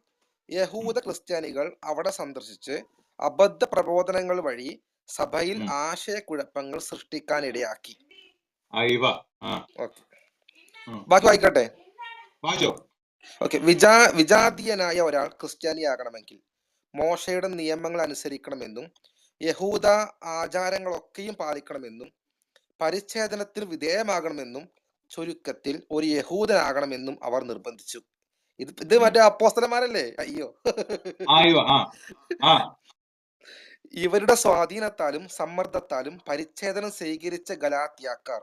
യഹൂദ ക്രിസ്ത്യാനികൾ അവിടെ സന്ദർശിച്ച് അബദ്ധ പ്രബോധനങ്ങൾ വഴി സഭയിൽ ആശയക്കുഴപ്പങ്ങൾ സൃഷ്ടിക്കാനിടയാക്കി. ബാക്കി വായിക്കട്ടെ. ഓക്കെ. വിജാതീയനായ ഒരാൾ ക്രിസ്ത്യാനിയാകണമെങ്കിൽ മോശയുടെ നിയമങ്ങൾ അനുസരിക്കണമെന്നും യഹൂദ ആചാരങ്ങളൊക്കെയും പാലിക്കണമെന്നും പരിച്ഛേദനത്തിന് വിധേയമാകണമെന്നും ചുരുക്കത്തിൽ ഒരു യഹൂദനാകണമെന്നും അവർ നിർബന്ധിച്ചു. ഇത് മറ്റേ അപ്പോസ്തലന്മാരല്ലേ? അയ്യോ. ഇവരുടെ സ്വാധീനത്താലും സമ്മർദ്ദത്താലും പരിച്ഛേദനം സ്വീകരിച്ച ഗലാത്യക്കാർ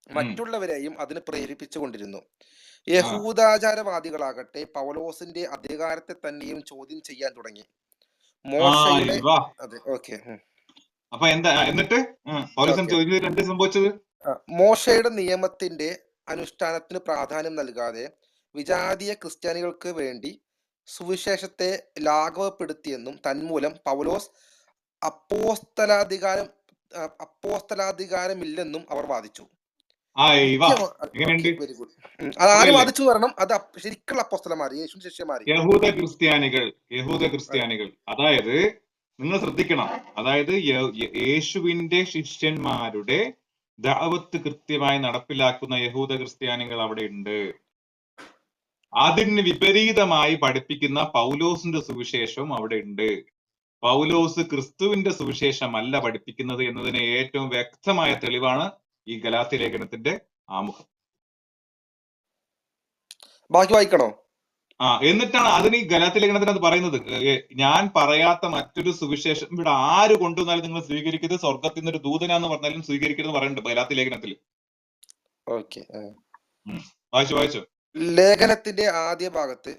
മറ്റുള്ളവരെയും അതിന് പ്രേരിപ്പിച്ചുകൊണ്ടിരുന്നു. യഹൂദാചാരവാദികളാകട്ടെ പൗലോസിന്റെ അധികാരത്തെ തന്നെയും ചോദ്യം ചെയ്യാൻ തുടങ്ങി. മോശയുടെ നിയമത്തിന്റെ അനുഷ്ഠാനത്തിന് പ്രാധാന്യം നൽകാതെ വിജാതീയ ക്രിസ്ത്യാനികൾക്ക് വേണ്ടി സുവിശേഷത്തെ ലാഘവപ്പെടുത്തിയെന്നും തന്മൂലം പൗലോസ് അപ്പോസ്തലാധികാരമില്ലെന്നും അവർ വാദിച്ചു. ആര് വാദിച്ചു പറയണം? അത് ശരിക്കുള്ള അപ്പോസ്തലന്മാർ, യേശു ശിഷ്യന്മാർ, യഹൂദ ക്രിസ്ത്യാനികൾ. അതായത് നിങ്ങൾ ശ്രദ്ധിക്കണം, അതായത് യേശുവിന്റെ ശിഷ്യന്മാരുടെ ദഅവത്ത് കൃത്യമായി നടപ്പിലാക്കുന്ന യഹൂദ ക്രിസ്ത്യാനികൾ അവിടെ ഉണ്ട്. അതിന് വിപരീതമായി പഠിപ്പിക്കുന്ന പൗലോസിന്റെ സുവിശേഷവും അവിടെ ഉണ്ട്. പൗലോസ് ക്രിസ്തുവിന്റെ സുവിശേഷമല്ല പഠിപ്പിക്കുന്നത് എന്നതിന് ഏറ്റവും വ്യക്തമായ തെളിവാണ് ഈ ഗലാത്യ ലേഖനത്തിന്റെ ആമുഖം. ബാക്കി വായിക്കണോ? എന്നിട്ടാണ് അതിന് ഈ ഗലാത്യ ലേഖനത്തിന് അത് പറയുന്നത്. ഞാൻ പറയാത്ത മറ്റൊരു സുവിശേഷം ഇവിടെ ആര് കൊണ്ടുവന്നാലും നിങ്ങൾ സ്വീകരിക്കരുത്, സ്വർഗത്തിൽ നിന്നൊരു ദൂതനാന്ന് പറഞ്ഞാലും സ്വീകരിക്കരുത് പറയുന്നുണ്ട് ഗലാത്യ ലേഖനത്തിൽ. വായിച്ചോ. ലേഖനത്തിന്റെ ആദ്യ ഭാഗത്ത്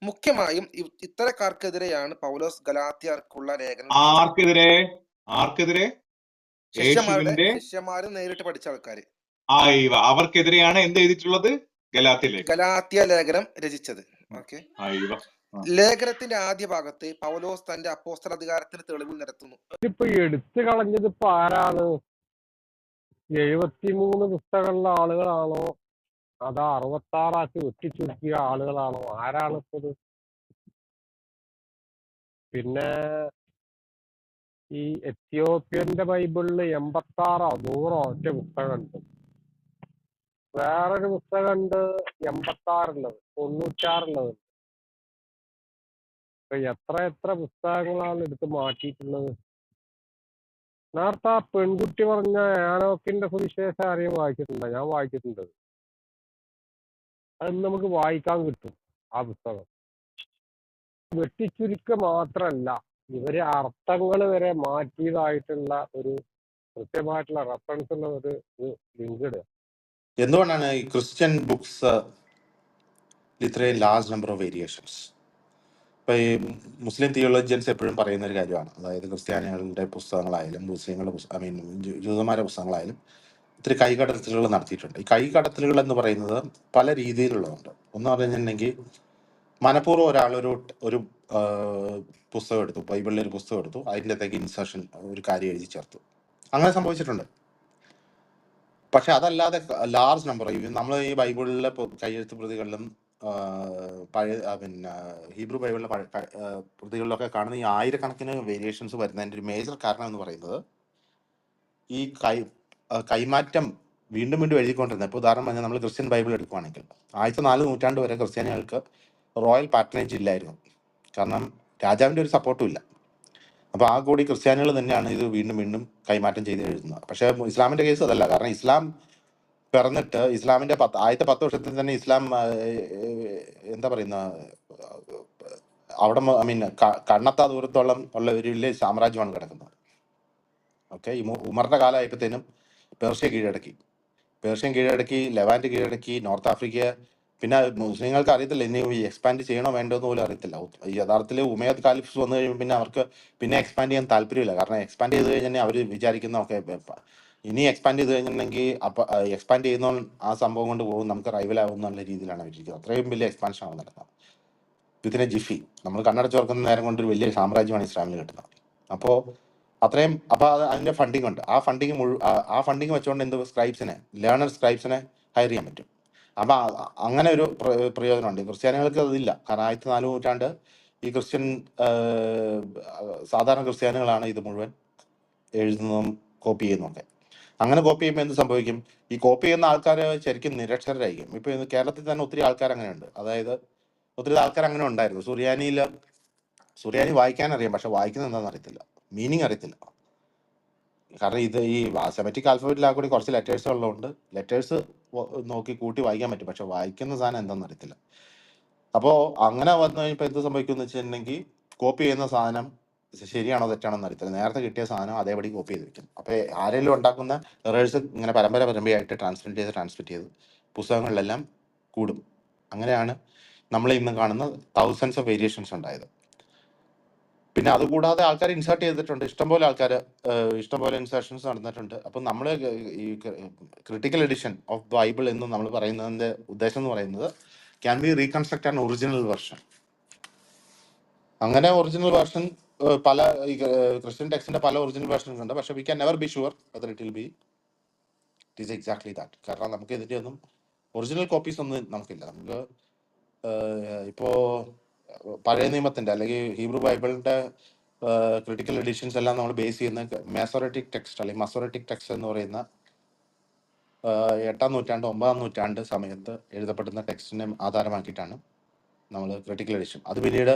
മുഖ്യമായും ഇത്തരക്കാർക്കെതിരെയാണ് പൗലോസ് ഗലാത്യർക്കുള്ള ലേഖനം. ആർക്കെതിരെ? ശിഷ്യന്മാരും നേരിട്ട് പഠിച്ച ആൾക്കാര്. അവർക്കെതിരെയാണ് എന്ത് എഴുതിയിട്ടുള്ളത്? ഗലാത്യ ലേഖനം രചിച്ചത്. ലേഖനത്തിന്റെ ആദ്യ ഭാഗത്ത് പൗലോസ് തന്റെ അപ്പോസ്തല അധികാരത്തിന് തെളിവ് നിരത്തുന്നു. ഇതിപ്പോ എടുത്തു കളഞ്ഞത് ഇപ്പൊ ആരാണ്? 73 പുസ്തകമുള്ള ആളുകളാണോ അതാ 66 വെട്ടിച്ചുരുക്കിയ ആളുകളാണോ? ആരാണ് ഇപ്പൊ ഇത്? പിന്നെ ഈ എത്യോപ്യന്റെ ബൈബിളില് 86 100 ഒറ്റ പുസ്തകമുണ്ട്. വേറൊരു പുസ്തകമുണ്ട് 86 96 ഇപ്പൊ എത്ര പുസ്തകങ്ങളാണ് എടുത്ത് മാറ്റിയിട്ടുള്ളത്? നേരത്തെ ആ പെൺകുട്ടി പറഞ്ഞ ഏനോക്കിന്റെ സുവിശേഷം ആരെയും വായിച്ചിട്ടുണ്ടോ? ഞാൻ വായിച്ചിട്ടുണ്ട്. അത് നമുക്ക് വായിക്കാൻ കിട്ടും ആ പുസ്തകം. വെട്ടിച്ചുരുക്ക മാത്രല്ല, ഇവര് അർത്ഥങ്ങൾ വരെ മാറ്റിയതായിട്ടുള്ള ഒരു കൃത്യമായിട്ടുള്ള റെഫറൻസ് ഉള്ള ഒരു ലിങ്ക് ഇടുക. എന്തുകൊണ്ടാണ് ഈ ക്രിസ്ത്യൻ ബുക്സ് ഇത്രയും ലാർജ് നമ്പർ ഓഫ് വേരിയേഷൻസ്? ഇപ്പൊ ഈ മുസ്ലിം തിയോളജിയൻസ് എപ്പോഴും പറയുന്ന ഒരു കാര്യമാണ്, അതായത് ക്രിസ്ത്യാനികളുടെ പുസ്തകങ്ങളായാലും മുസ്ലിങ്ങളുടെ ജൂതന്മാരുടെ പുസ്തകങ്ങളായാലും ഇത്തിരി കൈകടത്തലുകൾ നടത്തിയിട്ടുണ്ട്. ഈ കൈകടത്തലുകൾ എന്ന് പറയുന്നത് പല രീതിയിലുള്ളതുണ്ട്. ഒന്ന് പറഞ്ഞിട്ടുണ്ടെങ്കിൽ മനഃപൂർവ്വം ഒരാൾ ഒരു പുസ്തകം എടുത്തു, ബൈബിളിലെ ഒരു പുസ്തകം എടുത്തു, അതിൻ്റെ അകത്തേക്ക് ഇൻസർഷൻ ഒരു കാര്യം എഴുതി ചേർത്തു. അങ്ങനെ സംഭവിച്ചിട്ടുണ്ട്. പക്ഷെ അതല്ലാതെ ലാർജ് നമ്പർ നമ്മൾ ഈ ബൈബിളിലെ കയ്യെഴുത്ത് പ്രതികളിലും പിന്നെ ഹീബ്രു ബൈബിളിലെ പ്രതികളിലൊക്കെ കാണുന്ന ഈ ആയിരക്കണക്കിന് വേരിയേഷൻസ് വരുന്നതിൻ്റെ ഒരു മേജർ കാരണം എന്ന് പറയുന്നത് ഈ കൈമാറ്റം വീണ്ടും വീണ്ടും എഴുതിക്കൊണ്ടിരുന്നത്. ഇപ്പോൾ ഉദാഹരണം പറഞ്ഞാൽ നമ്മൾ ക്രിസ്ത്യൻ ബൈബിൾ എടുക്കുകയാണെങ്കിൽ 4 നൂറ്റാണ്ട് വരെ ക്രിസ്ത്യാനികൾക്ക് റോയൽ പാട്രണേജ് ഇല്ലായിരുന്നു. കാരണം രാജാവിൻ്റെ ഒരു സപ്പോർട്ടും ഇല്ല. അപ്പോൾ ആ കൂടി ക്രിസ്ത്യാനികൾ തന്നെയാണ് ഇത് വീണ്ടും വീണ്ടും കൈമാറ്റം ചെയ്ത് എഴുതുന്നത്. പക്ഷേ ഇസ്ലാമിൻ്റെ കേസ് അതല്ല. കാരണം ഇസ്ലാം പിറന്നിട്ട് ഇസ്ലാമിൻ്റെ 10 വർഷത്തിൽ തന്നെ ഇസ്ലാം എന്താ പറയുന്ന അവിടെ കണ്ണത്താ ദൂരത്തോളം ഉള്ള ഒരു വലിയ സാമ്രാജ്യമാണ് കിടക്കുന്നത്. ഓക്കെ, ഈ ഉമറിന്റെ കാലമായപ്പോഴത്തേനും പേർഷ്യ കീഴടക്കി, ലെവാൻറ്റ് കീഴടക്കി, നോർത്ത് ആഫ്രിക്ക. പിന്നെ മുസ്ലിങ്ങൾക്ക് അറിയത്തില്ല ഇനി എക്സ്പാൻഡ് ചെയ്യണോ വേണ്ടോന്ന് പോലും അറിയത്തില്ല. യഥാർത്ഥത്തിൽ ഉമയ്യദ് കാലിഫ്സ് വന്നു കഴിയുമ്പോൾ പിന്നെ അവർക്ക് പിന്നെ എക്സ്പാൻഡ് ചെയ്യാൻ താല്പര്യമില്ല. കാരണം എക്സ്പാൻഡ് ചെയ്ത് കഴിഞ്ഞാൽ അവർ വിചാരിക്കുന്ന ഒക്കെ ഇനി എക്സ്പാൻഡ് ചെയ്ത് കഴിഞ്ഞിട്ടുണ്ടെങ്കിൽ എക്സ്പാൻഡ് ചെയ്യുന്ന ആ സംഭവം കൊണ്ട് പോകും, നമുക്ക് റൈവലാകും എന്നുള്ള രീതിയിലാണ് അവരിക്കുന്നത്. അത്രയും വലിയ എക്സ്പാൻഷനാണ് നടക്കുന്നത്. ഇതിനെ ജിഫി നമ്മൾ കണ്ണടച്ചോർക്കുന്ന നേരം കൊണ്ടൊരു വലിയ സാമ്രാജ്യമാണ് ഇസ്ലാമിൽ കിട്ടുന്നത്. അപ്പോൾ അതിന്റെ ഫണ്ടിങ് ഉണ്ട്. ആ ഫണ്ടിങ് വെച്ചുകൊണ്ട് ലേണർ സ്ക്രൈബ്സിനെ ഹയർ ചെയ്യാൻ പറ്റും. അപ്പൊ അങ്ങനെ ഒരു പ്രയോജനമുണ്ട്. ക്രിസ്ത്യാനികൾക്ക് അതില്ല. കാരണം 4 നൂറ്റാണ്ട് ഈ സാധാരണ ക്രിസ്ത്യാനികളാണ് ഇത് മുഴുവൻ എഴുതുന്നതും കോപ്പി ചെയ്യുന്നതൊക്കെ. അങ്ങനെ കോപ്പി ചെയ്യുമ്പോൾ എന്ത് സംഭവിക്കും? ഈ കോപ്പി ചെയ്യുന്ന ആൾക്കാർ ശരിക്കും നിരക്ഷരരായിരിക്കും. ഇപ്പൊ കേരളത്തിൽ തന്നെ ഒത്തിരി ആൾക്കാർ അങ്ങനെയുണ്ട്. അതായത് ഒത്തിരി ആൾക്കാർ അങ്ങനെ ഉണ്ടായിരുന്നു. സുറിയാനി വായിക്കാൻ അറിയാം, പക്ഷെ വായിക്കുന്നത് എന്താണെന്ന് അറിയത്തില്ല, മീനിങ് അറിയത്തില്ല. കാരണം ഇത് ഈ സെമറ്റിക് ആൽഫബറ്റിൽ കൂടി കുറച്ച് ലെറ്റേഴ്സ് ഉള്ളതുകൊണ്ട് ലെറ്റേഴ്സ് നോക്കി കൂട്ടി വായിക്കാൻ പറ്റും, പക്ഷെ വായിക്കുന്ന സാധനം എന്താണെന്ന് അറിയത്തില്ല. അപ്പോൾ അങ്ങനെ വന്നു കഴിഞ്ഞപ്പോൾ എന്ത് സംഭവിക്കുമെന്ന് വെച്ചിട്ടുണ്ടെങ്കിൽ കോപ്പി ചെയ്യുന്ന സാധനം ശരിയാണോ തെറ്റാണോ എന്ന് അറിയത്തില്ല. നേരത്തെ കിട്ടിയ സാധനം അതേപടി കോപ്പി ചെയ്ത് വെക്കും. അപ്പോൾ ആരെങ്കിലും ഉണ്ടാക്കുന്ന എറേഴ്സ് ഇങ്ങനെ പരമ്പരയായിട്ട് ട്രാൻസ്മിറ്റ് ചെയ്ത് പുസ്തകങ്ങളിലെല്ലാം കൂടും. അങ്ങനെയാണ് നമ്മൾ ഇന്ന് കാണുന്ന തൗസൻഡ്സ് ഓഫ് വേരിയേഷൻസ് ഉണ്ടായത്. പിന്നെ അതുകൂടാതെ ആൾക്കാർ ഇൻസേർട്ട് ചെയ്തിട്ടുണ്ട്. ഇഷ്ടംപോലെ ഇൻസേർഷൻസ് നടന്നിട്ടുണ്ട്. അപ്പം നമ്മൾ ഈ ക്രിട്ടിക്കൽ എഡിഷൻ ഓഫ് ബൈബിൾ എന്ന് നമ്മൾ പറയുന്നതിൻ്റെ ഉദ്ദേശം എന്ന് പറയുന്നത് can be reconstruct an original version. അങ്ങനെ ഒറിജിനൽ വെർഷൻ പല ക്രിസ്ത്യൻ ടെക്സ്റ്റിന്റെ പല ഒറിജിനൽ വെർഷൻസ് ഉണ്ട്. പക്ഷെ we can never be sure whether it is exactly that. കാരണം നമുക്ക് ഇതിന്റെ ഒന്നും ഒറിജിനൽ കോപ്പീസ് ഒന്നും നമുക്കില്ല. നമുക്ക് ഇപ്പോ പഴയ നിയമത്തിന്റെ അല്ലെങ്കിൽ ഹീബ്രു ബൈബിളിന്റെ ക്രിട്ടിക്കൽ എഡിഷൻസ് എല്ലാം നമ്മൾ ബേസ് ചെയ്യുന്ന മാസോററ്റിക് ടെക്സ്റ്റ് അല്ലെങ്കിൽ മസോററ്റിക് ടെക്സ്റ്റ് എന്ന് പറയുന്ന 8-ാം നൂറ്റാണ്ട് 9-ാം നൂറ്റാണ്ട് സമയത്ത് എഴുതപ്പെടുന്ന ടെക്സ്റ്റിനെ ആധാരമാക്കിയിട്ടാണ് നമ്മൾ ക്രിട്ടിക്കൽ എഡിഷൻ. അത് പിന്നീട്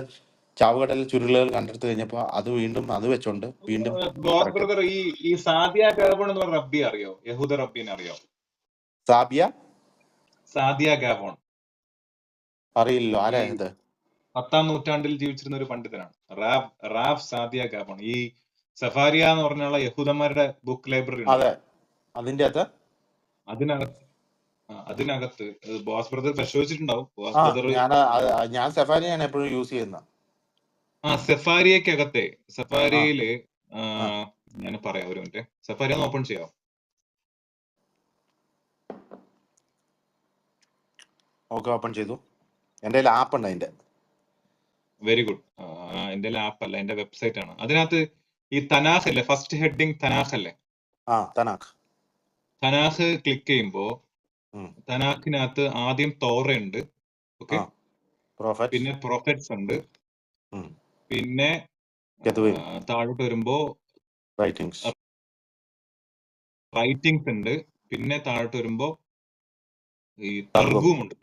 ചാവുകടൽ ചുരുളുകൾ കണ്ടെടുത്ത് കഴിഞ്ഞപ്പോൾ അത് വെച്ചോണ്ട് വീണ്ടും ബ്രദർ ഈ സാദിയ ഗാബോൺ എന്ന് പറഞ്ഞ റബ്ബി അറിയോ? യഹൂദ റബ്ബിനെ അറിയോ? സാദിയ ഗാബോൺ അറിയില്ലോ. ആരാ ഇത്? 10-ാം നൂറ്റാണ്ടിൽ ജീവിച്ചിരുന്ന ഒരു പണ്ഡിതനാണ്. Raf Sadiya Gabon. ഈ സഫാരിയ എന്ന് പറഞ്ഞുള്ള യഹൂദന്മാരുടെ ബുക്ക് ലൈബ്രറി ഉണ്ട്. അതിനകത്ത് ബോസ് ബ്രദർ പരിശോധിച്ചിട്ടുണ്ടാവും. ബോസ് ബ്രദർ ഞാൻ സഫാരിയാണ് എപ്പോഴും യൂസ് ചെയ്യുന്നത്. സഫാരിയക്കകത്തെ സഫാരിയില് ഞാൻ പറയാം ഒരു മിനിറ്റ്. സഫാരി ഒന്ന് ഓപ്പൺ ചെയ്യാം. ഓക്കെ, ഓപ്പൺ ചെയ്തു. എൻ്റെ ആപ്പ് ഉണ്ട് അതിന്റെ. Very good. എന്റെ ആപ്പ് അല്ല, എന്റെ വെബ്സൈറ്റ് ആണ്. അതിനകത്ത് ഈ തനാഖ് അല്ലേ, ഫസ്റ്റ് ഹെഡിങ് തനാഖ് അല്ലേ? തനാഖ്. തനാഖ് ക്ലിക്ക് ചെയ്യുമ്പോ തനാഖിനകത്ത് ആദ്യം തോറയുണ്ട്, ഓക്കെ, പ്രോഫറ്റ്സ്, പിന്നെ പ്രൊഫറ്റ്സ് ഉണ്ട്, പിന്നെ താഴോട്ട് വരുമ്പോ റൈറ്റിംഗ്സ് ഉണ്ട്, പിന്നെ താഴോട്ട് വരുമ്പോ ഈ തർഗൂം ഉണ്ട്.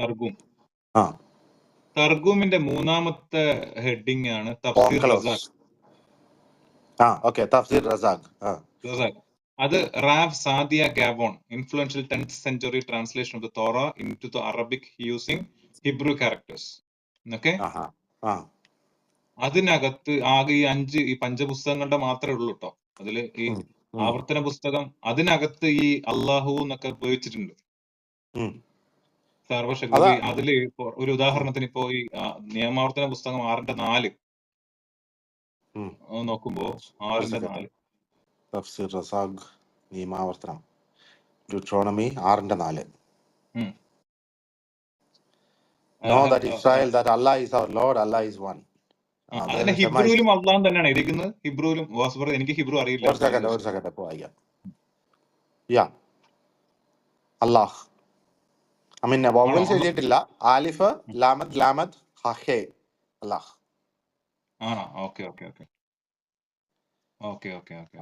തർഗൂമിന്റെ മൂന്നാമത്തെ ഹെഡിങ് ആണ് തഫ്സീർ റസാഖ്. തഫ്സീർ റസാഖ്. അത് Raf Sadiya Gabon, influential 10th century translation of the Torah into the Arabic using Hebrew characters. Okay, അതിനകത്ത് ആകെ ഈ പഞ്ചപുസ്തകങ്ങളുടെ മാത്രമേ ഉള്ളൂ കേട്ടോ. അതില് ഈ ആവർത്തന പുസ്തകം, അതിനകത്ത് ഈ അള്ളാഹു എന്നൊക്കെ ഉപയോഗിച്ചിട്ടുണ്ട്, സർവശക്തി. അതില് ഒരു ഉദാഹരണത്തിന് ഇപ്പോ ഈ നിയമാവർത്തന പുസ്തകം 6:4 നോക്കുമ്പോ 6:4 തഫ്സീർ റസാഖ് നിയമാവർത്തനം Deuteronomy 6:4. Know that Israel, that Allah is our Lord, Allah is one. അതിന്റെ ഹിബ്രുവിലും അള്ളാഹ് തന്നെയാണ് ഇരിക്കുന്നത്. ഹിബ്രുവിലും എനിക്ക് ഹിബ്രു അറിയില്ല. ഒരു സെക്കൻഡ് വായിക്കാം. അല്ലാഹ്, ഐ മീൻ വവൽസ് എഴുതിയിട്ടില്ല. ആലിഫ് ലാമദ് ഹേ, അല്ലാഹ്.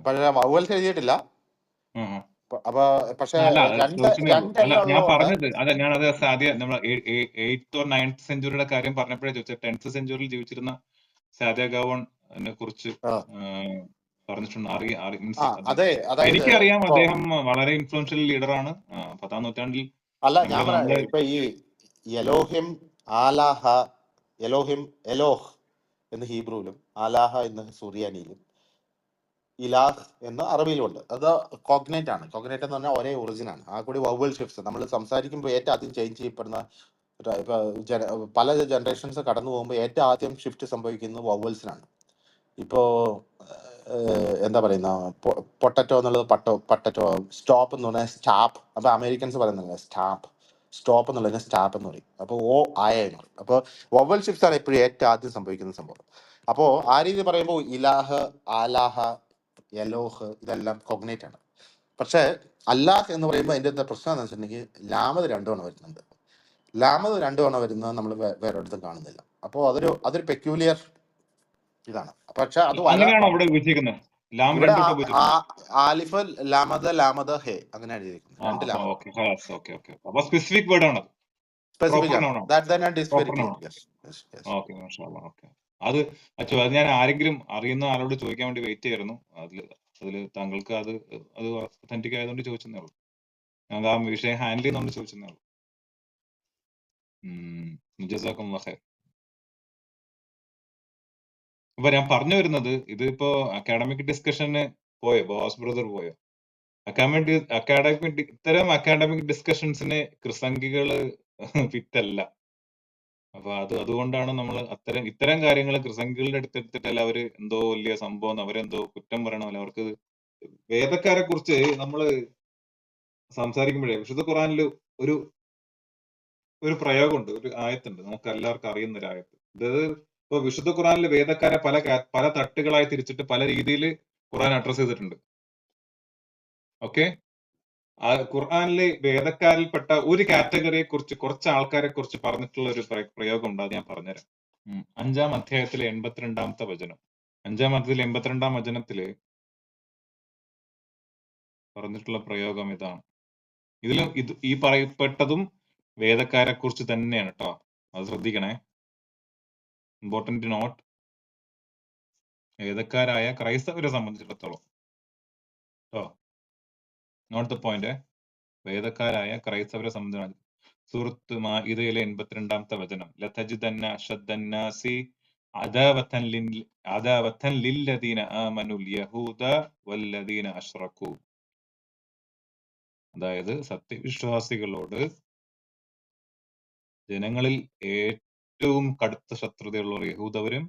പക്ഷേ വവൽസ് എഴുതിയിട്ടില്ല. അപ്പൊ പക്ഷെ ഞാൻ പറഞ്ഞത് ഞാനത് ആദ്യം നമ്മൾ 8th or 9th centuryയുടെ കാര്യം പറഞ്ഞപ്പോഴേ ചോദിച്ചത്. 10th century ജീവിച്ചിരുന്ന സാദിയ ഗാവോണിനെ കുറിച്ച് പറഞ്ഞിട്ടുണ്ട്. എനിക്കറിയാം, അദ്ദേഹം വളരെ ഇൻഫ്ലുവൻഷ്യൽ ലീഡറാണ് 10th നൂറ്റാണ്ടിൽ. അല്ല, ഞാൻ പറയാം, ഇപ്പൊ ഈ എലോഹിം ആലാഹ, എലോഹ് എന്ന് ഹീബ്രുവിലും ആലാഹ എന്ന് സുറിയാനിയിലും ഇലാഹ് എന്ന് അറബിയിലുണ്ട്. അത് കോഗ്നേറ്റ് ആണ്. കോഗ്നേറ്റ് എന്ന് പറഞ്ഞാൽ ഒരേ ഒറിജിൻ ആണ്. ആ കൂടി വവൽ ഷിഫ്റ്റ്സ് നമ്മൾ സംസാരിക്കുമ്പോൾ ഏറ്റവും ആദ്യം ചേഞ്ച് ചെയ്യപ്പെടുന്ന ഇപ്പൊ പല ജനറേഷൻസ് കടന്നു പോകുമ്പോൾ ഏറ്റവും ആദ്യം ഷിഫ്റ്റ് സംഭവിക്കുന്നത് വവൽസിനാണ്. ഇപ്പോ എന്താ പറയുന്ന പൊട്ടറ്റോ എന്നുള്ളത് പട്ടറ്റോ, സ്റ്റോപ്പ് എന്ന് പറഞ്ഞാൽ സ്റ്റാപ്പ്. അപ്പൊ അമേരിക്കൻസ് പറയുന്നില്ല സ്റ്റോപ്പ് എന്നുള്ളതിന് സ്റ്റാപ്പ് എന്ന് പറയും. അപ്പോൾ എന്ന് പറയും. അപ്പോൾ വവൽ ഷിഫ്റ്റ്സ് ആണ് എപ്പോഴും ഏറ്റവും ആദ്യം സംഭവിക്കുന്ന സംഭവം. അപ്പോൾ ആ രീതി പറയുമ്പോൾ ഇലാഹ്, ആലാഹ, എലോഹ് ഇതെല്ലാം കോഗ്നേറ്റ് ആണ്. പക്ഷേ അല്ലാഹ് എന്ന് പറയുമ്പോൾ അതിൻ്റെ എന്താ പ്രശ്നം എന്ന് വെച്ചിട്ടുണ്ടെങ്കിൽ ലാമത് 2 തവണ വരുന്നുണ്ട്. ലാമത് 2 തവണ വരുന്നത് നമ്മൾ വേറെ ഒരിടത്തും കാണുന്നില്ല. അപ്പോൾ അതൊരു പെക്യൂലിയർ ഇതാണ്. പക്ഷെ അത് ഇവിടെ ആലിഫ് ലാമദ് ഹേ അങ്ങനെ എഴുതിയിരിക്കുന്നത്. 2 സ്പെസിഫിക് വേർഡ് ആണ്. അത് ഞാൻ ആരെങ്കിലും അറിയുന്ന ആളോട് ചോദിക്കാൻ വേണ്ടി വെയിറ്റ് ചെയ്യായിരുന്നു. അതില് താങ്കൾക്ക് അത് ഒതന്റിക് ആയതുകൊണ്ട് ചോദിച്ചതേ ഉള്ളൂ. ഞങ്ങൾ ആ വിഷയം ഹാൻഡിൽ ചെയ്യുന്നതുകൊണ്ട് ചോദിച്ചതേ ഉള്ളൂ. അപ്പൊ ഞാൻ പറഞ്ഞു വരുന്നത്, ഇതിപ്പോ അക്കാഡമിക് ഡിസ്കഷന് പോയോ? ബോസ് ബ്രദർ പോയോ? ഇത്തരം അക്കാഡമിക് ഡിസ്കഷൻസിന് ക്രിസംഗികള് ഫിറ്റല്ല. അപ്പൊ അതുകൊണ്ടാണ് നമ്മൾ ഇത്തരം കാര്യങ്ങൾ ക്രിസംഗികളുടെ അടുത്തെടുത്തിട്ടല്ല അവര് എന്തോ വലിയ സംഭവം, അവരെന്തോ കുറ്റം പറയണമല്ലോ. അവർക്ക് വേദക്കാരെ കുറിച്ച് നമ്മള് സംസാരിക്കുമ്പോഴേ വിശുദ്ധ ഖുറാനിൽ ഒരു പ്രയോഗമുണ്ട്, ഒരു ആയത്തുണ്ട്, നമുക്ക് എല്ലാവർക്കും അറിയുന്ന ഒരു ആയത്ത്. അതായത് ഇപ്പൊ വിശുദ്ധ ഖുറാനിൽ വേദക്കാരെ പല തട്ടുകളായി തിരിച്ചിട്ട് പല രീതിയിൽ ഖുറാൻ അഡ്രസ് ചെയ്തിട്ടുണ്ട്. ഓക്കെ, ആ ഖുർആനിലെ വേദക്കാരിൽപ്പെട്ട ഒരു കാറ്റഗറിയെ കുറിച്ച്, കുറച്ച് ആൾക്കാരെ കുറിച്ച് പറഞ്ഞിട്ടുള്ള ഒരു പ്രയോഗം ഉണ്ട്. അത് ഞാൻ പറഞ്ഞുതരാം. 5-ാം അധ്യായത്തിലെ 82-ാമത്തെ വചനം. 5-ാം അധ്യായത്തിലെ 82-ാം വചനത്തില് പറഞ്ഞിട്ടുള്ള പ്രയോഗം ഇതാണ്. ഈ പറയപ്പെട്ടതും വേദക്കാരെ കുറിച്ച് തന്നെയാണ് കേട്ടോ. അത് ശ്രദ്ധിക്കണേ, ഇമ്പോർട്ടന്റ് നോട്ട്. വേദക്കാരായ ക്രൈസ്തവരെ സംബന്ധിച്ചിടത്തോളം കേട്ടോ, നോട്ട് ദ പോയിന്റ്. വേദക്കാരായ ക്രൈസ്തവരെ സംബന്ധിച്ച് സൂറത്ത് മാഇദയിലെ 82-ാമത്തെ വചനം, ലതജിദന്ന അശദ്ദന്നാസി അദാവതൻ ലില്ലദീന ആമനുൽ യഹൂദ വല്ലദീന അശ്റകൂ. അതായത് സത്യവിശ്വാസികളോട് ജനങ്ങളിൽ ഏറ്റവും കടുത്ത ശത്രുതയുള്ളവർ യഹൂദവരും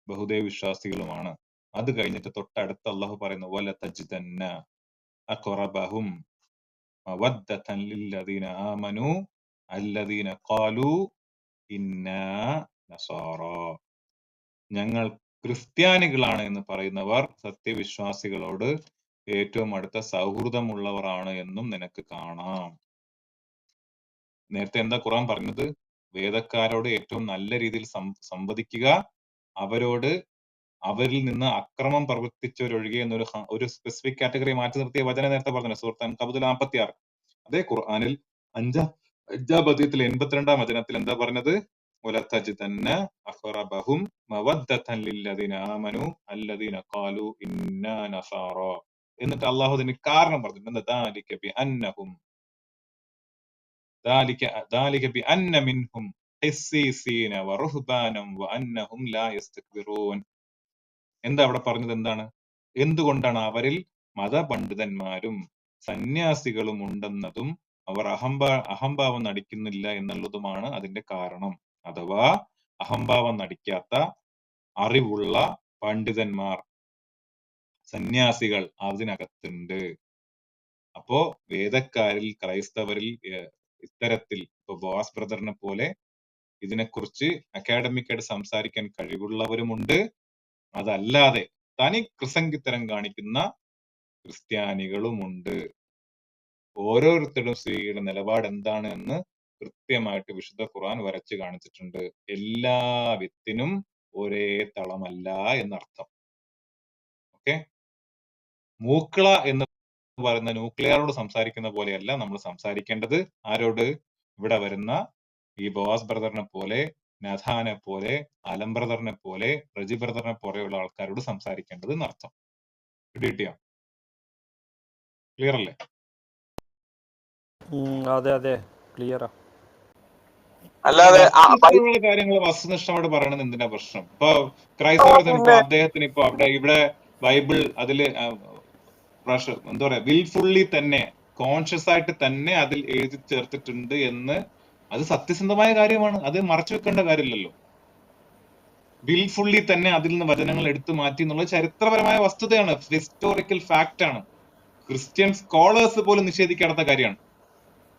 ബഹുദൈവ വിശ്വാസികളുമാണ്. അത് കഴിഞ്ഞിട്ട് തൊട്ടടുത്ത് അള്ളാഹു പറയുന്നു, വലതജിദന്ന അഖറബഹും മവദ്ദതൻ ലില്ലദീന ആമനു അല്ലദീന ഖാലു ഇന്നാ നസാറ. ഞങ്ങൾ ക്രിസ്ത്യാനികളാണ് എന്ന് പറയുന്നവർ സത്യവിശ്വാസികളോട് ഏറ്റവും അടുത്ത സൗഹൃദമുള്ളവരാണ് എന്നും നിനക്ക് കാണാം. നേരത്തെ എന്താ ഖുർആൻ പറഞ്ഞത്? വേദക്കാരോട് ഏറ്റവും നല്ല രീതിയിൽ സംവദിക്കുക, അവരോട് അവരിൽ നിന്ന് അക്രമം പ്രവർത്തിച്ചവരൊഴികെ എന്നൊരു ഒരു സ്പെസിഫിക് കാറ്റഗറി മാറ്റി നിർത്തിയ വചനം നേരത്തെ പറഞ്ഞു സൂറത്ത് അൻകബൂത്ത് 46. അതേ ഖുർആനിൽ അഞ്ചാം അധ്യായത്തിൽ 82-ാം വചനത്തിൽ എന്താ പറഞ്ഞത്? വലതജിദന്ന അഖറബഹും മവദ്ദതൻ ലില്ലദീന ആമനു അല്ലദീന ഖാലു ഇന്നാ നസാറ. എന്നിട്ട് അല്ലാഹു അതിന് കാരണം പറഞ്ഞു. എന്താ? ദാലിക ബിഅന്ന മിൻഹും ഖിസ്സീസീന വറുഹ്ബാനം വഅന്നഹും ലാ യസ്തക്ബിറൂൻ. എന്താ അവിടെ പറഞ്ഞത്? എന്താണ്? എന്തുകൊണ്ടാണ് അവരിൽ മതപണ്ഡിതന്മാരും സന്യാസികളും ഉണ്ടെന്നതും അവർ അഹംഭാവം നടിക്കുന്നില്ല എന്നുള്ളതുമാണ് അതിന്റെ കാരണം. അഥവാ അഹംഭാവം നടിക്കാത്ത അറിവുള്ള പണ്ഡിതന്മാർ, സന്യാസികൾ അതിനകത്തുണ്ട്. അപ്പോ വേദക്കാരിൽ, ക്രൈസ്തവരിൽ ഇത്തരത്തിൽ ഇപ്പൊ ബോസ് ബ്രദറിനെ പോലെ ഇതിനെക്കുറിച്ച് അക്കാഡമിക്കായിട്ട് സംസാരിക്കാൻ കഴിവുള്ളവരുമുണ്ട്. അതല്ലാതെ തനി കൃസംഗിത്തരം കാണിക്കുന്ന ക്രിസ്ത്യാനികളുമുണ്ട്. ഓരോരുത്തരും സ്ത്രീയുടെ നിലപാട് എന്താണ് എന്ന് കൃത്യമായിട്ട് വിശുദ്ധ ഖുർആൻ വരച്ച് കാണിച്ചിട്ടുണ്ട്. എല്ലാ വിത്തിനും ഒരേ തളമല്ല എന്നർത്ഥം. ഓക്കെ. മൂക്കള എന്ന് പറയുന്ന ന്യൂക്ലിയറോട് സംസാരിക്കുന്ന പോലെയല്ല നമ്മൾ സംസാരിക്കേണ്ടത്. ആരോട്? ഇവിടെ വരുന്ന ഈ ബോസ് ബ്രദറിനെ പോലെ, നഥാനെ പോലെ, അലം ബ്രദറിനെ പോലെ, റജി ബ്രദറിനെ പോലെയുള്ള ആൾക്കാരോട് സംസാരിക്കേണ്ടത് എന്നർത്ഥം. കിട്ടിയോ? ക്ലിയർ അല്ലേ? അതെ അതെ, ക്ലിയറാ. അല്ലാതെ വസ്തുനിഷ്ഠമുള്ള കാര്യങ്ങൾ വസ്തുനിഷ്ഠമായിട്ട് പറയണത് എന്തിനാ പ്രശ്നം? ഇപ്പൊ ക്രൈസ്തവത്തിന് ഇപ്പൊ അദ്ദേഹത്തിന് ഇപ്പൊ ഇവിടെ ബൈബിൾ അതില് എന്താ പറയാ, വിൽഫുള്ളി തന്നെ, കോൺഷ്യസ് ആയിട്ട് തന്നെ അതിൽ എഴുതി ചേർത്തിട്ടുണ്ട് എന്ന്, അത് സത്യസന്ധമായ കാര്യമാണ്. അത് മറച്ചു വെക്കേണ്ട കാര്യമില്ലല്ലോ. വിൽഫുള്ളി തന്നെ അതിൽ നിന്ന് വചനങ്ങൾ എടുത്തു മാറ്റി എന്നുള്ളത് ചരിത്രപരമായ വസ്തുതയാണ്, ഹിസ്റ്റോറിക്കൽ ഫാക്ട് ആണ്. ക്രിസ്ത്യൻ സ്കോളേഴ്സ് പോലും നിഷേധിക്കാത്ത കാര്യമാണ്.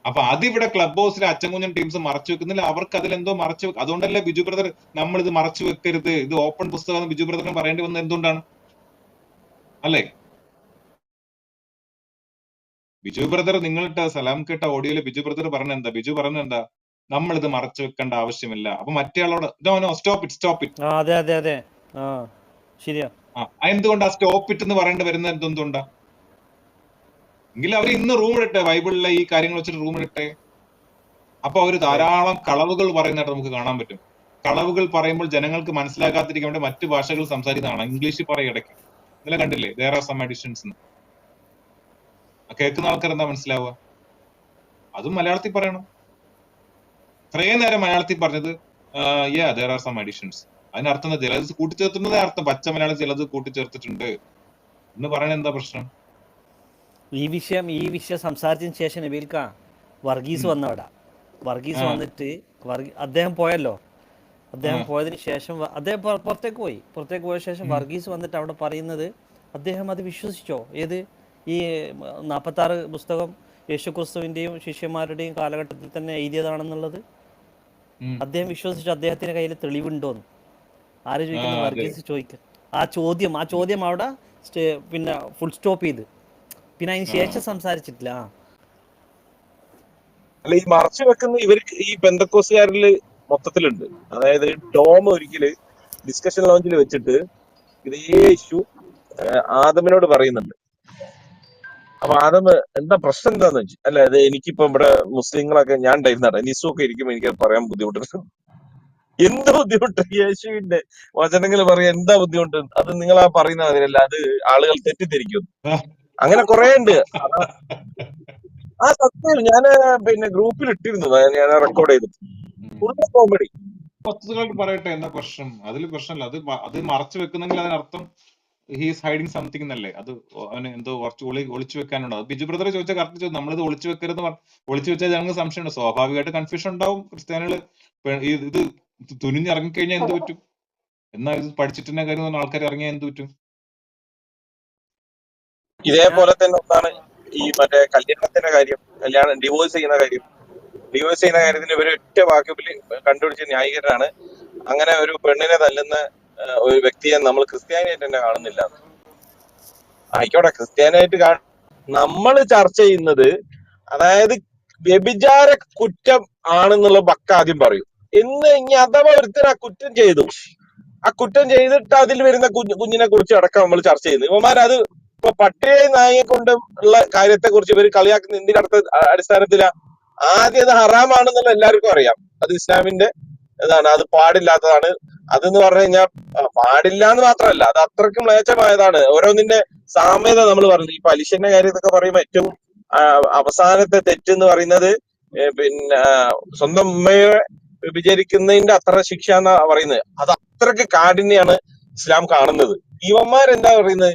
അപ്പൊ അതിവിടെ ക്ലബ് ഹൗസിലെ അച്ചൻകുഞ്ഞൻ ടീംസ് മറച്ചു വെക്കുന്നില്ല. അവർക്ക് അതിലെന്തോ മറച്ചു വെക്കും. അതുകൊണ്ടല്ലേ ബിജു ബ്രദർ നമ്മൾ ഇത് മറച്ചു വെക്കരുത്, ഇത് ഓപ്പൺ പുസ്തകം ബിജു ബ്രദറിന് പറയേണ്ടി വന്നത് എന്തുകൊണ്ടാണ്? അല്ലേ? ബിജു ബ്രദർ നിങ്ങളിട്ട സലാം കേട്ട ഓഡിയോയില് ബിജു ബ്രദർ പറഞ്ഞ എന്താ? ബിജു പറഞ്ഞ എന്താ? നമ്മൾ ഇത് മറച്ചു വെക്കേണ്ട ആവശ്യമില്ല. അപ്പൊ മറ്റേ ആളോട് നോ സ്റ്റോപ്പ് ഇറ്റ്. അതെ അതെ അതെ, ശരിയാ. എന്തുകൊണ്ടാ സ്റ്റോപ്പ് ഇറ്റ് എന്ന് പറയേണ്ടി വരുന്നത്? എന്തുകൊണ്ടാ? എങ്കിലും അവർ ഇന്ന് റൂം ഇട്ടെ, ബൈബിളിലെ ഈ കാര്യങ്ങൾ വെച്ചിട്ട് റൂം ഇട്ടെ. അപ്പൊ അവര് ധാരാളം കളവുകൾ പറയുന്നതായിട്ട് നമുക്ക് കാണാൻ പറ്റും. കളവുകൾ പറയുമ്പോൾ ജനങ്ങൾക്ക് മനസ്സിലാക്കാതിരിക്കാൻ വേണ്ടി മറ്റു ഭാഷകൾ സംസാരിക്കുന്നതാണ്. ഇംഗ്ലീഷിൽ പറയും ഇടയ്ക്ക്. ഇന്നലെ കണ്ടില്ലേ there are some additions എന്ന്. കേൾക്കുന്ന ആൾക്കാർ എന്താ മനസ്സിലാവുക? അതും മലയാളത്തിൽ പറയണം. ഇത്രയും നേരം മലയാളത്തിൽ പറഞ്ഞത് there are some additions. അതിനർത്ഥം എന്താ? ചിലത് കൂട്ടിച്ചേർത്തുന്നതേ അർത്ഥം. പച്ച മലയാളം ചിലത് കൂട്ടിച്ചേർത്തിട്ടുണ്ട് എന്ന് പറയണ എന്താ പ്രശ്നം? ഈ വിഷയം സംസാരിച്ചതിന് ശേഷം നബീൽക്ക വർഗീസ് വന്നവിടെ. വർഗീസ് വന്നിട്ട് അദ്ദേഹം പോയല്ലോ. അദ്ദേഹം പോയതിന് ശേഷം അദ്ദേഹം പുറത്തേക്ക് പോയ ശേഷം വർഗീസ് വന്നിട്ട് അവിടെ പറയുന്നത്, അദ്ദേഹം അത് വിശ്വസിച്ചോ? ഏത് ഈ 46 പുസ്തകം യേശുക്രിസ്തുവിന്റെയും ശിഷ്യന്മാരുടെയും കാലഘട്ടത്തിൽ തന്നെ എഴുതിയതാണെന്നുള്ളത് അദ്ദേഹം വിശ്വസിച്ചു. അദ്ദേഹത്തിന്റെ കയ്യിൽ തെളിവുണ്ടോന്ന് ആര് ചോദിക്കുന്നത്? വർഗീസ് ചോദിക്കുക. ആ ചോദ്യം അവിടെ പിന്നെ ഫുൾ സ്റ്റോപ്പ് ചെയ്ത്, പിന്നെ അതിന് ശേഷം സംസാരിച്ചിട്ടില്ല. അല്ല, ഈ മറച്ചു വെക്കുന്ന ഇവർക്ക് ഈ പെന്തക്കോസുകാരില് മൊത്തത്തിലുണ്ട്. അതായത് ടോം ഒരിക്കല് ഡിസ്കഷൻ ലോഞ്ചിൽ വെച്ചിട്ട് ഇതേ ഇഷ്യൂ ആദമിനോട് പറയുന്നുണ്ട്. അപ്പൊ ആദം എന്താ പ്രശ്നം എന്താന്ന് വെച്ചു. അല്ല, അത് എനിക്കിപ്പോ ഇവിടെ മുസ്ലിങ്ങളൊക്കെ ഞാൻ ഉണ്ടായിരുന്നാണ്, നിസുമൊക്കെ ഇരിക്കുമ്പോ എനിക്ക് പറയാൻ ബുദ്ധിമുട്ടുണ്ട്. എന്ത് ബുദ്ധിമുട്ട്? യേശുവിന്റെ വചനങ്ങൾ പറയാൻ എന്താ ബുദ്ധിമുട്ട്? അത് നിങ്ങൾ ആ പറയുന്ന അതിനല്ല, അത് ആളുകൾ തെറ്റിദ്ധരിക്കും. അങ്ങനെ കുറെ ഉണ്ട്. ആ സത്യം ഞാൻ പിന്നെ ഗ്രൂപ്പിൽ ഇട്ടിരുന്നു, ഞാൻ റെക്കോർഡ് ചെയ്തു. Full comedy. വസ്തുതകളായിട്ട് പറയട്ടെ, എന്താ പ്രശ്നം? അതിൽ പ്രശ്നമില്ല. അത് മറച്ചു വെക്കുന്നെങ്കിൽ അതിനർത്ഥം ഹീസ് ഹൈഡിങ് സംതിങ് എന്നല്ലേ. അത് അവന് എന്തോ കുറച്ച് ഒളിച്ചു വെക്കാനുണ്ടോ? ബിജു ബ്രദർ ചോദിച്ചാൽ കറക്റ്റ് ചോദിച്ചു. നമ്മളിത് ഒളിച്ചു വെക്കരുത്, ഒളിച്ചു വെച്ചാൽ ഞങ്ങൾക്ക് സംശയമുണ്ട്. സ്വാഭാവികമായിട്ട് കൺഫ്യൂഷൻ ഉണ്ടാവും. ക്രിസ്ത്യാനികള് ഇത് തുനിഞ്ഞിറങ്ങിക്കഴിഞ്ഞാൽ എന്ത് പറ്റും? എന്നാൽ ഇത് പഠിച്ചിട്ട് തന്നെ കാര്യം ആൾക്കാർ ഇറങ്ങിയാൽ എന്ത് പറ്റും? ഇതേപോലെ തന്നെ ഒന്നാണ് ഈ മറ്റേ കല്യാണത്തിന്റെ കാര്യം, ഡിവോഴ്സ് ചെയ്യുന്ന കാര്യത്തിന് ഇവര് ഒറ്റ വാക്കുകളിൽ കണ്ടുപിടിച്ച ന്യായീകരണമാണ്. അങ്ങനെ ഒരു പെണ്ണിനെ തല്ലുന്ന ഒരു വ്യക്തിയെ നമ്മൾ ക്രിസ്ത്യാനിയായിട്ട് തന്നെ കാണുന്നില്ല. ആയിക്കോട്ടെ, ക്രിസ്ത്യാനിയായിട്ട് നമ്മൾ ചർച്ച ചെയ്യുന്നത്, അതായത് വ്യഭിചാര കുറ്റം ആണെന്നുള്ള ബക്ക ആദ്യം പറയും. ഇനി അഥവാ ഒരുത്തർ ആ കുറ്റം ചെയ്തു, ആ കുറ്റം ചെയ്തിട്ട് അതിൽ വരുന്ന കുഞ്ഞിനെ കുറിച്ച് അടക്കം നമ്മൾ ചർച്ച ചെയ്യുന്നത്. ഇവന്മാരത് ഇപ്പൊ പട്ടിയെ നായയെ കൊണ്ട് ഉള്ള കാര്യത്തെ കുറിച്ച് ഇവർ കളിയാക്കുന്ന എന്തിനടുത്ത അടിസ്ഥാനത്തിലാ? ആദ്യം അത് ഹറാമാണെന്നുള്ള എല്ലാവർക്കും അറിയാം. അത് ഇസ്ലാമിന്റെ ഇതാണ്, അത് പാടില്ലാത്തതാണ്. അതെന്ന് പറഞ്ഞു കഴിഞ്ഞാൽ പാടില്ല എന്ന് മാത്രമല്ല, അത് അത്രയ്ക്ക് മ്ലേച്ഛമായതാണ്. ഓരോന്നിന്റെ സാമ്യത നമ്മൾ പറഞ്ഞു. ഈ പലിശന്റെ കാര്യത്തൊക്കെ പറയുമ്പോൾ ഏറ്റവും അവസാനത്തെ തെറ്റെന്ന് പറയുന്നത് പിന്നെ സ്വന്തം ഉമ്മയെ വിചരിക്കുന്നതിന്റെ അത്ര ശിക്ഷ എന്നാ പറയുന്നത്. അത് അത്രയ്ക്ക് കാഠിന്യാണ് ഇസ്ലാം കാണുന്നത്. ഇവന്മാരെന്താ പറയുന്നത്?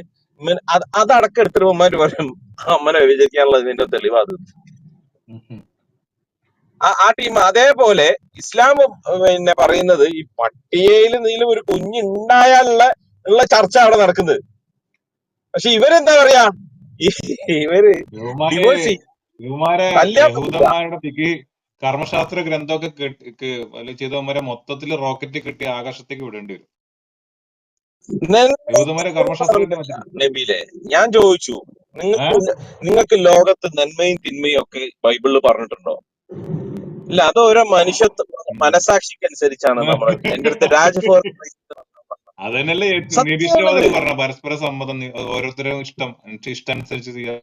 അതടക്കം എടുത്തിട്ട് ഇവന്മാര് പറയും അമ്മനെ വിചരിക്കാനുള്ള ഇതിന്റെ തെളിവ് അത്. ആ ടീം അതേപോലെ ഇസ്ലാം പിന്നെ പറയുന്നത് ഈ പട്ടികയിൽ നീലും ഒരു കുഞ്ഞുണ്ടായാലുള്ള ചർച്ച അവിടെ നടക്കുന്നത്. പക്ഷെ ഇവരെന്താ പറയാ, ഇവര് ഡിവോഴ്സ് യഹൂദന്മാരുടെ കർമ്മശാസ്ത്ര ഗ്രന്ഥമൊക്കെ ചെയ്തവന്മാരെ മൊത്തത്തിൽ റോക്കറ്റ് കിട്ടി ആകാശത്തേക്ക് വിടേണ്ടി വരും. യഹൂദന്മാരെ കർമ്മശാസ്ത്ര നബിയിലെ ഞാൻ ചോദിച്ചു, നിങ്ങൾക്ക് ലോകത്ത് നന്മയും തിന്മയും ഒക്കെ ബൈബിളിൽ പറഞ്ഞിട്ടുണ്ടോ? ഇല്ല, അത് ഓരോ മനസാക്ഷിക്ക് അനുസരിച്ചാണ് നമ്മൾ. എന്റെ അടുത്ത് രാജ്ഫോർ അതന്നെയല്ലേ നിരീശ്വരവാദികൾ പറഞ്ഞ പരസ്പര സമ്മതം, ഓരോരുത്തരും ഇഷ്ടമനുസരിച്ച് ചെയ്യാം.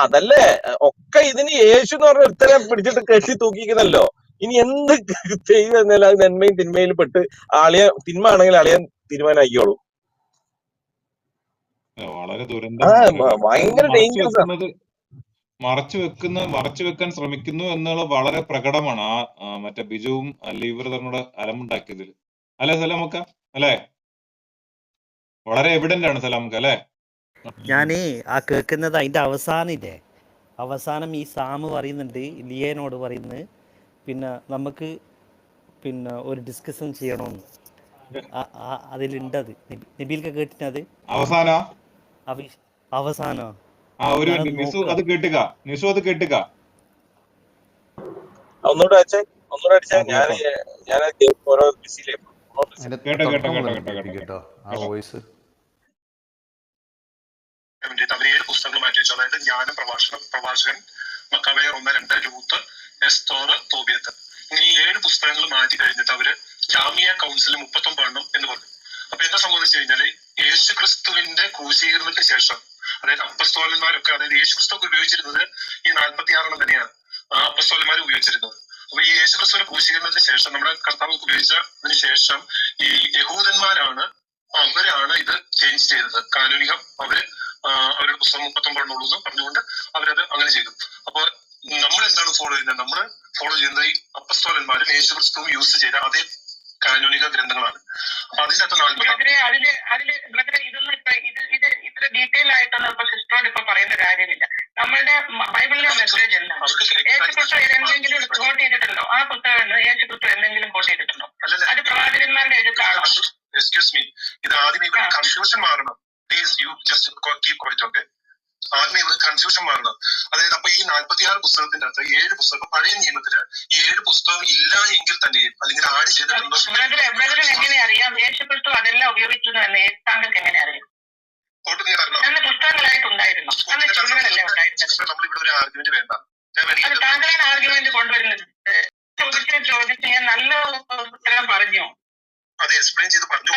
അതല്ലേ ഒക്കെ ഇതിന് യേശു എന്ന് പറഞ്ഞ ഒരുത്തരെ പിടിച്ചിട്ട് കെട്ടി തൂക്കിക്കുന്നല്ലോ. ഇനി എന്ത് ചെയ്യുന്നല്ല, അത് നന്മയും തിന്മയിൽ പെട്ട് ആളിയെ തിന്മ ആണെങ്കിൽ അളിയൻ തീരുമാനമാക്കിയോളൂ. വളരെ ദുരന്തം. ഭയങ്കര ഡേഞ്ചറസ് ആണ്. മറച്ചു വെക്കാൻ ശ്രമിക്കുന്നു എന്നുള്ള വളരെ പ്രകടമാണ് ആ മറ്റേ ബിജുവും ലീവർ തമ്മിലുള്ള അലമുണ്ടാക്കിയതിൽ. അല്ലെ സലാമക്ക? അല്ലെ, വളരെ എവിഡന്റ് ആണ് സലാമക്ക അല്ലെ? ഞാനേ ആ കേൾക്കുന്നത് അതിന്റെ അവസാനില്ലേ, അവസാനം ഈ സാമ് പറയുന്നുണ്ട്, ലിയനോട് പറയുന്നത്, പിന്നെ നമുക്ക് പിന്നെ ഒരു ഡിസ്കഷൻ ചെയ്യണമെന്ന്. അതിലുണ്ടത്. നബീൽക്ക് കേട്ടിട്ടത് അവസാനോ? അത് കേട്ടുക. ഒന്നുകൂടെ അടിച്ചേ. ഞാൻ ഓരോ ബിസിയിലേക്ക് കേട്ടോ ആ വോയിസ്. അവർ 7 പുസ്തകങ്ങൾ മാറ്റി വെച്ചു. അതായത് ജ്ഞാനം, പ്രഭാഷകൻ, മക്കാബയ, 1, 2, രൂത്ത്, എസ്തോർ, തോബിയത്ത്. ഇങ്ങനെ ഈ 7 പുസ്തകങ്ങൾ മാറ്റി കഴിഞ്ഞിട്ട് അവര് ജാമിയ കൗൺസിൽ 39 എണ്ണം എന്ന് പറഞ്ഞു. അപ്പൊ എന്താ സംഭവിച്ചു കഴിഞ്ഞാല്, യേശു ക്രിസ്തുവിന്റെ ക്രൂശീകരണത്തിന് ശേഷം, അതായത് അപ്പസ്തോലന്മാരൊക്കെ, അതായത് യേശു ക്രിസ്തു ഉപയോഗിച്ചിരുന്നത് ഈ 46 തന്നെയാണ് അപ്പസ്തോലന്മാർ ഉപയോഗിച്ചിരുന്നത്. അപ്പൊ ഈ യേശു ക്രിസ്തുവിന്റെ ക്രൂശീകരണത്തിന് ശേഷം, നമ്മുടെ കർത്താവ് ഉപയോഗിച്ചതിന് ശേഷം ഈ യഹൂദന്മാരാണ് ഇത് ചേഞ്ച് ചെയ്തത്. കാനൂനികം അവരുടെ പുസ്തകം 39 ഉള്ളൂ എന്ന് പറഞ്ഞുകൊണ്ട് അവരത് അങ്ങനെ ചെയ്തു. അപ്പൊ നമ്മൾ എന്താണ് ഫോളോ ചെയ്യുന്നത്? നമ്മൾ ഫോളോ ചെയ്യുന്നത് ഈ അപ്പസ്തോലന്മാരും യേശു ക്രിസ്തുവും യൂസ് ചെയ്ത അതേ കാനൂനിക ഗ്രന്ഥങ്ങളാണ്. അപ്പൊ അതിന്റെ ഇത്ര ഡീറ്റെയിൽ ആയിട്ടൊന്നും ഇപ്പൊ സിസ്റ്ററോട് ഇപ്പൊ പറയുന്ന കാര്യമില്ല. നമ്മളുടെ ബൈബിളിലെ മെസ്സേജ് എന്താണ്? യേശുക്രിസ്തു എന്തെങ്കിലും കോട്ട് ചെയ്തിട്ടുണ്ടോ? ആ പുസ്തകം യേശുക്രിസ്തു എന്തെങ്കിലും കോട്ട് ചെയ്തിട്ടുണ്ടോ? അത് പ്രവാചകന്മാരുടെ എഴുത്താണോ? എക്സ്ക്യൂസ് മീ, ഇത് ആദ്യം ഇവിടെ കൺഫ്യൂഷൻ മാറണം. Please you just keep quiet. Okay, ആദ്യം ഇവിടെ കൺഫ്യൂഷൻ മാറണം. അതായത് അപ്പൊ ഈ 46 പുസ്തകത്തിന്റെ അകത്ത് 7 പുസ്തകം, പഴയ നിയമത്തില് ഈ 7 പുസ്തകം ഇല്ല എങ്കിൽ തന്നെയും അല്ലെങ്കിൽ ആഡ് ചെയ്തിട്ടുണ്ടോ? എങ്ങനെ അറിയാം യേശുക്രിസ്തു അതെല്ലാം ഉപയോഗിച്ചിരുന്നു എന്ന് താങ്കൾക്ക് എങ്ങനെ അറിയാം? പുസ്തകങ്ങളായിട്ടുണ്ടായിരുന്നു. നമ്മളിവിടെ ഒരു ആർഗ്യുമെന്റ് വേണ്ട. അത് താങ്കളാണ് ആർഗ്യുമെന്റ് കൊണ്ടുവരുന്നത്. ചോദിച്ച് ഞാൻ നല്ല ഉത്തരം പറഞ്ഞു. അത് എക്സ്പ്ലെയിൻ ചെയ്ത് പറഞ്ഞു.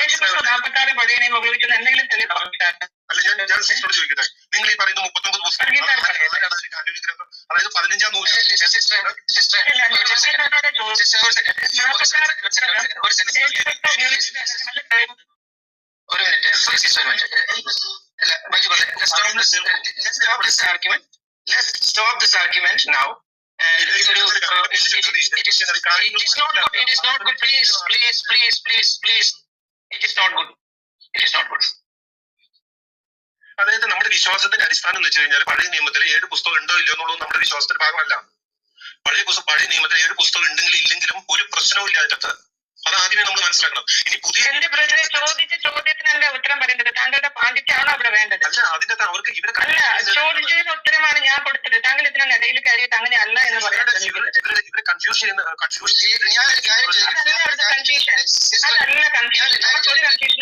യേശുക്രിസ്തു 46 പഴയ നിയമം ഉപയോഗിക്കുന്ന എന്തെങ്കിലും തെളിവ് പറഞ്ഞാൽ അല്ല, ഞാൻ സിസ്റ്ററോട് ചോദിക്കട്ടെ, നിങ്ങൾ ഈ പറയുന്ന 39 പുസ്തകം, അതായത് 15-ാം നൂറ്റാണ്ടിൽ let's stop this argument now. It is not good. Please. It is not good. അതായത് നമ്മുടെ വിശ്വാസത്തിന്റെ അടിസ്ഥാനം എന്ന് വെച്ച് കഴിഞ്ഞാൽ പഴയ നിയമത്തിൽ 7 പുസ്തകം ഉണ്ടോ ഇല്ലയോ എന്നുള്ളത് നമ്മുടെ വിശ്വാസത്തിന്റെ ഭാഗമല്ല. പഴയ നിയമത്തിൽ 7 പുസ്തകം ഉണ്ടെങ്കിലും ഇല്ലെങ്കിലും ഒരു പ്രശ്നവും ഇല്ല അതിനകത്ത്. അത് ആദ്യമേ നമ്മൾ മനസ്സിലാക്കണം. ഇനി പുതിയ എന്റെ ബ്രദറെ ചോദിച്ച ചോദ്യത്തിനല്ല ഉത്തരം പറയേണ്ടത്. താങ്കളുടെ പാണ്ഡിത്യാണോ അവിടെ വേണ്ടത്? അല്ല, അതിന്റെ അകത്ത് അവർക്ക് ഇവരെ അല്ല, ചോദിച്ചതിന് ഉത്തരമാണ് ഞാൻ കൊടുത്തത്. താങ്കൾ ഇതിനാണ് ഇടയിൽ കയറിയിട്ട് അങ്ങനെ അല്ല എന്ന് പറയാൻ ശ്രമിക്കുന്നത്. ഇവരെ കൺഫ്യൂസ് ചെയ്യുന്ന അതല്ല അവിടുത്തെ കൺഫ്യൂഷൻ. അതല്ല കൺഫ്യൂഷൻ. നമുക്കൊരു കൺഫ്യൂഷൻ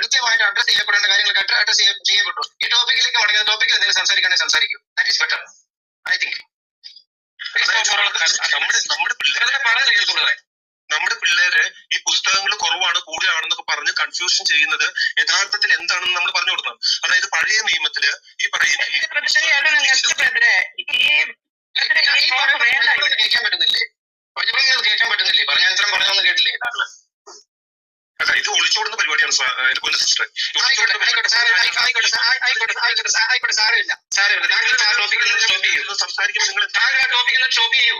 കൃത്യമായിട്ട് അഡ്രസ് ചെയ്യപ്പെടേണ്ട കാര്യങ്ങൾ അഡ്രസ് ചെയ്യപ്പെട്ടു. ഈ ടോപ്പിക്കിലേക്ക് മടങ്ങുന്ന ടോപ്പിക്കിൽ എന്തെങ്കിലും സംസാരിക്കണമെങ്കിൽ സംസാരിക്കും. That is better I think. നമ്മുടെ പിള്ളേര് ഈ പുസ്തകങ്ങൾ കുറവാണ് കൂടുതലാണെന്നൊക്കെ പറഞ്ഞ് കൺഫ്യൂഷൻ ചെയ്യുന്നത് യഥാർത്ഥത്തിൽ എന്താണെന്ന് നമ്മൾ പറഞ്ഞു കൊടുക്കണം. അതായത് പഴയ നിയമത്തില് ഈ പറയുന്ന കേൾക്കാൻ പറ്റുന്നില്ലേ? കേൾക്കാൻ പറ്റുന്നില്ലേ? പറഞ്ഞ ഇത്രയും പറഞ്ഞൊന്നും കേട്ടില്ലേ താങ്കള്? അല്ല, ഇത് ഒളിച്ചോടുന്ന പരിപാടിയാണ് സിസ്റ്റർ. സാരമില്ല. സംസാരിക്കുമ്പോൾ നിങ്ങൾ സ്റ്റോപ്പ് ചെയ്യൂ.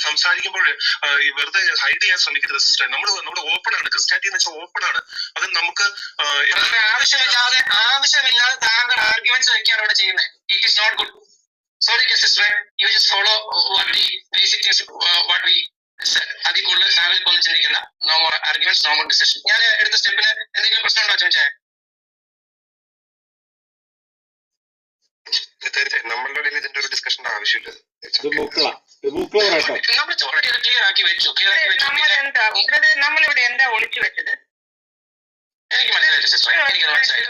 സംസാരിക്കുമ്പോൾ വെറുതെ ഹൈഡ് ചെയ്യാൻ ശ്രമിക്കരുത് സിസ്റ്റർ. നമ്മൾ ഓപ്പൺ ആണ്. ക്രിസ്ത്യാനിറ്റി എന്ന് വെച്ചാൽ ഓപ്പൺ ആണ്. അത് നമുക്ക് ആവശ്യമില്ലാതെ താങ്കൾ ആർഗ്യുമെന്റ്സ് വെക്കുകയാണ് ഇവിടെ ചെയ്യുന്നത്. It is not good. Sorry sister, you just follow basic things what we said. അതിൽ കൂടുതൽ ഫാമിലി പോലും ചിന്തിക്കുന്ന no more arguments, no more decision. ഞാൻ എടുത്ത സ്റ്റെപ്പിന് എന്തെങ്കിലും പ്രശ്നം ഉണ്ടോ ചോദിച്ചാൽ? നമ്മളുടെ ഇടയിൽ ഇതിന്റെ ഒരു ഡിസ്കഷന്റെ ആവശ്യമില്ല. നമ്മൾ ക്ലിയർ ആക്കി വെച്ചു. നമ്മളിവിടെ എന്താ ഒളിച്ചു വെച്ചത്? എനിക്ക് മനസ്സിലായില്ല സിസ്റ്റർ, എനിക്ക് മനസ്സിലായില്ല.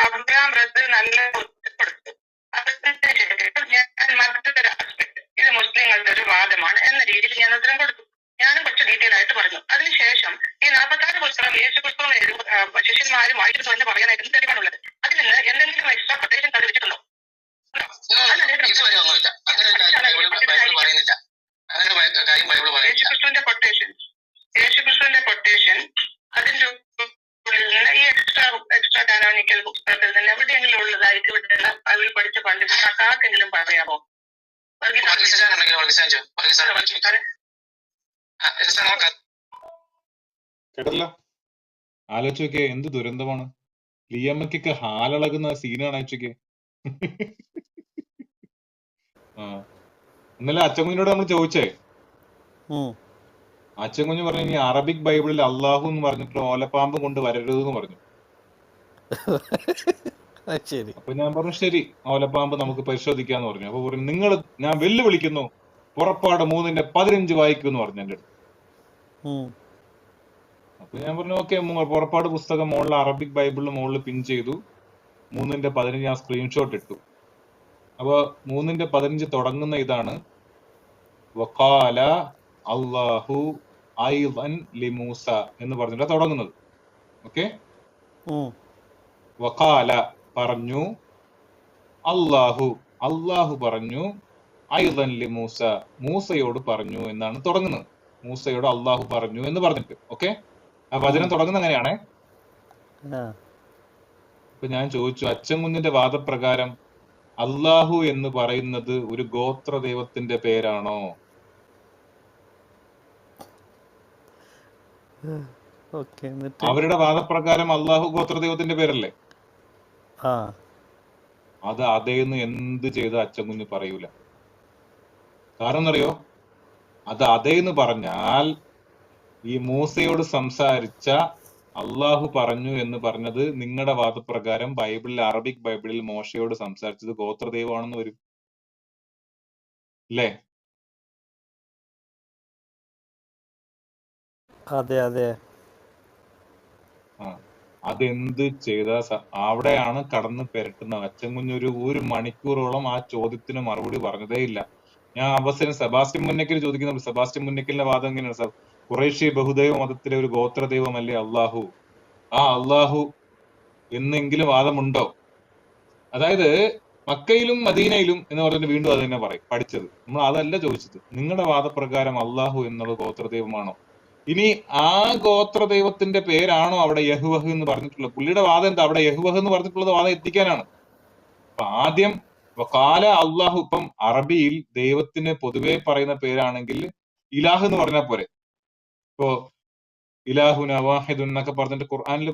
അബ്രഹാം ബ്രദർ നല്ല ഞാൻ മറ്റൊരു ആസ്പെക്ട്, ഇത് മുസ്ലിങ്ങളുടെ ഒരു വാദമാണ് എന്ന രീതിയിൽ ഞാൻ ഉത്തരം കൊടുത്തു. ഞാനും കുറച്ച് ഡീറ്റെയിൽ ആയിട്ട് പറഞ്ഞു. അതിനുശേഷം ഈ 46 പുസ്തകം യേശുക്രിസ്തുവും ശിഷ്യന്മാരും വായിച്ചു എന്ന് പറയാനായിട്ട് തെളിവാണുള്ളത്. അതിൽ നിന്ന് എന്തെങ്കിലും എക്സ്ട്രാ പ്രൊട്ടക്ഷൻ കണ്ടുപിടിച്ചിട്ടുണ്ടോ? ഒന്നുമില്ല. യേശുക്രിസ്തുവിന്റെ കൊട്ടേഷൻ അതിന്റെ ഉള്ളിൽ നിന്ന് ഈ എക്സ്ട്രാ കാനോനിക്കൽ പുസ്തകത്തിൽ നിന്ന് എവിടെയെങ്കിലും ഉള്ളതായിട്ട് ഇവിടെയുള്ള ബൈബിൾ പഠിച്ച പണ്ഡിതന്മാർക്ക് ആർക്കെങ്കിലും പറയാമോ? കേട്ടല്ലോ, ആലോചിച്ച് നോക്കിയേ, എന്ത് ദുരന്തമാണ്. ലിയമ്മയ്ക്കൊക്കെ ഹാലളകുന്ന സീനാണ് അയച്ചൊക്കെ. ഇന്നലെ അച്ചൻകുഞ്ഞിനോട് നമ്മൾ ചോദിച്ചേ, അച്ചൻകുഞ്ഞ് പറഞ്ഞു ഇനി അറബിക് ബൈബിളിൽ അള്ളാഹു എന്ന് പറഞ്ഞിട്ട് ഓലപ്പാമ്പ് കൊണ്ട് വരരുതെന്ന് പറഞ്ഞു. അപ്പൊ ഞാൻ പറഞ്ഞു ശരി, ഓലപ്പാമ്പ് നമുക്ക് പരിശോധിക്കാന്ന് പറഞ്ഞു. അപ്പൊ പറഞ്ഞു നിങ്ങൾ, ഞാൻ വെല്ലുവിളിക്കുന്നു, പുറപ്പാട് 3:15 വായിക്കുമെന്ന് പറഞ്ഞു എന്റെ അടുത്ത്. അപ്പൊ ഞാൻ പറഞ്ഞു ഓക്കെ, പുറപ്പാട് പുസ്തകം മുകളിൽ അറബിക് ബൈബിളിൽ മുകളിൽ പിൻ ചെയ്തു. 3:15 ഞാൻ സ്ക്രീൻഷോട്ട് ഇട്ടു. അപ്പൊ 3:15 തുടങ്ങുന്ന ഇതാണ്, വഖാല അല്ലാഹു ഐദൻ ലിമൂസ എന്ന് പറഞ്ഞിട്ടാണ് തുടങ്ങുന്നത്. ഓക്കെ, വഖാല പറഞ്ഞു, അല്ലാഹു പറഞ്ഞു, ഐദൻ ലിമൂസ മൂസയോട് പറഞ്ഞു എന്നാണ് തുടങ്ങുന്നത്. മൂസയോട് അല്ലാഹു പറഞ്ഞു എന്ന് പറഞ്ഞിട്ട്. ഓക്കെ, ആ വചനം തുടങ്ങുന്നത് അങ്ങനെയാണേ. അപ്പൊ ഞാൻ ചോദിച്ചു, അച്ചൻകുഞ്ഞിന്റെ വാദപ്രകാരം അല്ലാഹു എന്ന് പറയുന്നത് ഒരു ഗോത്ര ദൈവത്തിന്റെ പേരാണോ? അവരുടെ വാദപ്രകാരം അല്ലാഹു ഗോത്ര ദൈവത്തിന്റെ പേരല്ലേ? അത് അതേന്ന് എന്ത് ചെയ്ത അച്ചൻകുഞ്ഞ് പറയൂല. കാരണം എന്നറിയോ, അത് അതേന്ന് പറഞ്ഞാൽ ഈ മൂസയോട് സംസാരിച്ച അള്ളാഹു പറഞ്ഞു എന്ന് പറഞ്ഞത് നിങ്ങളുടെ വാദപ്രകാരം ബൈബിളിൽ, അറബിക് ബൈബിളിൽ മോശയോട് സംസാരിച്ചത് ഗോത്രദൈവമാണെന്ന് വരും അല്ലേ? അതെ. അതെന്ത് ചെയ്ത അവിടെയാണ് കടന്ന് പെരട്ടുന്നത്. അച്ചൻകുഞ്ഞൊരു മണിക്കൂറോളം ആ ചോദ്യത്തിന് മറുപടി പറഞ്ഞതേ ഇല്ല. ഞാൻ അവസരം സെബാസ്റ്റ്യൻ മുന്നക്കൽ ചോദിക്കുന്നുണ്ട്. സെബാസ്റ്റ്യൻ മുന്നക്കലിന്റെ വാദം എങ്ങനെയാണ്? ഖുറൈശി ബഹുദൈവ മതത്തിലെ ഒരു ഗോത്രദൈവമല്ലേ അള്ളാഹു? ആ അള്ളാഹു എന്നെങ്കിലും വാദമുണ്ടോ? അതായത് മക്കയിലും മദീനയിലും എന്ന് പറഞ്ഞിട്ട് വീണ്ടും അത് തന്നെ പറയും പഠിച്ചത്. നമ്മൾ അതല്ല ചോദിച്ചത്. നിങ്ങളുടെ വാദപ്രകാരം അള്ളാഹു എന്നത് ഗോത്രദൈവമാണോ? ഇനി ആ ഗോത്രദൈവത്തിന്റെ പേരാണോ അവിടെ യഹ്വഹ് എന്ന് പറഞ്ഞിട്ടുള്ളത്? പുള്ളിയുടെ വാദം എന്താ? അവിടെ യഹ്വഹ് എന്ന് പറഞ്ഞിട്ടുള്ളത് വാദം എത്തിക്കാനാണ്. അപ്പൊ ആദ്യം കാല അള്ളാഹു, ഇപ്പം അറബിയിൽ ദൈവത്തിന് പൊതുവെ പറയുന്ന പേരാണെങ്കിൽ ഇലാഹ് എന്ന് പറഞ്ഞാൽ പോരെ. ഇപ്പോ ഇലാഹുന വാഹിദുൻ എന്നൊക്കെ പറഞ്ഞിട്ട് ഖുർആനിൽ,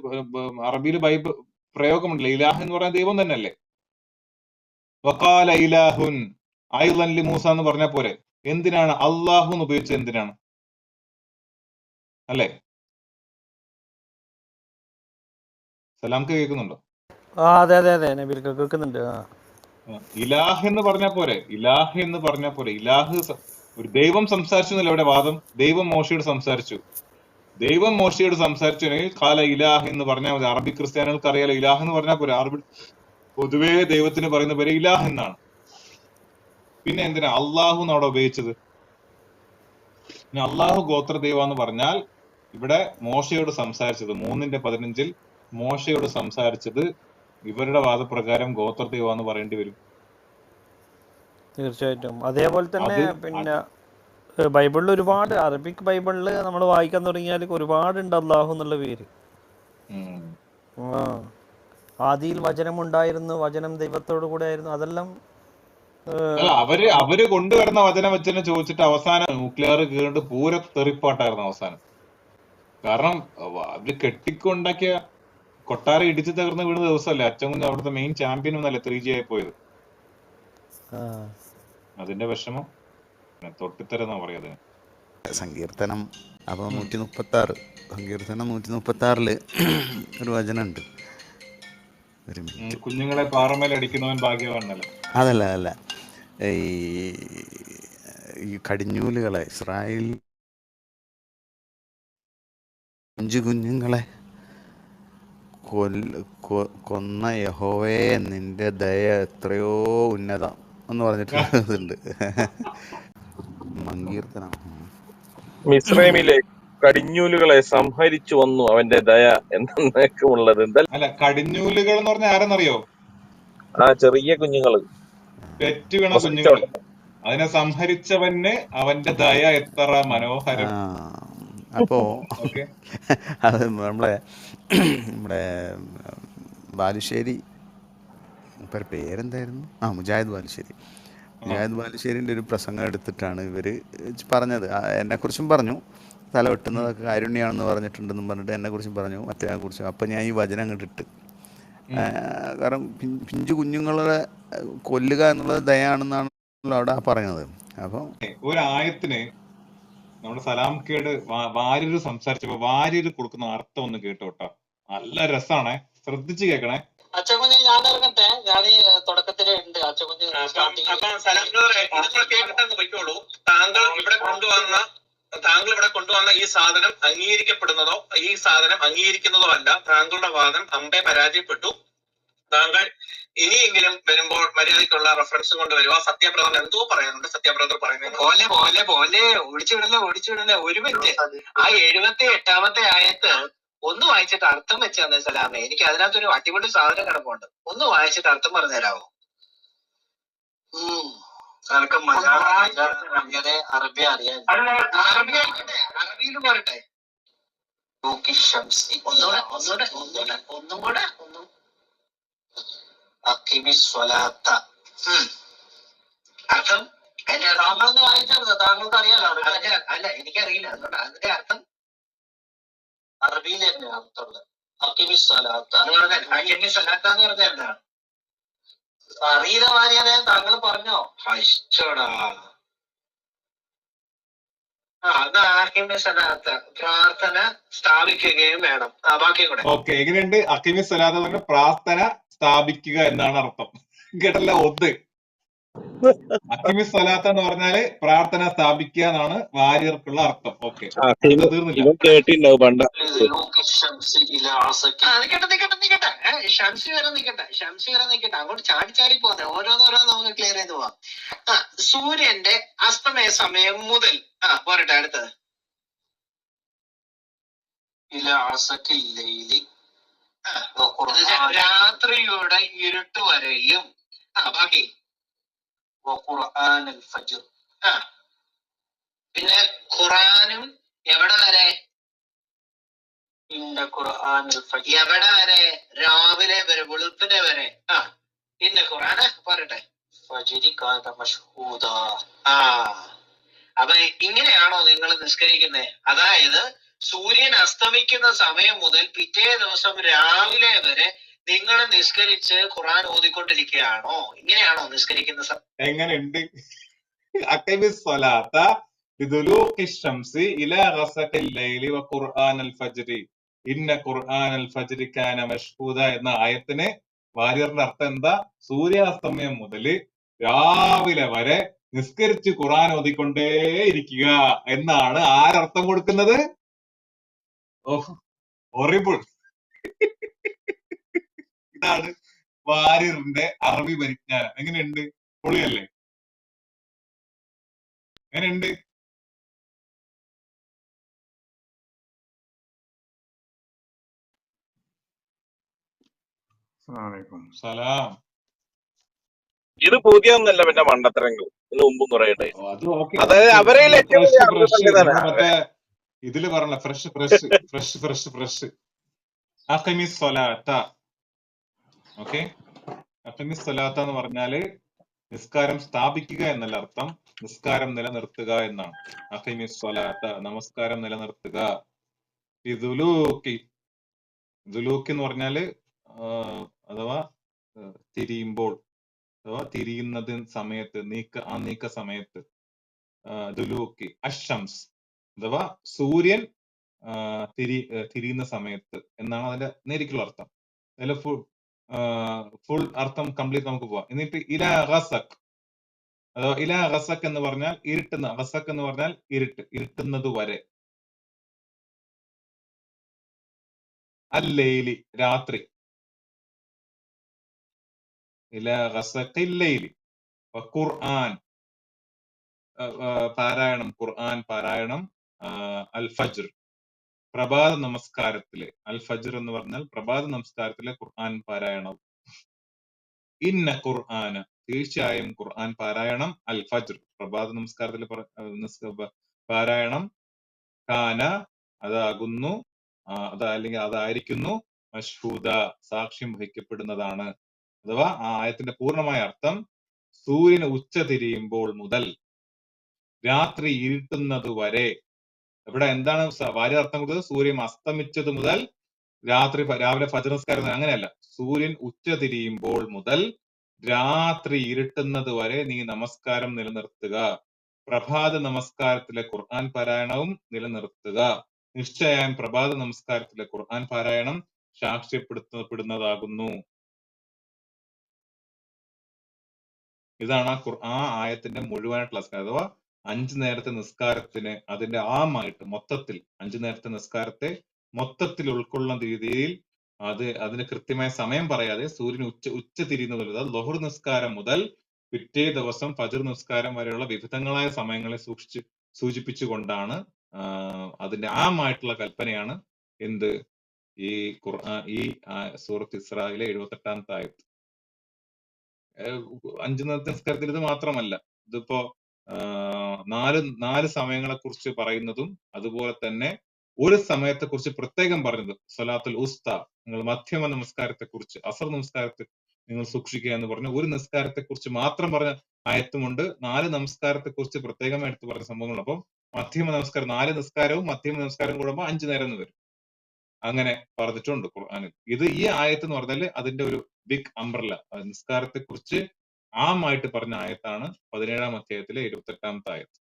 അറബിയിൽ ബൈബിൾ പ്രയോഗമുണ്ടല്ലോ. ഇലാഹ് എന്ന് പറയുന്ന ദൈവം തന്നെയല്ലേ? വഖാല ഇലാഹുൻ, ആയുധൻലി മൂസ എന്ന് പറഞ്ഞാൽ പോരെ? എന്തിനാണ് അള്ളാഹു എന്ന് ഉപയോഗിച്ചത്? എന്തിനാണ്? അല്ലേ? സലാംക്ക് കേൾക്കുന്നുണ്ടോ? അതെ നബീൽ കേൾക്കുന്നുണ്ട്. ഇലാഹ് എന്ന് പറഞ്ഞാൽ പോരെ? ഇലാഹ് എന്ന് പറഞ്ഞാൽ പോരെ? ഒരു ദൈവം സംസാരിച്ചു എന്നല്ല ഇവിടെ വാദം. ദൈവം മോശയോട് സംസാരിച്ചു. ദൈവം മോശയോട് സംസാരിച്ചു കാല ഇലാഹ് എന്ന് പറഞ്ഞാൽ മതി. അറബി ക്രിസ്ത്യാനികൾക്ക് അറിയാലോ ഇലാഹ് എന്ന് പറഞ്ഞാൽ പോരെ. അറബി പൊതുവേ ദൈവത്തിന് പറയുന്ന പേര് ഇലാഹ് എന്നാണ്. പിന്നെ എന്തിനാ അള്ളാഹു എന്ന് അവിടെ ഉപയോഗിച്ചത്? ഇനി അള്ളാഹു ഗോത്ര ദൈവം എന്ന് പറഞ്ഞാൽ ഇവിടെ മോശയോട് സംസാരിച്ചത് 3:15 മോശയോട് സംസാരിച്ചത് ഇവരുടെ വാദപ്രകാരം ഗോത്ര ദൈവം എന്ന് പറയേണ്ടി വരും. തീർച്ചയായിട്ടും. അതേപോലെ തന്നെ അത് പിന്നെ ബൈബിളിൽ ഒരുപാട്, അറബിക് ബൈബിളിൽ നമ്മൾ വായിക്കാൻ തുടങ്ങിയാൽ ഒരുപാടുണ്ട് അള്ളാഹു എന്നുള്ള പേര്. ആ ആദിയിൽ വചനം ഉണ്ടായിരുന്നു, വചനം ദൈവത്തോടു കൂടെ ആയിരുന്നു. അതെല്ലാം അല്ല അവര് കൊണ്ടുവരുന്ന വചനം വെച്ചെന്നെ ചോദിച്ചിട്ട് അവസാനം ന്യൂക്ലിയർ കീറിട്ട് പൂര തെറിപ്പാട്ടായിരുന്നു അവസാനം. കാരണം അവര് കെട്ടിക്കൊണ്ടാക്കിയ കൊട്ടാരം ഇടിച്ചു തകർന്ന് വീണ ദിവസമല്ലേ അച്ഛൻ കുഞ്ഞ് അവിടുത്തെ മെയിൻ ചാമ്പ്യൻ ഒന്നല്ലേ 3G ആയി പോയത്. അതിന്റെ വിഷമം തൊട്ടിത്തരെന്നാ പറയാ. സങ്കീർത്തനം അപ്പോൾ 136 സങ്കീർത്തനം 136 ഒരു വചനമുണ്ട്. ഒരു മിനിറ്റ്. കുഞ്ഞുങ്ങളെ പാറമേൽ അടിക്കുന്നവൻ ഭാഗ്യവാനല്ലേ? അതല്ല ഈ കടിഞ്ഞൂലുകളെ, ഇസ്രായേൽ കുഞ്ഞുങ്ങളെ കൊന്ന യഹോവേ നിന്റെ ദയ എത്രയോ ഉന്നതം എന്ന് പറഞ്ഞിട്ടുണ്ട്. സങ്കീർത്തനം. മിസ്രൈമിലെ കടിഞ്ഞൂലുകളെ സംഹരിച്ചു വന്നു അവന്റെ ദയ എന്നേക്കുമുള്ളത്. അല്ല, കടിഞ്ഞൂലുകൾ എന്ന് പറഞ്ഞാൽ ആരെന്നറിയോ? ആ ചെറിയ കുഞ്ഞുങ്ങള്, പെറ്റ് വീണ കുഞ്ഞുങ്ങള്. അതിനെ സംഹരിച്ചവന് അവന്റെ ദയ എത്ര മനോഹരം. അപ്പോ അത് നമ്മുടെ ബാലുശ്ശേരി പേരെന്തായിരുന്നു? മുജാഹിദ് ബാലുശ്ശേരിൻ്റെ ഒരു പ്രസംഗം എടുത്തിട്ടാണ് ഇവർ പറഞ്ഞത്. എന്നെക്കുറിച്ചും പറഞ്ഞു, തല വെട്ടുന്നതൊക്കെ കാരുണ്യാണെന്ന് പറഞ്ഞിട്ടുണ്ടെന്നും പറഞ്ഞിട്ട് എന്നെക്കുറിച്ചും പറഞ്ഞു, മറ്റേക്കുറിച്ചും. അപ്പം ഞാൻ ഈ വചനം അങ്ങോട്ടിട്ട്, കാരണം പിഞ്ചു കുഞ്ഞുങ്ങളെ കൊല്ലുക എന്നുള്ളത് ദയാണെന്നാണല്ലോ അവിടെ പറയുന്നത്. അപ്പം ഒരു ആയത്തിന് നമ്മുടെ സലാംക്കേട് വാര്യര് സംസാരിച്ചപ്പോ വാര്യര് കൊടുക്കുന്ന അർത്ഥം ഒന്ന് കേട്ടോട്ടാ. നല്ല രസാണേ, ശ്രദ്ധിച്ചു കേൾക്കണേ. അച്ഛകുഞ്ഞ് ഞാൻ ഇറങ്ങട്ടെ, ഞാൻ തുടക്കത്തിലേ ഉണ്ട്. അച്ഛകുഞ്ഞ് പൊയ്ക്കോളൂ. താങ്കൾ ഇവിടെ കൊണ്ടുവന്ന ഈ സാധനം അംഗീകരിക്കപ്പെടുന്നതോ ഈ സാധനം അംഗീകരിക്കുന്നതോ അല്ല. താങ്കളുടെ വാദം അമ്പെ പരാജയപ്പെട്ടു. താങ്കൾ ഇനിയെങ്കിലും വരുമ്പോൾ മര്യാദയ്ക്കുള്ള റെഫറൻസ് കൊണ്ടുവരുക. സത്യബ്രദർ എന്തോ പറയുന്നുണ്ട്. സത്യബ്രദർ പറയുന്നത് പോലെ ഓടിച്ചുവിടല്ലേ. ഒരു മിനിറ്റ്, ആ 78ാമത്തെ ആയത്ത് ഒന്ന് വായിച്ചിട്ട് അർത്ഥം വെച്ച് തന്നെ സലാമേ. എനിക്ക് അതിനകത്തൊരു അടിപൊളി സാധനം കിടപ്പുണ്ട്. ഒന്ന് വായിച്ചിട്ട് അർത്ഥം പറഞ്ഞു തരാമോ? അനക്ക് മലയാളം അറബി അറിയാൻ. അറബിയിൽ പറയട്ടെ. ഒന്നും കൂടെ അർത്ഥം താങ്കളൊന്ന് വായിച്ചെടുത്ത താങ്കൾക്ക് അറിയാലോ. അല്ല, എനിക്കറിയില്ല. അതുകൊണ്ട് അതിന്റെ അർത്ഥം അറബിയിൽ തന്നെ അർത്ഥമുള്ളത്. അക്കിമിസ്വലാത്ത എന്ന് പറഞ്ഞാൽ എന്താണ്? അറിയില്ല വാര്യാനെ, താങ്കൾ പറഞ്ഞോ? ഹൈഷടാ. പ്രാർത്ഥന സ്ഥാപിക്കുകയും വേണം. ബാക്കിയും കൂടെ ഓക്കെ. എങ്ങനെയുണ്ട്? അക്കിമി സ്വലാത്ത് പറഞ്ഞ പ്രാർത്ഥന സ്ഥാപിക്കുക എന്നാണ് അർത്ഥം. കേട്ടല്ല? ഒന്ന് അക്കിമി സ്വലാത്ത് എന്ന് പറഞ്ഞാല് പ്രാർത്ഥന സ്ഥാപിക്കുക എന്നാണ് വാര്യർക്കുള്ള അർത്ഥം. ഓക്കെ, തീർന്നില്ല. കേട്ടിണ്ടാവും പണ്ട. ഷംസി വരെ നിക്കട്ടെ. അങ്ങോട്ട് ചാടി പോന്നെ. ഓരോന്നോരോ നമുക്ക് ക്ലിയർ ചെയ്ത് പോവാം. സൂര്യന്റെ അസ്തമയ സമയം മുതൽ പോരട്ടെ. അടുത്തത് രാത്രിയുടെ ഇരുട്ട് വരെയും. ബാക്കി പിന്നെ ഖുറാനും എവിടെ വരെ? എവിടെ വരെ? രാവിലെ വരെ, വെളുപ്പിനെ വരെ. പിന്നെ ഖുറാന് പറയട്ടെ. അപ്പൊ ഇങ്ങനെയാണോ നിങ്ങൾ നിസ്കരിക്കുന്നത്? അതായത് സൂര്യൻ അസ്തമിക്കുന്ന സമയം മുതൽ പിറ്റേ ദിവസം രാവിലെ വരെ നിങ്ങൾ നിസ്കരിച്ച് ഖുർആൻ ഓതിക്കൊണ്ടിരിക്കുകയാണോ? ഇങ്ങനെയാണോ നിസ്കരിക്കുന്ന എങ്ങനെയുണ്ട്? അഖിമി സ്വലാത്ത ലിദുലൂഖി ശംസി ഇലാ ഗസഖിൽ ലൈലി വ ഖുർആനൽ ഫജ്രി ഇന്ന ഖുർആനൽ ഫജ്രി കാന മഷ്ഹൂദ എന്ന ആയത്തിന് വാര്യറിന്റെ അർത്ഥം എന്താ? സൂര്യാസ്തമയം മുതൽ രാവിലെ വരെ നിസ്കരിച്ച് ഖുർആൻ ഓതിക്കൊണ്ടേ ഇരിക്കുക എന്നാണ് ആരർത്ഥം കൊടുക്കുന്നത്? ഓഹ്, ഹൊറിബിൾ. ഇതാണ് വാര്യറിന്റെ അറബി പരിജ്ഞാനം. എങ്ങനെയുണ്ട്? പൊളിയല്ലേ? എങ്ങനെയുണ്ട്? സലാം. ഇത് പുതിയൊന്നല്ല, പിന്നെ മണ്ടത്തരങ്ങൾ ഇതിന് മുമ്പും കുറെ ഉണ്ടായിരുന്നു. അത് ഓക്കെ, അതായത് അവരെ ഏറ്റവും വലിയ അറിവ് പങ്കിതാണ്. നമ്മുടെ മറ്റേ ഇതില് പറഞ്ഞ fresh fresh fresh fresh fresh അഖിമി സ്വലാത്ത. ഓക്കെ, അഖിമി സ്വലാത്ത എന്ന് പറഞ്ഞാല് നിസ്കാരം സ്ഥാപിക്കുക എന്നല്ല അർത്ഥം, നിസ്കാരം നിലനിർത്തുക എന്നാണ്. അഖിമി സ്വലാത്ത, നമസ്കാരം നിലനിർത്തുക. ദുലൂക്കി, ദുലൂക്കി എന്ന് പറഞ്ഞാല് അഥവാ തിരിയുമ്പോൾ, അഥവാ തിരിയുന്നത് സമയത്ത്, നീക്ക സമയത്ത്. ദുലൂക്കി അഷംസ് അഥവാ സൂര്യൻ തിരിയുന്ന സമയത്ത് എന്നാണ് അതിന്റെ നേരിക്കുള്ള അർത്ഥം. അതിൽ ഫുൾ അർത്ഥം കംപ്ലീറ്റ് നമുക്ക് പോവാം. എന്നിട്ട് ഇലാ ഗസക് അഥവാ ഇലാ ഗസക് എന്ന് പറഞ്ഞാൽ ഇരുട്ടുന്ന, ഗസക് എന്ന് പറഞ്ഞാൽ ഇരുട്ട്, ഇരുട്ടുന്നത് വരെ. അല്ലൈലി രാത്രി, ഇലാ ഗസഖിൽ ലൈലി. ഖുർആൻ പാരായണം, ഖുർആൻ പാരായണം. അൽ ഫജ്ർ പ്രഭാത നമസ്കാരത്തിലെ, അൽ ഫജ്ർ എന്ന് പറഞ്ഞാൽ പ്രഭാത നമസ്കാരത്തിലെ ഖുർആൻ പാരായണം. ഇന്ന ഖുർആന തീർച്ചയായും ഖുർആൻ പാരായണം. അൽ ഫജ്ർ പ്രഭാത നമസ്കാരത്തിലെ പാരായണം. കാന അതാകുന്നു, അല്ലെങ്കിൽ അതായിരിക്കുന്നു. മഷ്ഹൂദ സാക്ഷ്യം വഹിക്കപ്പെടുന്നതാണ്. അഥവാ ആ ആയത്തിന്റെ പൂർണ്ണമായ അർത്ഥം സൂര്യന് ഉച്ച തിരിയുമ്പോൾ മുതൽ രാത്രി ഇരുട്ടുന്നത് വരെ. ഇവിടെ എന്താണ് വാര്യ അർത്ഥം കൊടുത്തത്? സൂര്യൻ അസ്തമിച്ചത് മുതൽ രാവിലെ ഫജ്ർ നമസ്കാരം, അങ്ങനെയല്ല. സൂര്യൻ ഉച്ച തിരിയുമ്പോൾ മുതൽ രാത്രി ഇരുട്ടുന്നത് വരെ നീ നമസ്കാരം നിലനിർത്തുക. പ്രഭാത നമസ്കാരത്തിലെ ഖുർആൻ പാരായണവും നിലനിർത്തുക. നിശ്ചയായും പ്രഭാത നമസ്കാരത്തിലെ ഖുർആൻ പാരായണം സാക്ഷ്യപ്പെടുത്തപ്പെടുന്നതാകുന്നു. ഇതാണ് ആ ആയത്തിന്റെ മുഴുവനായിട്ടുള്ള, അഥവാ 5 നേരത്തെ നിസ്കാരത്തിന് അതിന്റെ ആമായിട്ട് മൊത്തത്തിൽ 5 നേരത്തെ നിസ്കാരത്തെ മൊത്തത്തിൽ ഉൾക്കൊള്ളുന്ന രീതിയിൽ അതിന് കൃത്യമായ സമയം പറയാതെ സൂര്യൻ ഉച്ച തിരിയുന്ന പോലെ, ലൊഹർ നിസ്കാരം മുതൽ പിറ്റേ ദിവസം ഫജ്ർ നിസ്കാരം വരെയുള്ള വിവിധങ്ങളായ സമയങ്ങളെ സൂചിപ്പിച്ചുകൊണ്ടാണ് അതിന്റെ ആമായിട്ടുള്ള കൽപ്പനയാണ് എന്ത്? ഈ സൂറത്ത് ഇസ്രായിലെ 78-ാമത്തെ ആയത്ത്. 5 നേരത്തെ നിസ്കാരത്തിൽ ഇത് മാത്രമല്ല, ഇതിപ്പോ 4 സമയങ്ങളെ കുറിച്ച് പറയുന്നതും അതുപോലെ തന്നെ ഒരു സമയത്തെ കുറിച്ച് പ്രത്യേകം പറഞ്ഞത് സ്വലാത്തുൽ ഉസ്ത, നിങ്ങൾ മധ്യമ നമസ്കാരത്തെ കുറിച്ച്, അസർ നമസ്കാരത്തെ നിങ്ങൾ സൂക്ഷിക്കുക എന്ന് പറഞ്ഞ ഒരു നിസ്കാരത്തെ കുറിച്ച് മാത്രം പറഞ്ഞ ആയത്തുമുണ്ട്. 4 നമസ്കാരത്തെ കുറിച്ച് പ്രത്യേകമായി എടുത്ത് പറഞ്ഞ സംഭവങ്ങൾ. അപ്പം മധ്യമ നമസ്കാരം, 4 നിസ്കാരവും മധ്യമ നമസ്കാരം കൂടുമ്പോൾ 5 നേരം എന്ന് വരും. അങ്ങനെ പറഞ്ഞിട്ടുണ്ട് ഖുർആനിൽ. ഈ ആയത്ത് എന്ന് പറഞ്ഞാല് അതിന്റെ ഒരു ബിഗ് അംബ്രല്ല, നിസ്കാരത്തെ കുറിച്ച് ആമായിട്ട് പറഞ്ഞ ആയത്താണ് 17-ാം അധ്യായത്തിലെ 78-ാമത്തെ ആയത്ത്.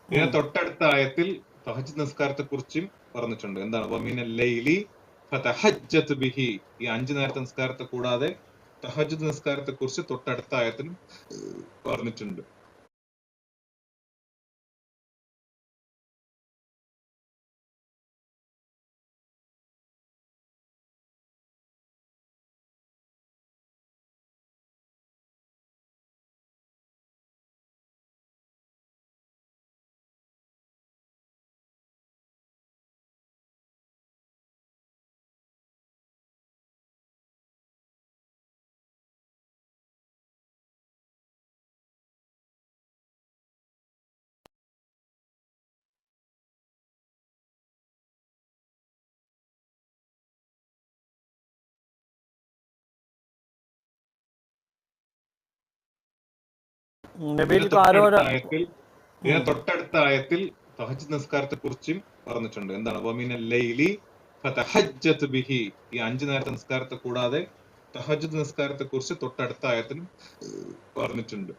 ഇതിന്റെ തൊട്ടടുത്ത ആയത്തിൽ തഹജ്ജുദ് നിസ്കാരത്തെ കുറിച്ചും പറഞ്ഞിട്ടുണ്ട്. എന്താണ്? വമിനൽ ലൈലി ഫതഹജ്ജത് ബിഹി. ഈ 5 നേരത്തെ നിസ്കാരത്തെ കൂടാതെ തഹജ്ജുദ് നിസ്കാരത്തെ കുറിച്ച് തൊട്ടടുത്ത ആയത്തിലും പറഞ്ഞിട്ടുണ്ട്. ഇതിന്റെ നബീൽക്ക് ആരോ തൊട്ടടുത്ത ആയത്തിൽ തൊട്ടടുത്ത ആയത്തിൽ തഹജ്ജുദ് നിസ്കാരത്തെ കുറിച്ചും പറഞ്ഞിട്ടുണ്ട്. എന്താണ്? വമിനൽ ലൈലി ഫതഹജ്ജത് ബിഹി. ഈ 5 നേരത്തെ നിസ്കാരത്തെ കൂടാതെ തഹജ്ജുദ് നിസ്കാരത്തെ കുറിച്ച് തൊട്ടടുത്ത ആയത്തിലും പറഞ്ഞിട്ടുണ്ട്.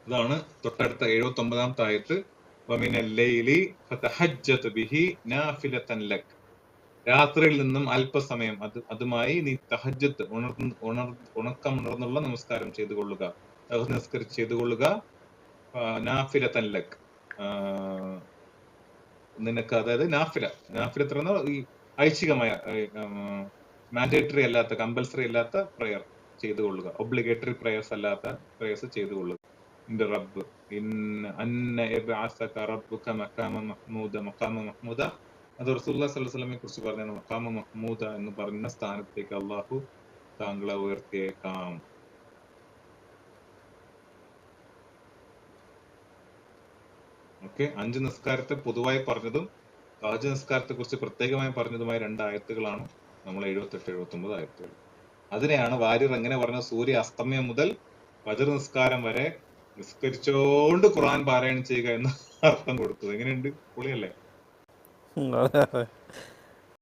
ഇതാണ് തൊട്ടടുത്ത 79ാമത്തെ ആയത്ത്. വമിനൽ ലൈലി ഫതഹജ്ജത് ബിഹി നാഫിലതൻ ലക്. രാത്രിയിൽ നിന്നും അല്പസമയം അതുമായി നീ തഹജ്ജത്ത് ഉണക്കമുണർന്നുള്ള നമസ്കാരം ചെയ്തു കൊള്ളുക, തഹജ്ജുദ് നിസ്കരിച്ച് ചെയ്തു കൊള്ളുക. നാഫിലതൻ ലക്, നിനക്ക്, അതായത് നാഫിലത്ത് എന്ന ഈ ഐച്ഛികമായ മാൻഡേറ്ററി അല്ലാത്ത, കമ്പൽസറി അല്ലാത്ത പ്രയർ ചെയ്തു കൊള്ളുക, ഒബ്ലിഗേറ്ററി പ്രയേഴ്സ് അല്ലാത്ത പ്രയേഴ്സ് ചെയ്തു കൊള്ളുക. നിന്റെ റബ്ബ് മഖാമ മഹ്മൂദ, അത് റസൂലുള്ളാഹി സ്വല്ലല്ലാഹു അലൈഹി വസല്ലമയെ കുറിച്ച് പറഞ്ഞ മഖാമ മഹ്മൂദ എന്ന് പറഞ്ഞ സ്ഥാനത്തേക്ക് അള്ളാഹു താങ്കളെ ഉയർത്തിയേക്കാം. ഓക്കെ. 5 നിസ്കാരത്തെ പൊതുവായി പറഞ്ഞതും തഹജ്ജുദ് നിസ്കാരത്തെ കുറിച്ച് പ്രത്യേകമായി പറഞ്ഞതുമായ 2 ആയത്തുകളാണ് നമ്മൾ 78-79 ആയത്തുകൾ. അതിനെയാണ് വാര്യർ എങ്ങനെ പറഞ്ഞത്? സൂര്യ അസ്തമയം മുതൽ ഫജ്ർ നിസ്കാരം വരെ നിസ്കരിച്ചോണ്ട് ഖുർആൻ പാരായണം ചെയ്യുക എന്ന അർത്ഥം കൊടുത്തത്. എങ്ങനെയുണ്ട്? പൊളിയല്ലേ?